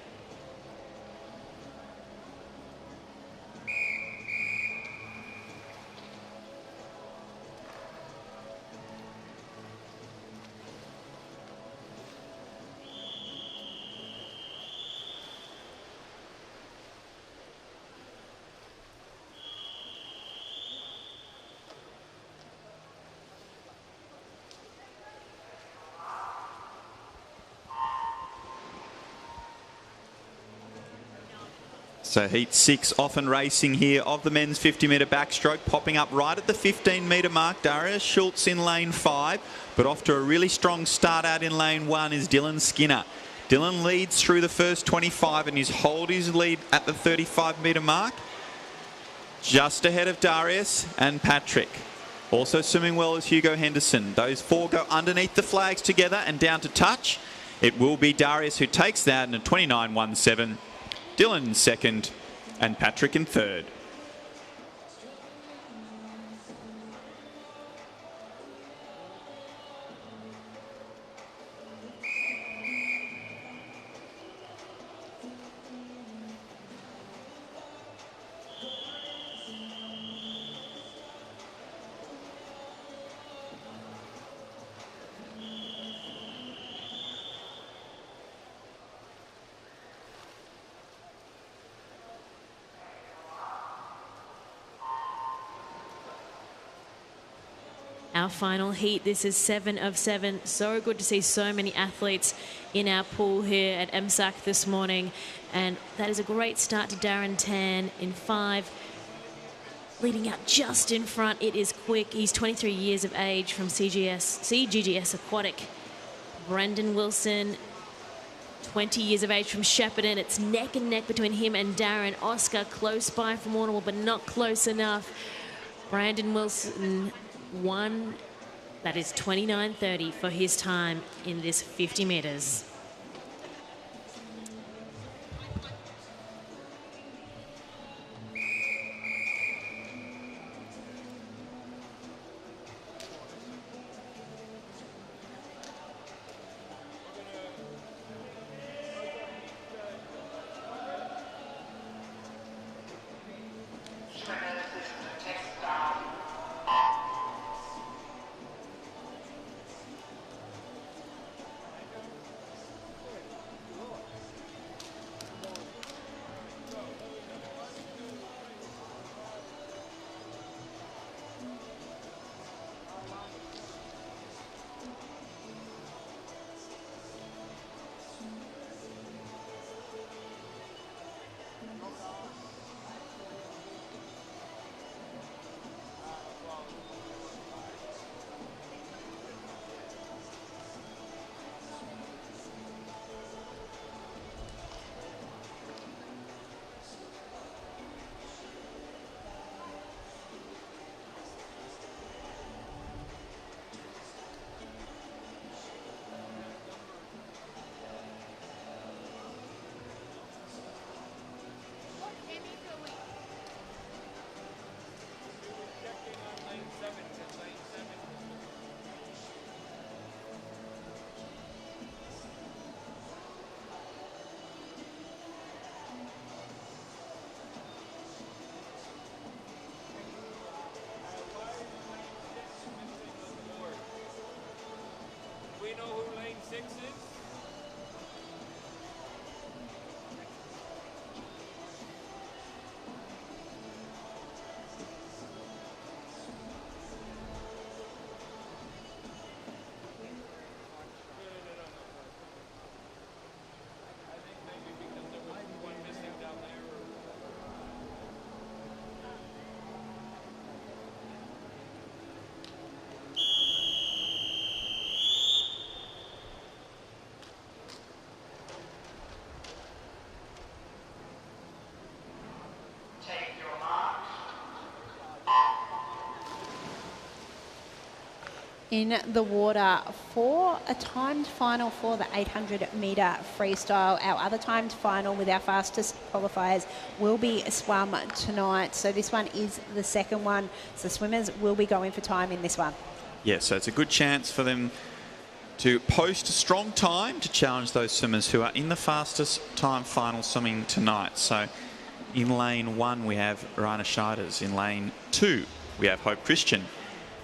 So heat 6 often racing here of the men's 50-metre backstroke, popping up right at the 15-metre mark. Darius Schultz in lane 5, but off to a really strong start out in lane 1 is Dylan Skinner. Dylan leads through the first 25 and he's hold his lead at the 35-metre mark, just ahead of Darius and Patrick. Also swimming well is Hugo Henderson. Those four go underneath the flags together and down to touch. It will be Darius who takes that in a 29.17. Dylan in second and Patrick in third. Our final heat, this is 7 of 7. So good to see so many athletes in our pool here at MSAC this morning. And that is a great start to Darren Tan in 5. Leading out just in front, it is Quick. He's 23 years of age from CGGS Aquatic. Brendan Wilson, 20 years of age from Shepparton. It's neck and neck between him and Darren. Oscar close by from Warrnambool, but not close enough. Brandon Wilson won, that is 29.30 for his time in this 50 metres. in the water for a timed final for the 800 metre freestyle. Our other timed final with our fastest qualifiers will be swum tonight. So this one is the second one. So swimmers will be going for time in this one. Yeah, so it's a good chance for them to post a strong time to challenge those swimmers who are in the fastest time final swimming tonight. So in lane 1 we have Raina Schneiders. In lane 2 we have Hope Christian.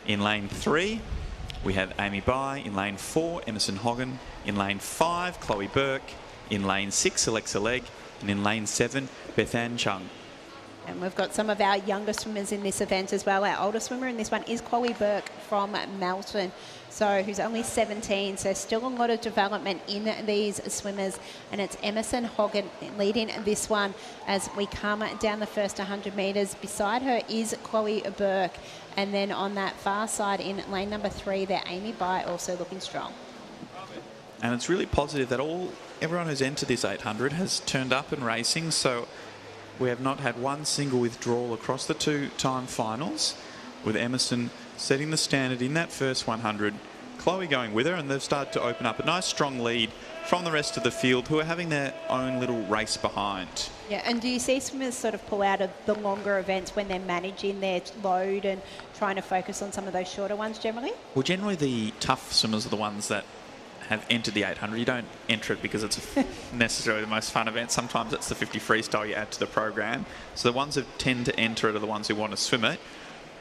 In lane 3 we have Amy Bai. In lane 4 Emerson Hoggan. In lane 5 Chloe Burke. In lane 6 Alexa Legg. And in lane 7 Beth Ann Chung. And we've got some of our younger swimmers in this event as well. Our older swimmer in this one is Chloe Burke from Melton, so who's only 17, so still a lot of development in these swimmers. And it's Emerson Hoggan leading this one as we come down the first 100 metres. Beside her is Chloe Burke, and then on that far side in lane number 3 there, Amy Bai also looking strong. And it's really positive that everyone who's entered this 800 has turned up and racing, so we have not had one single withdrawal across the 2 time finals, with Emerson setting the standard in that first 100, Chloe going with her, and they've started to open up a nice strong lead from the rest of the field, who are having their own little race behind. Yeah, and do you see swimmers sort of pull out of the longer events when they're managing their load and trying to focus on some of those shorter ones generally? Well, generally the tough swimmers are the ones that have entered the 800. You don't enter it because it's necessarily the most fun event. Sometimes it's the 50 freestyle you add to the program. So the ones who tend to enter it are the ones who want to swim it.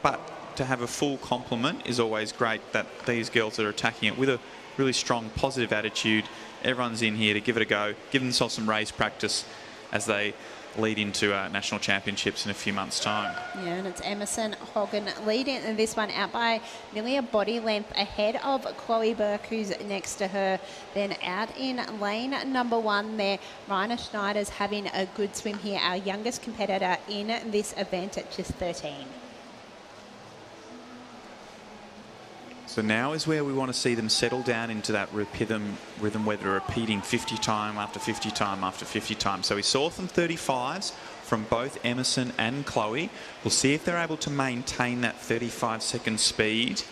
But to have a full complement is always great, that these girls are attacking it with a really strong, positive attitude. Everyone's in here to give it a go, give themselves some race practice as they lead into national championships in a few months' time. Yeah, and it's Emerson Hoggan leading this one out by nearly a body length ahead of Chloe Burke, who's next to her. Then out in lane number 1 there, Raina Schneiders having a good swim here, our youngest competitor in this event at just 13. So now is where we want to see them settle down into that rhythm where they're repeating 50 time after 50 time after 50 time. So we saw some 35s from both Emerson and Chloe. We'll see if they're able to maintain that 35-second speed.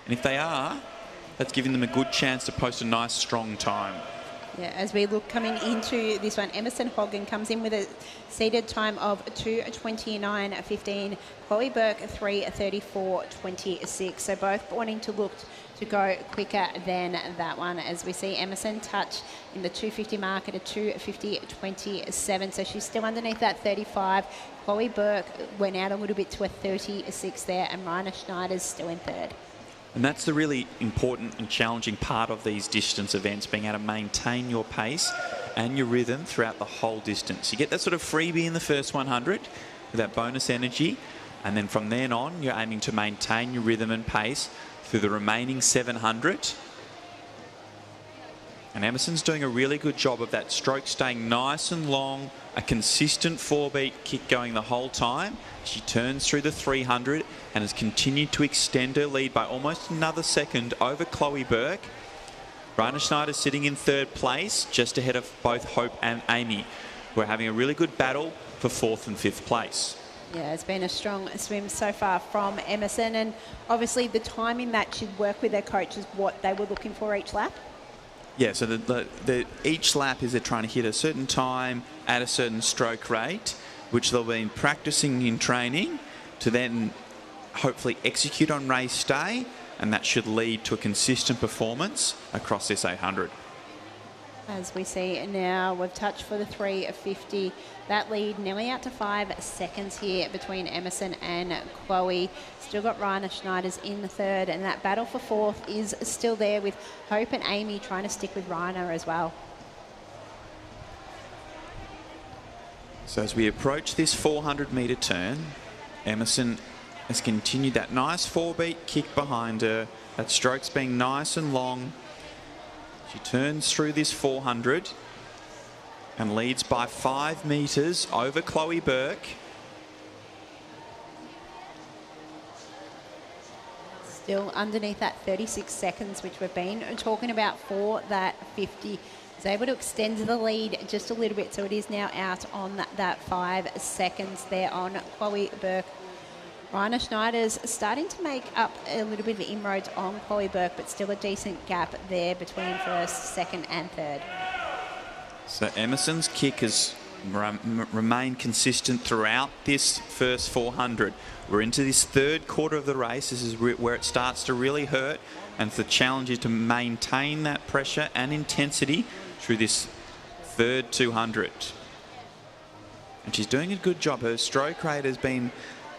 And if they are, that's giving them a good chance to post a nice strong time. Yeah, as we look coming into this one, Emerson Hoggan comes in with a seated time of 2:29.15. Chloe Burke 3:34.26. So both wanting to look to go quicker than that one, as we see Emerson touch in the 250 mark at a 2:50.27. So she's still underneath that 35. Chloe Burke went out a little bit to a 36 there, and Raina Schneiders still in third. And that's the really important and challenging part of these distance events, being able to maintain your pace and your rhythm throughout the whole distance. You get that sort of freebie in the first 100 with that bonus energy, and then from then on you're aiming to maintain your rhythm and pace through the remaining 700. And Emerson's doing a really good job of that stroke staying nice and long, a consistent 4-beat kick going the whole time. She turns through the 300 and has continued to extend her lead by almost another second over Chloe Burke. Raina Schneider sitting in third place, just ahead of both Hope and Amy, who are having a really good battle for 4th and 5th place. Yeah, it's been a strong swim so far from Emerson, and obviously the timing that should work with their coach is what they were looking for each lap. Yeah, so each lap is they're trying to hit a certain time at a certain stroke rate, which they've been practicing in training to then hopefully execute on race day, and that should lead to a consistent performance across this 800. As we see now, we've touched for the 3:50. That lead nearly out to 5 seconds here between Emerson and Chloe. Still got Raina Schneiders in the third, and that battle for 4th is still there, with Hope and Amy trying to stick with Raina as well. So as we approach this 400-metre turn, Emerson has continued that nice 4-beat kick behind her. That stroke's being nice and long. She turns through this 400 and leads by 5 metres over Chloe Burke. Still underneath that 36 seconds, which we've been talking about for that 50. Is able to extend the lead just a little bit, so it is now out on that 5 seconds there on Chloe Burke. Raina Schneider's starting to make up a little bit of inroads on Chloe Burke, but still a decent gap there between first, second and third. So Emerson's kick has remained consistent throughout this first 400. We're into this third quarter of the race. This is where it starts to really hurt, and the challenge is to maintain that pressure and intensity through this third 200. And she's doing a good job. Her stroke rate has been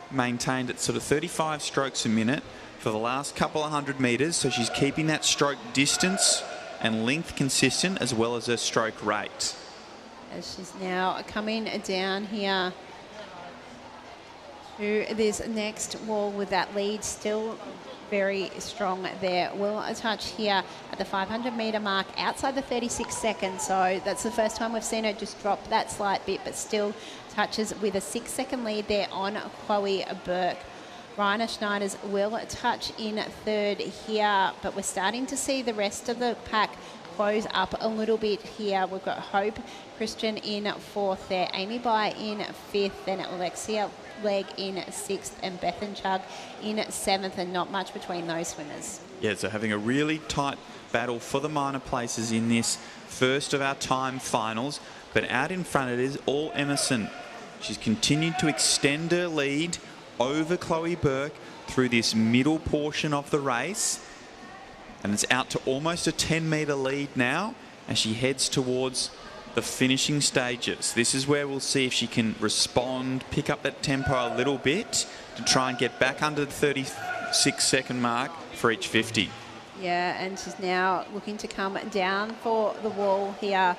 maintained at sort of 35 strokes a minute for the last couple of 100 metres, so she's keeping that stroke distance and length consistent as well as her stroke rate. As she's now coming down here to this next wall with that lead still very strong there. Will a touch here at the 500 metre mark outside the 36 seconds. So that's the first time we've seen her just drop that slight bit, but still touches with a 6-second lead there on Chloe Burke. Raina Schneider's will touch in third here, but we're starting to see the rest of the pack close up a little bit here. We've got Hope Christian in fourth there, Amy Bai in fifth, then Alexia Legg in sixth, and Bethan Chug in seventh, and not much between those swimmers. Yeah, so having a really tight battle for the minor places in this first of our time finals, but out in front it is all Emerson. She's continued to extend her lead over Chloe Burke through this middle portion of the race, and it's out to almost a 10-metre lead now as she heads towards the finishing stages. This is where we'll see if she can respond, pick up that tempo a little bit to try and get back under the 36-second mark for each 50. Yeah, and she's now looking to come down for the wall here.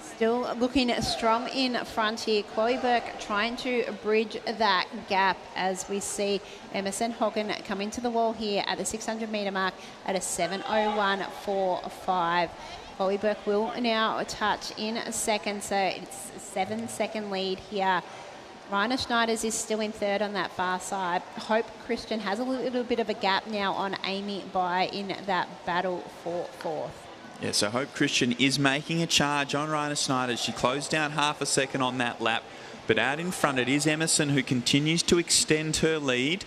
Still looking strong in front here. Chloe Burke trying to bridge that gap as we see Emerson Hogan coming to the wall here at the 600 metre mark at a 7:01.45. Chloe Burke will now touch in a second, so it's a 7-second lead here. Raina Schneider's is still in third on that far side. Hope Christian has a little bit of a gap now on Amy Bai in that battle for fourth. Yeah, so Hope Christian is making a charge on Raina Schneider. She closed down half a second on that lap, but out in front it is Emerson who continues to extend her lead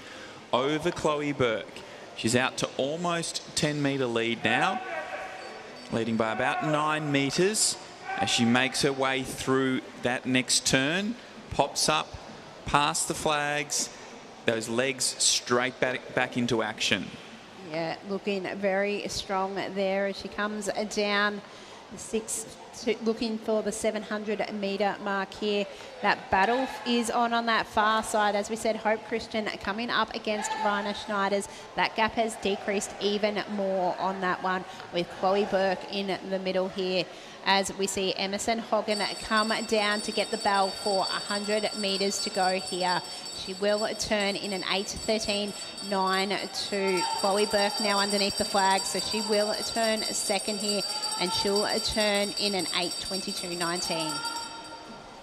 over Chloe Burke. She's out to almost 10-metre lead now, leading by about 9 metres as she makes her way through that next turn, pops up past the flags, those legs straight back into action. Yeah, looking very strong there as she comes down the looking for the 700 metre mark here. That battle is on that far side. As we said, Hope Christian coming up against Raina Schneider's. That gap has decreased even more on that one with Chloe Burke in the middle here. As we see Emerson Hogan come down to get the bell for 100 metres to go here. She will turn in an 8:13.92. Chloe Burke now underneath the flag, so she will turn second here, and she'll turn in an 8:22.19.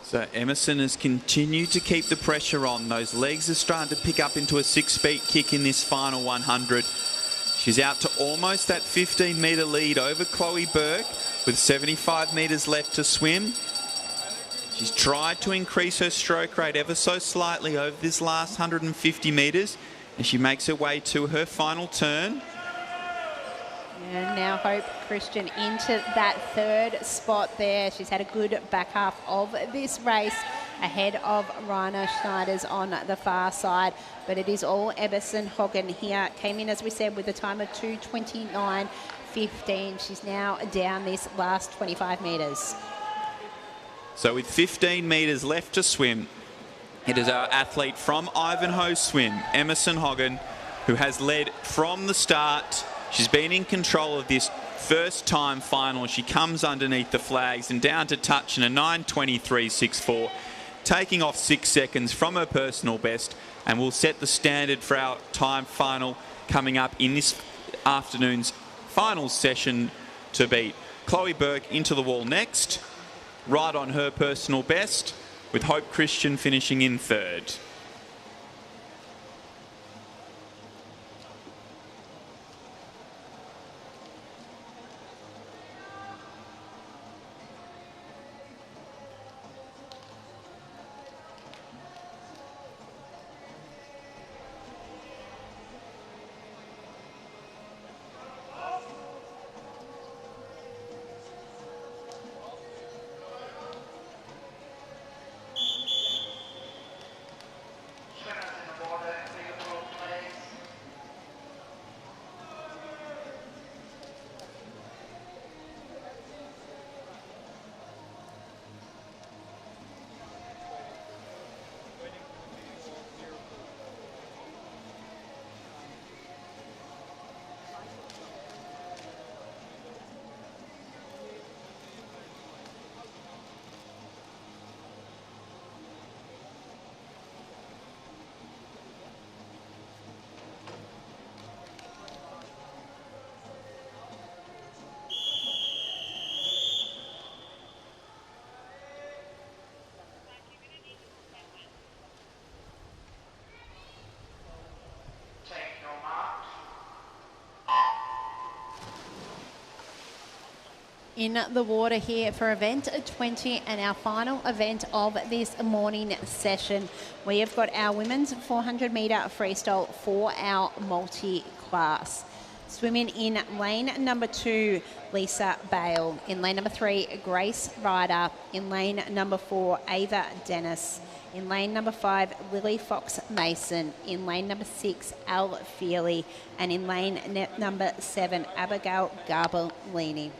So Emerson has continued to keep the pressure on. Those legs are starting to pick up into a 6-beat kick in this final 100. She's out to almost that 15-metre lead over Chloe Burke with 75 metres left to swim. She's tried to increase her stroke rate ever so slightly over this last 150 metres, and she makes her way to her final turn. And now Hope Christian into that third spot there. She's had a good back half of this race ahead of Raina Schneider's on the far side. But it is all Emerson Hogan here. Came in, as we said, with a time of 2:29.15. She's now down this last 25 metres. So with 15 metres left to swim, it is our athlete from Ivanhoe Swim, Emerson Hogan, who has led from the start. She's been in control of this first time final. She comes underneath the flags and down to touch in a 9:23.64, taking off 6 seconds from her personal best, and will set the standard for our time final coming up in this afternoon's final session to beat. Chloe Burke into the wall next, right on her personal best, with Hope Christian finishing in third. in the water here for event 20 and our final event of this morning session. We have got our women's 400 metre freestyle for our multi-class. Swimming in lane number 2, Lisa Bale. In lane number 3, Grace Ryder. In lane number 4, Ava Dennis. In lane number 5, Lily Fox Mason. In lane number 6, Al Feely. And in lane number 7, Abigail Garbellini.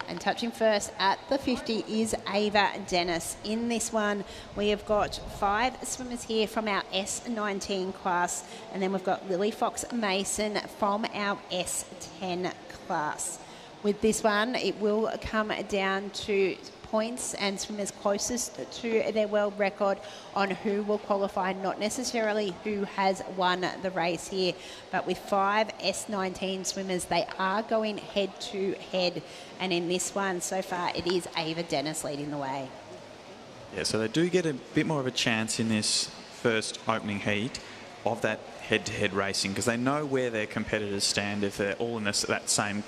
And touching first at the 50 is Ava Dennis. In this one, we have got 5 swimmers here from our S19 class, and then we've got Lily Fox Mason from our S10 class. With this one, it will come down to points and swimmers closest to their world record on who will qualify, not necessarily who has won the race here. But with 5 S19 swimmers, they are going head to head. And in this one, so far, it is Ava Dennis leading the way. Yeah, so they do get a bit more of a chance in this first opening heat of that head-to-head racing, because they know where their competitors stand if they're all in that same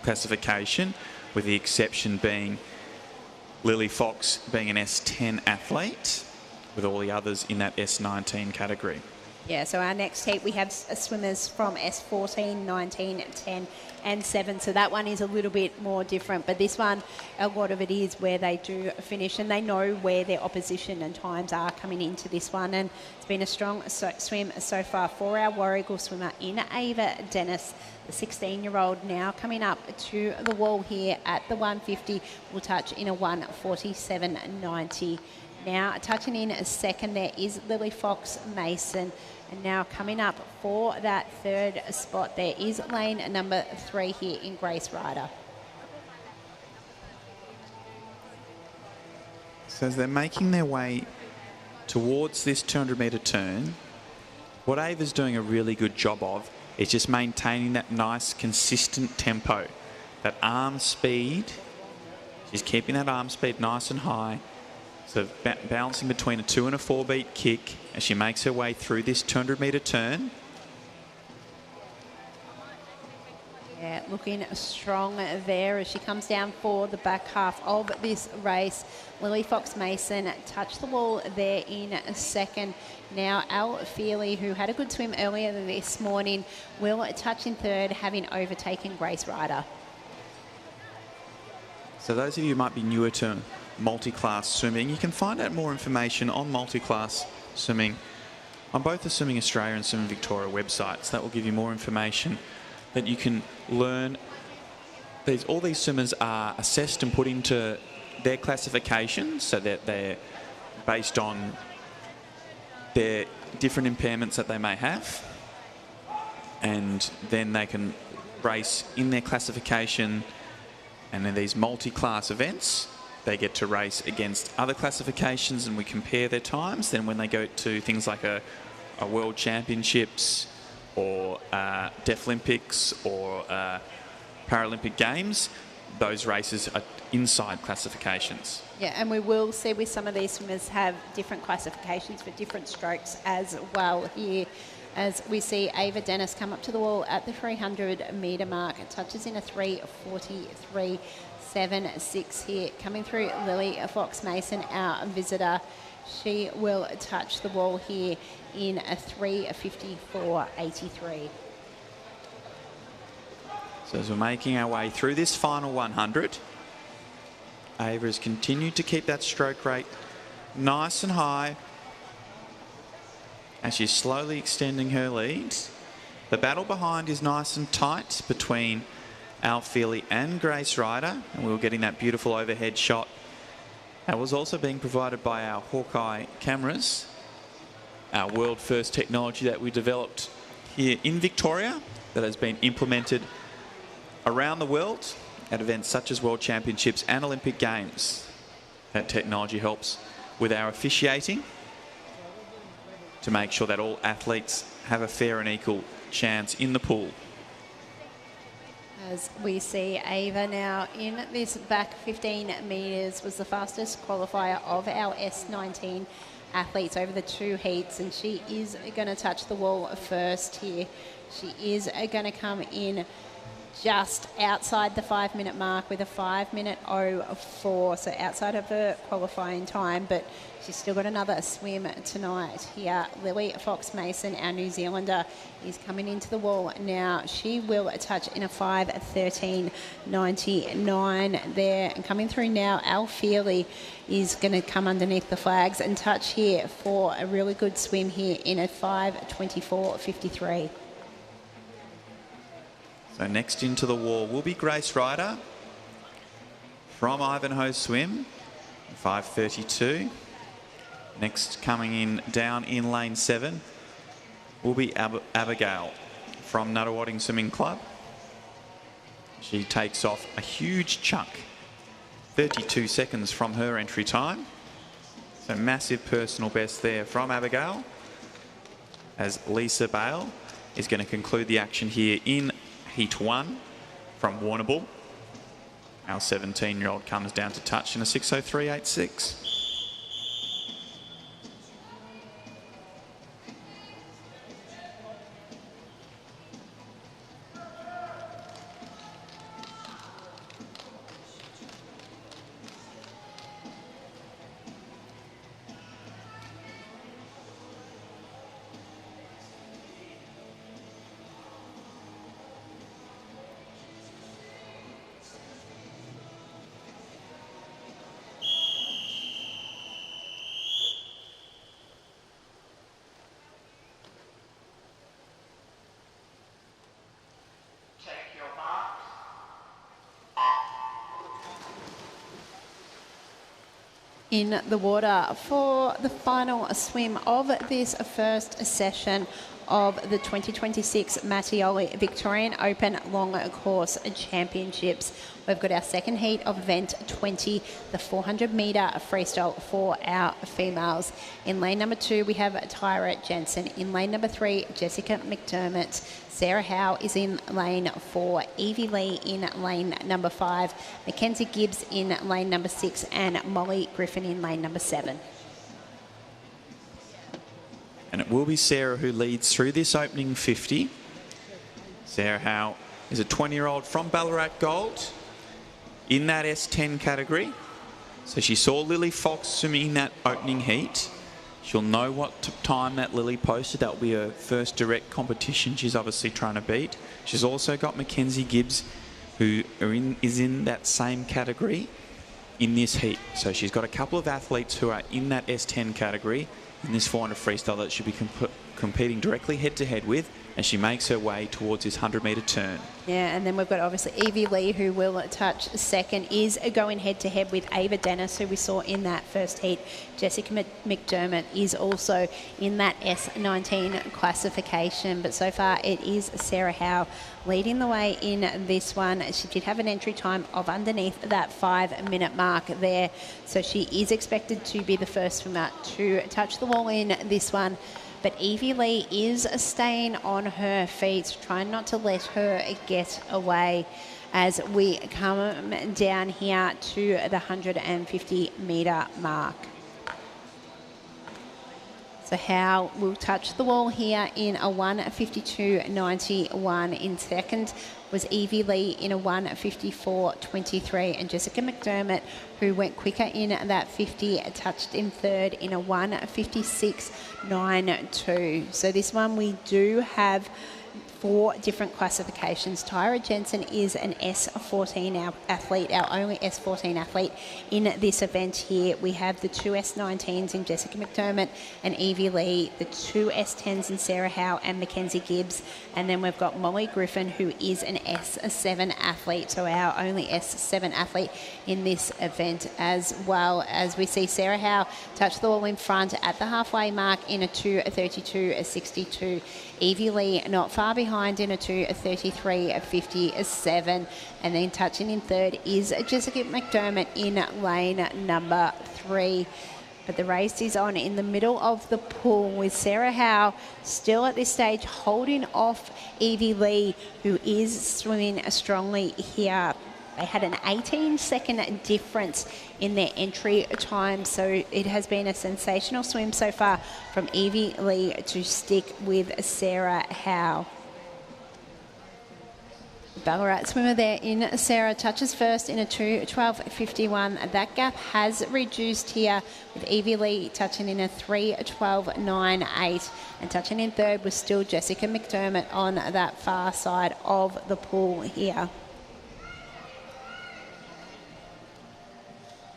classification, with the exception being Lily Fox being an S10 athlete, with all the others in that S19 category. Yeah, so our next heat, we have swimmers from S14, 19, 10 and 7. So that one is a little bit more different. But this one, a lot of it is where they do finish and they know where their opposition and times are coming into this one. And it's been a strong swim so far for our War Eagle swimmer in Ava Dennis. The 16-year-old now coming up to the wall here at the 150. Will touch in a 1:47.90. Now touching in a second there is Lily Fox Mason. And now coming up for that third spot there is lane number 3 here in Grace Ryder. So as they're making their way towards this 200-metre turn, what Ava's doing a really good job of is just maintaining that nice, consistent tempo. That arm speed, she's keeping that arm speed nice and high. So balancing between a 2 and a 4 beat kick as she makes her way through this 200-metre turn. Yeah, looking strong there as she comes down for the back half of this race. Lily Fox Mason touched the wall there in a second. Now Al Feely, who had a good swim earlier this morning, will touch in third, having overtaken Grace Ryder. So those of you who might be newer to multi-class swimming, you can find out more information on multi-class swimming on both the Swimming Australia and Swimming Victoria websites. That will give you more information that you can learn. All these swimmers are assessed and put into their classifications so that they're based on their different impairments that they may have, and then they can race in their classification. And in these multi-class events, they get to race against other classifications and we compare their times. Then when they go to things like a World Championships or Deaflympics or Paralympic Games, those races are inside classifications. Yeah, and we will see with some of these swimmers have different classifications for different strokes as well here. As we see Ava Dennis come up to the wall at the 300-metre mark. It touches in a 3:43.76 here. Coming through Lily Fox Mason, our visitor. She will touch the wall here in a 3:54.83. So as we're making our way through this final 100, Ava has continued to keep that stroke rate nice and high as she's slowly extending her lead. The battle behind is nice and tight between Al Feely and Grace Ryder, and we were getting that beautiful overhead shot. That was also being provided by our Hawkeye cameras, our world first technology that we developed here in Victoria that has been implemented around the world at events such as World Championships and Olympic Games. That technology helps with our officiating to make sure that all athletes have a fair and equal chance in the pool. As we see Ava now in this back 15 metres, was the fastest qualifier of our S19 athletes over the 2 heats, and she is going to touch the wall first here. She is going to come in just outside the 5-minute mark with a 5-minute 04, so outside of her qualifying time, but she's still got another swim tonight here. Lily Fox-Mason, our New Zealander, is coming into the wall now. She will touch in a 5:13.99 there, and coming through now, Al Feely is going to come underneath the flags and touch here for a really good swim here in a 5:24.53. So next into the wall will be Grace Ryder from Ivanhoe Swim, 5:32. Next coming in down in lane 7 will be Abigail from Nuttawading Swimming Club. She takes off a huge chunk, 32 seconds from her entry time. So massive personal best there from Abigail, as Lisa Bale is going to conclude the action here in Heat 1 from Warrnambool. Our 17-year-old comes down to touch in a 6:03.86. Take your mark. In the water for the final swim of this first session of the 2026 Mattioli Victorian Open Long Course Championships. We've got our second heat of event 20, the 400-metre freestyle for our females. In lane number 2, we have Tyra Jensen. In lane number 3, Jessica McDermott. Sarah Howe is in lane 4, Evie Lee in lane number 5, Mackenzie Gibbs in lane number 6, and Molly Griffin in lane number 7. And it will be Sarah who leads through this opening 50. Sarah Howe is a 20-year-old from Ballarat Gold in that S10 category. So she saw Lily Fox swimming in that opening heat. She'll know what time that Lily posted. That will be her first direct competition she's obviously trying to beat. She's also got Mackenzie Gibbs, who is in that same category in this heat. So she's got a couple of athletes who are in that S10 category in this 400 freestyle that she'll be competing directly head-to-head with, and she makes her way towards this 100-metre turn. Yeah, and then we've got obviously Evie Lee, who will touch second, is going head-to-head with Ava Dennis, who we saw in that first heat. Jessica McDermott is also in that S19 classification, but so far it is Sarah Howe leading the way in this one. She did have an entry time of underneath that 5-minute mark there, so she is expected to be the first swimmer to touch the wall in this one. But Evie Lee is staying on her feet, trying not to let her get away as we come down here to the 150-metre mark. So Howe will touch the wall here in a 1:52.91. In second was Evie Lee in a 1:54.23, and Jessica McDermott, who went quicker in that 50, touched in third in a 1:56.92. So this one we do have 4 different classifications. Tyra Jensen is an S14 athlete, our only S14 athlete in this event here. We have the 2 S19s in Jessica McDermott and Evie Lee, the 2 S10s in Sarah Howe and Mackenzie Gibbs, and then we've got Molly Griffin, who is an S7 athlete, so our only S7 athlete in this event, as well as we see Sarah Howe touch the wall in front at the halfway mark in a 2:32.62. Evie Lee not far behind in a 2:33.57, and then touching in third is Jessica McDermott in lane number 3. But the race is on in the middle of the pool with Sarah Howe still at this stage holding off Evie Lee, who is swimming strongly here. They had an 18-second difference in their entry time, so it has been a sensational swim so far from Evie Lee to stick with Sarah Howe. Ballarat swimmer there in Sarah touches first in a 2:12.51. That gap has reduced here with Evie Lee touching in a 3:12.98, and touching in third was still Jessica McDermott on that far side of the pool here.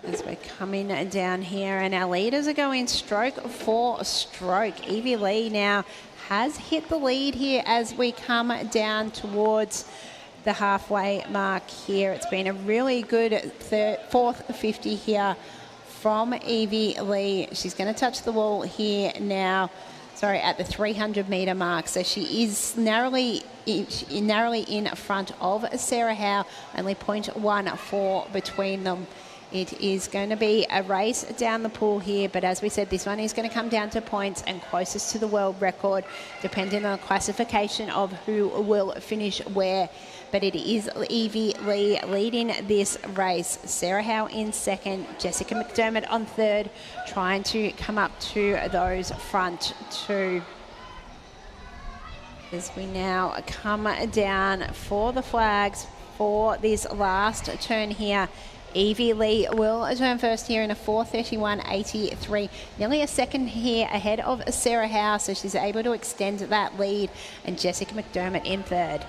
As we're coming down here, and our leaders are going stroke for stroke. Evie Lee now has hit the lead here as we come down towards the halfway mark here. It's been a really good fourth 50 here from Evie Lee. She's going to touch the wall here now. Sorry, at the 300-metre mark. So she is narrowly in front of Sarah Howe, only 0.14 between them. It is going to be a race down the pool here, but as we said, this one is going to come down to points and closest to the world record, depending on the classification of who will finish where. But it is Evie Lee leading this race. Sarah Howe in second, Jessica McDermott on third, trying to come up to those front two. As we now come down for the flags for this last turn here. Evie Lee will turn first here in a 4:31.83. Nearly a second here ahead of Sarah Howe, so she's able to extend that lead, and Jessica McDermott in third.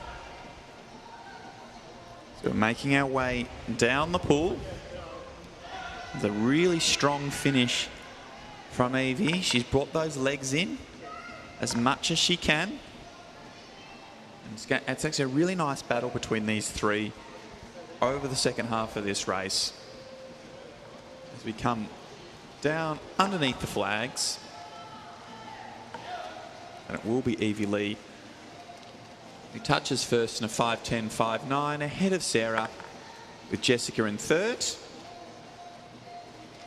So we're making our way down the pool. It's a really strong finish from Evie. She's brought those legs in as much as she can. And it's actually a really nice battle between these three over the second half of this race. As we come down underneath the flags, and it will be Evie Lee who touches first in a 5:10.59, ahead of Sarah, with Jessica in third.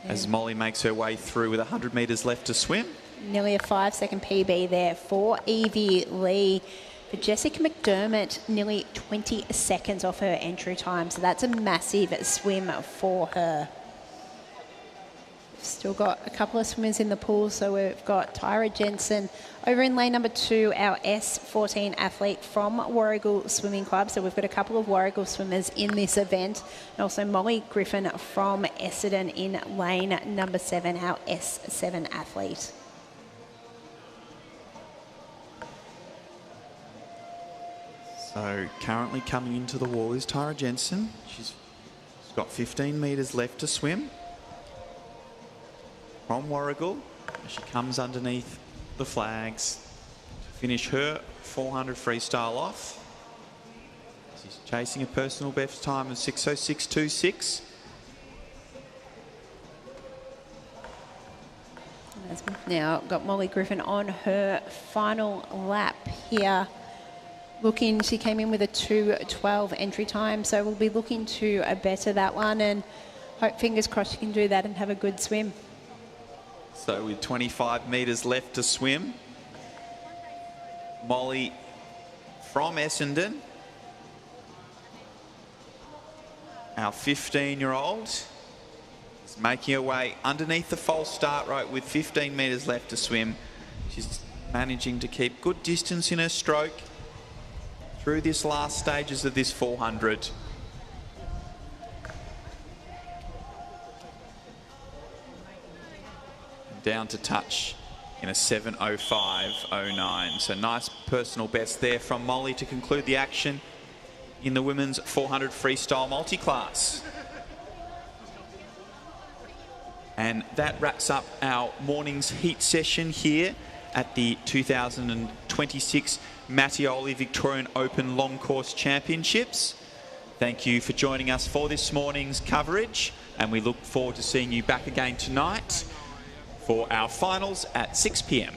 As Molly makes her way through with 100 metres left to swim. Nearly a 5-second PB there for Evie Lee. For Jessica McDermott, nearly 20 seconds off her entry time, so that's a massive swim for her. We've still got a couple of swimmers in the pool, so we've got Tyra Jensen over in lane number 2, our S14 athlete from Warragul Swimming Club. So we've got a couple of Warragul swimmers in this event, and also Molly Griffin from Essendon in lane number 7, our S7 athlete. So currently coming into the wall is Tyra Jensen. She's got 15 metres left to swim from Warragul. She comes underneath the flags to finish her 400 freestyle off. She's chasing a personal best time of 6:06.26. As we've now got Molly Griffin on her final lap here. She came in with a 2:12 entry time, so we'll be looking to better that one, and hope, fingers crossed, she can do that and have a good swim. So with 25 metres left to swim, Molly from Essendon, our 15-year-old, is making her way underneath the false start rope with 15 metres left to swim. She's managing to keep good distance in her stroke through this last stages of this 400. Down to touch in a 7:05.09. So nice personal best there from Molly to conclude the action in the women's 400 freestyle multi-class. And that wraps up our morning's heat session here at the 2026 Mattioli Victorian Open Long Course Championships. Thank you for joining us for this morning's coverage, and we look forward to seeing you back again tonight for our finals at 6 p.m.